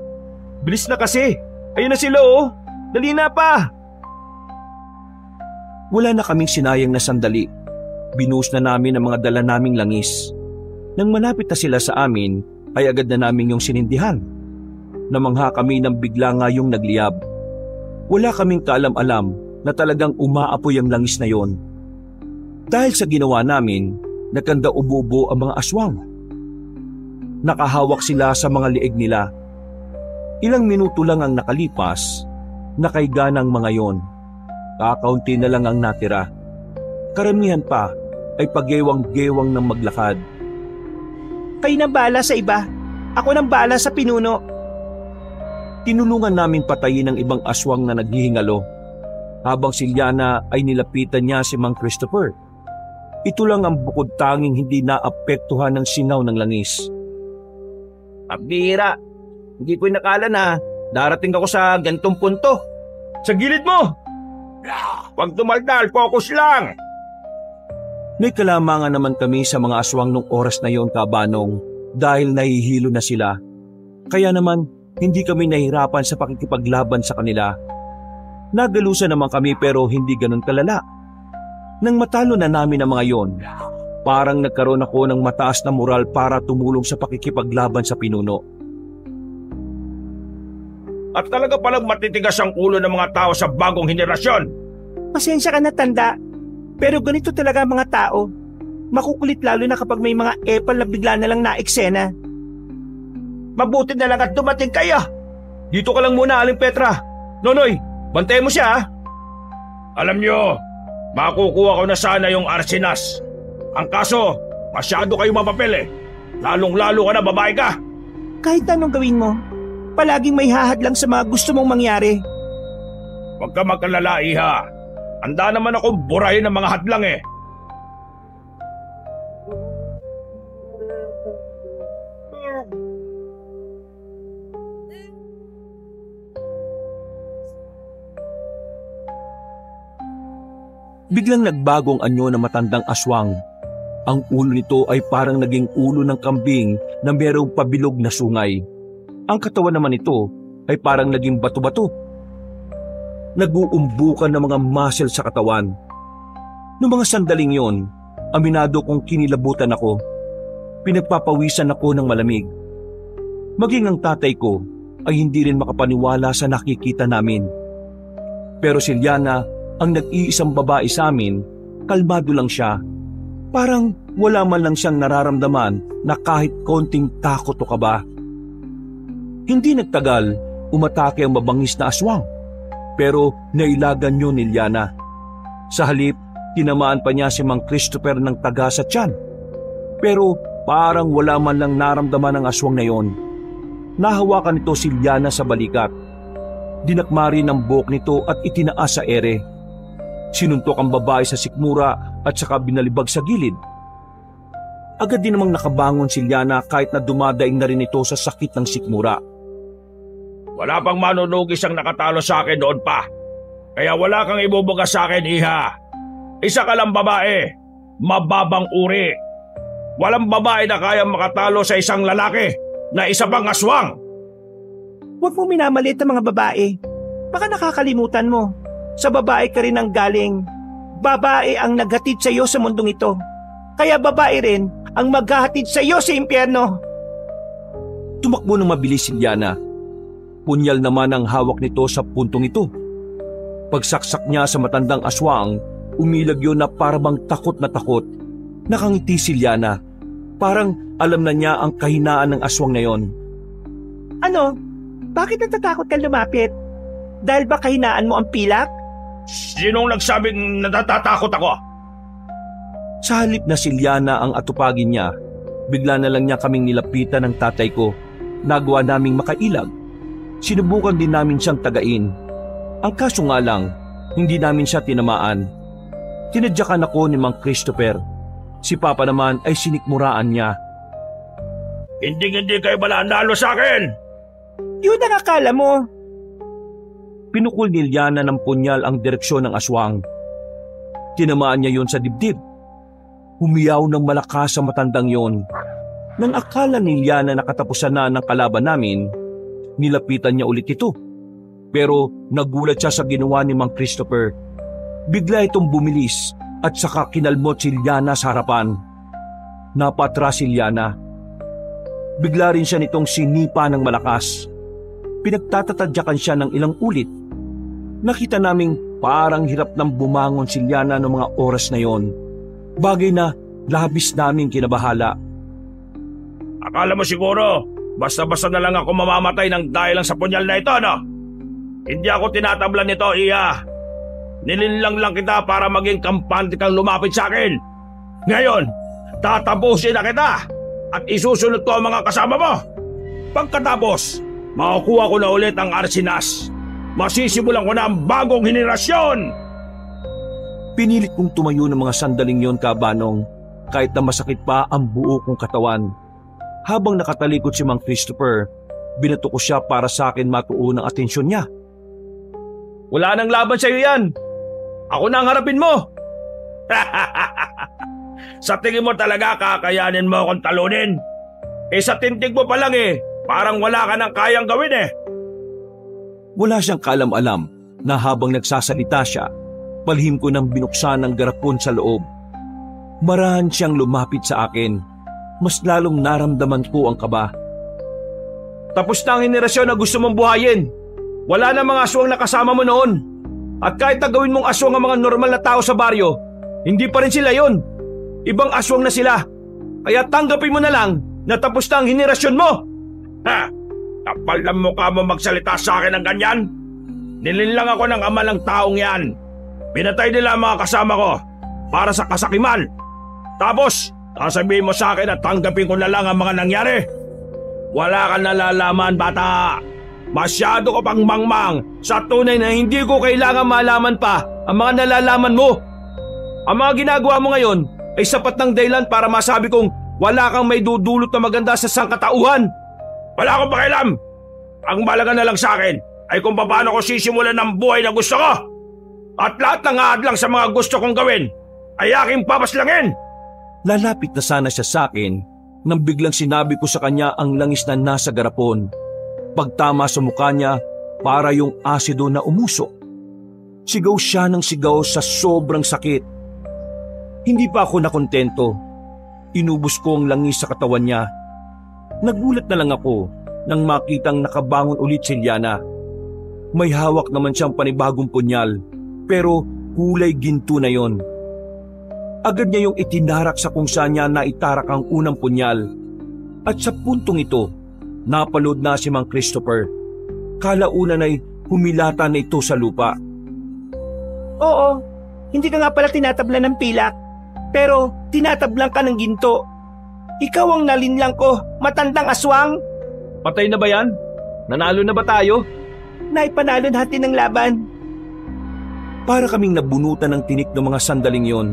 Bilis na kasi. Ayun na sila oh. Dali na pa. Wala na kaming sinayang na sandali. Binuhos na namin ang mga dala naming langis. Nang malapit na sila sa amin, ay agad na namin yung sinindihan. Namangha kami nang bigla nga yung nagliyab. Wala kaming kaalam-alam na talagang umaapoy ang langis na yon. Dahil sa ginawa namin, nagkanda ubo-ubo ang mga aswang. Nakahawak sila sa mga lieg nila. Ilang minuto lang ang nakalipas, nakaiga ng mga yon. Kakaunti na lang ang natira. Karamihan pa ay paggewang-gewang ng maglakad. Kayo nang bahala sa iba. Ako nang bahala sa pinuno. Tinulungan naming patayin ang ibang aswang na naghihingalo, habang si Liana ay nilapitan niya si Mang Christopher. Ito lang ang bukod tanging hindi naapektuhan ng sinaw ng langis. Pabira, hindi ko inakala na darating ako sa gantong punto. Sa gilid mo! Huwag tumaldal, focus lang! May kalamangan naman kami sa mga aswang nung oras na yon, Kabanong, dahil nahihilo na sila. Kaya naman, hindi kami nahirapan sa pakikipaglaban sa kanila. Nagalusan naman kami pero hindi ganun kalala. Nang matalo na namin ang mga yon, parang nagkaroon ako ng mataas na moral para tumulong sa pakikipaglaban sa pinuno. At talaga palang matitigas ang ulo ng mga tao sa bagong henerasyon. Pasensya ka na, tanda. Pero ganito talaga ang mga tao. Makukulit lalo na kapag may mga epal na bigla na lang naeksena. Mabuti na lang at dumating kayo. Dito ka lang muna, Aling Petra. Nonoy, bantayan mo siya, ha? Alam nyo, makukuha ko na sana yung Arsinas. Ang kaso, masyado kayo mapapel eh. Lalong-lalo ka na, babae ka. Kahit anong gawin mo, palaging may hahadlang sa mga gusto mong mangyari. Huwag ka magkalala, Iha. Handa naman akong burahin ng mga hadlang eh. Biglang nagbagong anyo ng matandang aswang. Ang ulo nito ay parang naging ulo ng kambing na mayroong pabilog na sungay. Ang katawan naman nito ay parang naging bato-bato. Nag-uumbukan ng mga muscle sa katawan. Noong mga sandaling yon, aminado kong kinilabutan ako. Pinagpapawisan ako ng malamig. Maging ang tatay ko ay hindi rin makapaniwala sa nakikita namin. Pero si Liana, ang nag-iisang babae sa amin, kalmado lang siya. Parang wala man lang siyang nararamdaman na kahit konting takot o kaba. Hindi nagtagal, umatake ang mabangis na aswang. Pero nailagan yun ni Liana. Sa halip, tinamaan pa niya si Mang Christopher ng taga sa tiyan. Pero parang wala man lang naramdaman ng aswang na yon. Nahawakan nito si Liana sa balikat. Dinakma rin ang buhok nito at itinaas sa ere. Sinuntok ang babae sa sikmura at saka binalibag sa gilid. Agad din namang nakabangon si Liana kahit na dumadaing na rin ito sa sakit ng sikmura. Wala pang manunugis ang nakatalo sa akin doon pa. Kaya wala kang ibubuga sa akin, Iha. Isa ka lang babae, mababang uri. Walang babae na kayang makatalo sa isang lalaki na isa pang aswang. Huwag mo minamalit ang mga babae. Baka nakakalimutan mo. Sa babae ka rin ang galing. Babae ang naghatid sa iyo sa mundong ito. Kaya babae rin ang maghahatid sa iyo sa impyerno. Tumakbo ng mabilis si Liana. Punyal naman ang hawak nito sa puntong ito. Pagsaksak niya sa matandang aswang, umilag yun na parang takot na takot. Nakangiti si Liana. Parang alam na niya ang kahinaan ng aswang na yon. Ano? Bakit natatakot ka lumapit? Dahil ba kahinaan mo ang pilak? Sinong nagsabing natatakot ako? Sa halip na si Liana ang atupagin niya, bigla na lang niya kaming nilapitan ng tatay ko. Nagawa naming makailag. Sinubukan din namin siyang tagain. Ang kaso nga lang, hindi namin siya tinamaan. Tinadyakan ako ni Mang Christopher. Si Papa naman ay sinikmuraan niya. Hindi kayo mananalo sa akin! Yun ang akala mo. Pinukul ni Liana ng punyal ang direksyon ng aswang. Tinamaan niya yon sa dibdib. Humiyaw ng malakas sa matandang yon. Nang akala ni Liana na katapusan na ng kalaban namin, nilapitan niya ulit ito. Pero nagulat siya sa ginawa ni Mang Christopher. Bigla itong bumilis at saka kinalmot si Liana sa harapan. Napatras si Liana. Bigla rin siya nitong sinipa ng malakas. Pinagtatatadyakan siya ng ilang ulit. Nakita naming parang hirap nang bumangon si Liana noong mga oras na yon. Bagay na labis naming kinabahala. Akala mo siguro, basta-basta na lang ako mamamatay ng dahil lang sa punyal na ito, no? Hindi ako tinatablan nito, Iha. Nilinlang lang kita para maging kampante kang lumapit sa akin. Ngayon, tatapusin na kita at isusunod ko ang mga kasama mo. Pagkatapos, makukuha ko na ulit ang Arsinas. Masisimulan ko na ang bagong henerasyon. Pinilit kong tumayo ng mga sandaling yon, Kabanong, kahit na masakit pa ang buo kong katawan. Habang nakatalikod si Mang Christopher, binato ko siya para sa akin matuon ang atensyon niya. Wala nang laban sa iyo yan. Ako na ang harapin mo. Sa tingin mo talaga kakayanin mo akong talunin? Sa tintig mo pa lang parang wala ka nang kayang gawin Wala siyang kaalam-alam na habang nagsasalita siya, palihim ko nang binuksan ang garapon sa loob. Marahan siyang lumapit sa akin. Mas lalong naramdaman ko ang kaba. Tapos na ang henerasyon na gusto mong buhayin. Wala na mga aswang na kasama mo noon. At kahit na gawin mong aswang ang mga normal na tao sa baryo, hindi pa rin sila yon. Ibang aswang na sila. Kaya tanggapin mo na lang na tapos na ang henerasyon mo. Ha? Kapal ng mukha mo magsalita sa akin ng ganyan. Nilinlang ako ng ama ng taong yan. Pinatay nila ang mga kasama ko para sa kasakiman. Tapos, sasabihin mo sa akin at tanggapin ko na lang ang mga nangyari. Wala ka nalalaman, bata. Masyado ko pang mangmang sa tunay na hindi ko kailangan malaman pa ang mga nalalaman mo. Ang mga ginagawa mo ngayon ay sapat ng dahilan para masabi kong wala kang may dudulot na maganda sa sangkatauhan. Wala akong pakialam. Ang malaga na lang sa akin ay kung paano ko sisimulan ng buhay na gusto ko. At lahat ng aadlang sa mga gusto kong gawin ay aking papaslangin. Lalapit na sana siya sa akin nang biglang sinabi ko sa kanya ang langis na nasa garapon. Pagtama sa mukha niya, para yung asido na umusok. Sigaw siya ng sigaw sa sobrang sakit. Hindi pa ako nakontento. Inubos ko ang langis sa katawan niya. Nagulat na lang ako nang makitang nakabangon ulit si Liana. May hawak naman siyang panibagong punyal, pero kulay ginto na yon. Agad niya yung itinarak sa kung saan niya naitarak ang unang punyal. At sa puntong ito, napalood na si Mang Christopher. Kalaunan ay humilata na ito sa lupa. Oo, hindi ka nga pala tinatablan ng pilak, pero tinatablan ka ng ginto. Ikaw ang nalinlang ko, matandang aswang. Patay na ba yan? Nanalo na ba tayo? Naipanalo natin ng laban. Para kaming nabunutan ng tinik ng mga sandaling yon.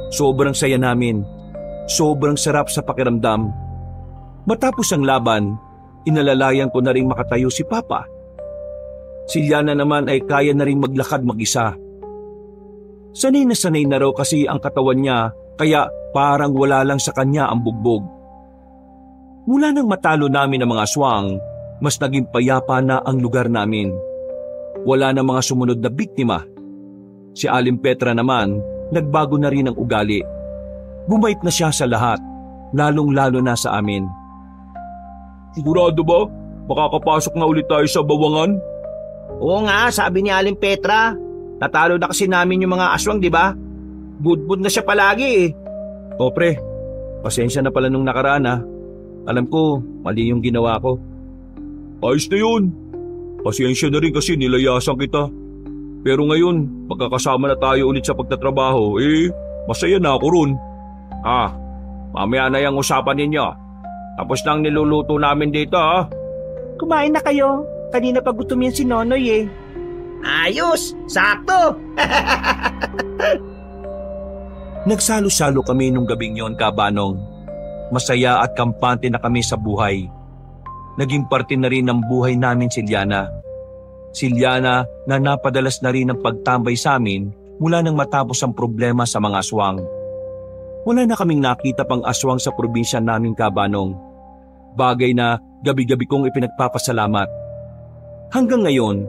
Sobrang saya namin. Sobrang sarap sa pakiramdam. Matapos ang laban, inalalayan ko na rin makatayo si Papa. Si Liana naman ay kaya na rin maglakad mag-isa. Sanay na raw kasi ang katawan niya, kaya parang wala lang sa kanya ang bugbog. Mula nang matalo namin ang mga aswang, mas naging payapa na ang lugar namin. Wala na mga sumunod na biktima. Si Aling Petra naman, nagbago na rin ang ugali. Bumait na siya sa lahat, lalong-lalo na sa amin. Sigurado ba? Makakapasok na ulit tayo sa bawangan? Oo nga, sabi ni Aling Petra. Natalo na kasi namin yung mga aswang, di ba? Budbud na siya palagi O pre, pasensya na pala nung nakaraan Alam ko, mali yung ginawa ko. Ayos na yun. Pasensya na rin kasi nilayasan kita. Pero ngayon, magkakasama na tayo ulit sa pagtatrabaho, masaya na ako ron. Mamaya na yung usapan ninyo. Tapos nang niluluto namin dito Kumain na kayo. Kanina pa gutom yan si Nonoy Ayos! Sakto! Nagsalo-salo kami nung gabing yon, Kabanong. Masaya at kampante na kami sa buhay. Naging parte na rin ng buhay namin si Liana. Si Liana na napadalas na rin ng pagtambay sa amin mula nang matapos ang problema sa mga aswang. Wala na kaming nakita pang aswang sa probinsya namin, Kabanong. Bagay na gabi-gabi kong ipinagpapasalamat. Hanggang ngayon,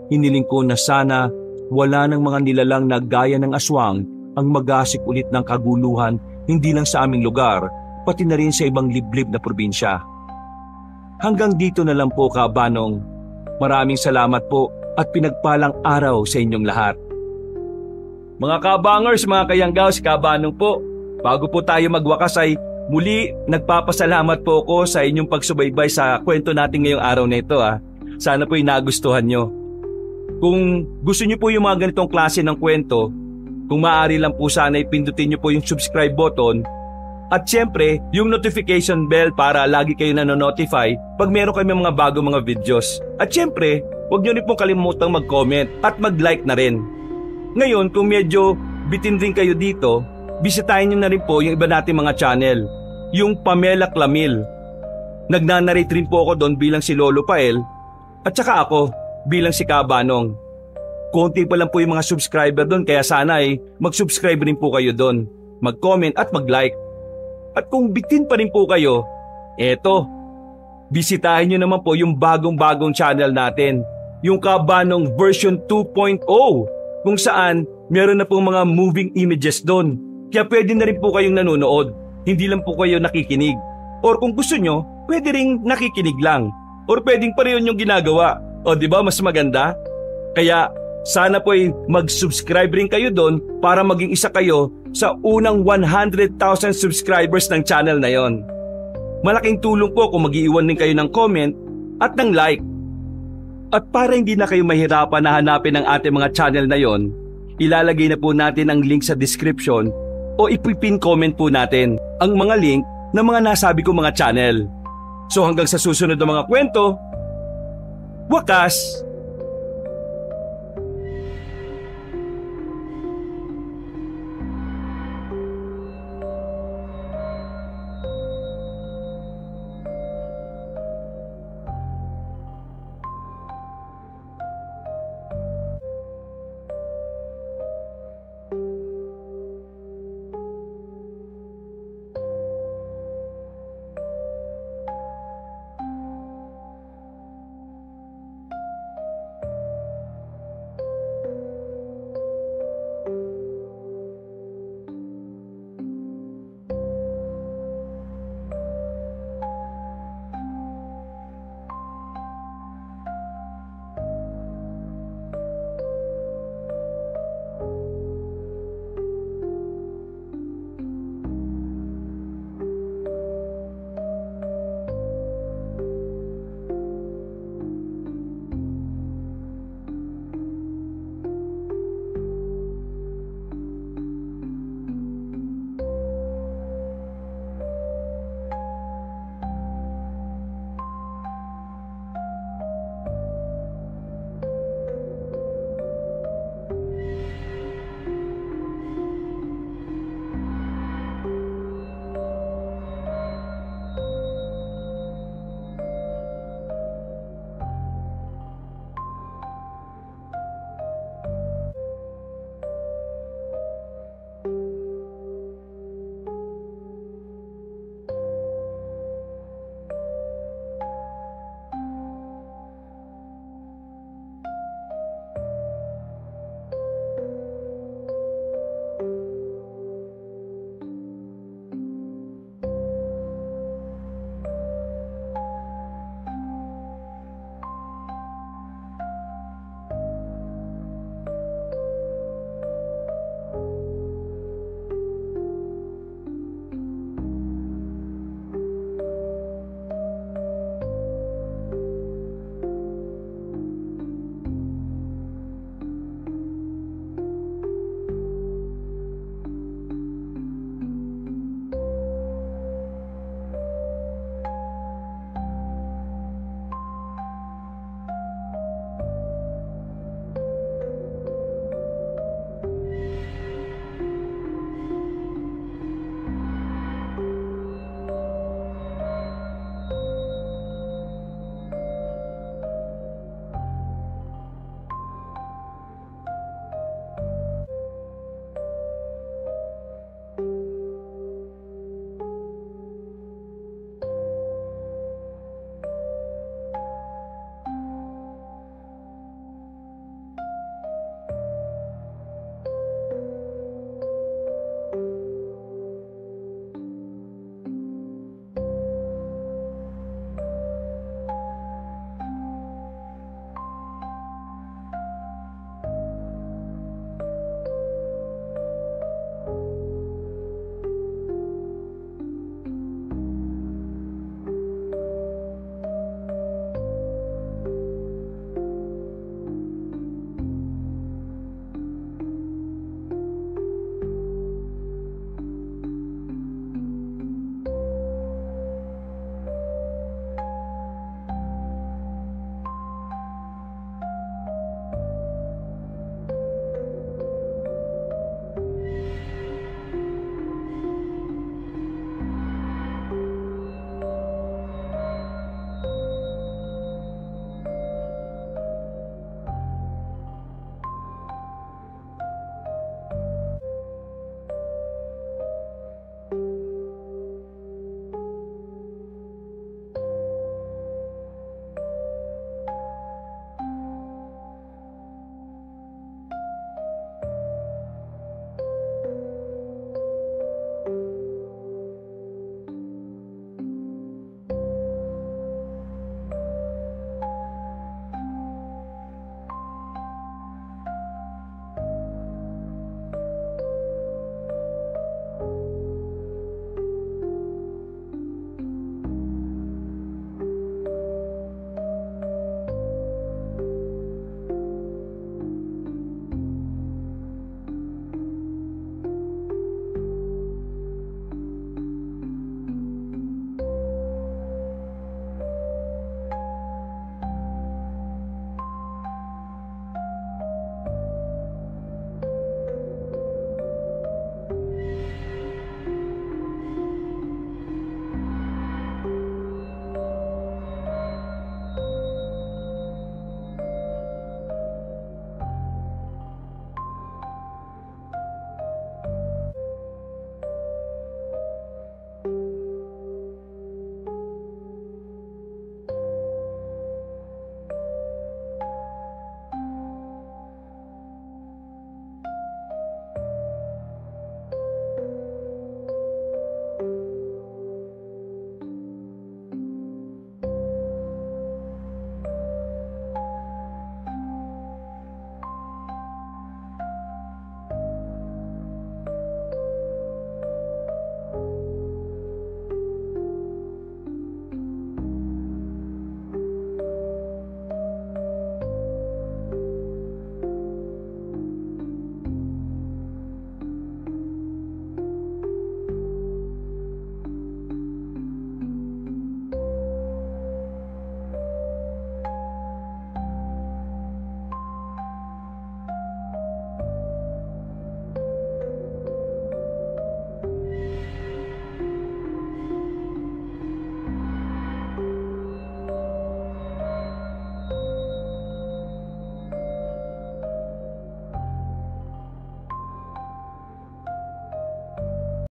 hiniling ko na sana wala ng mga nilalang na gaya ng aswang ang mag-asik ulit ng kaguluhan hindi lang sa aming lugar, pati na rin sa ibang liblib na probinsya. Hanggang dito na lang po, Kabanong. Maraming salamat po at pinagpalang araw sa inyong lahat. Mga kabangers, mga kayanggaws, Kabanong po. Bago po tayo magwakas ay muli nagpapasalamat po ako sa inyong pagsubaybay sa kwento natin ngayong araw na ito. Sana po'y nagustuhan nyo. Kung gusto niyo po yung mga ganitong klase ng kwento, kung maaari lang po sana ipindutin niyo po yung subscribe button at syempre yung notification bell para lagi kayo nanonotify pag meron kami mga bago mga videos. At syempre, huwag niyo rin pong kalimutang mag-comment at mag-like na rin. Ngayon, kung medyo bitin rin kayo dito, bisitahin niyo na rin po yung iba nating mga channel, yung Pamela Clamil. Nagnanarrate rin po ako doon bilang si Lolo Pael at saka ako bilang si Kabanong. Konti pa lang po yung mga subscriber doon kaya sana mag-subscribe rin po kayo doon, mag-comment at mag-like. At kung bitin pa rin po kayo, eto, bisitahin nyo naman po yung bagong-bagong channel natin, yung Kabanong version 2.0, kung saan meron na pong mga moving images doon. Kaya pwede na rin po kayong nanonood, hindi lang po kayo nakikinig. Or kung gusto nyo, pwede rin nakikinig lang. Or pwedeng pareho yung ginagawa. O di ba mas maganda? Kaya sana po mag-subscribe rin kayo doon para maging isa kayo sa unang 100,000 subscribers ng channel na yon. Malaking tulong po kung mag-iiwan din kayo ng comment at ng like. At para hindi na kayo mahirapan na hanapin ang ating mga channel na yon, ilalagay na po natin ang link sa description o ipipin comment po natin ang mga link ng mga nasabi ko mga channel. So hanggang sa susunod na mga kwento, wakas!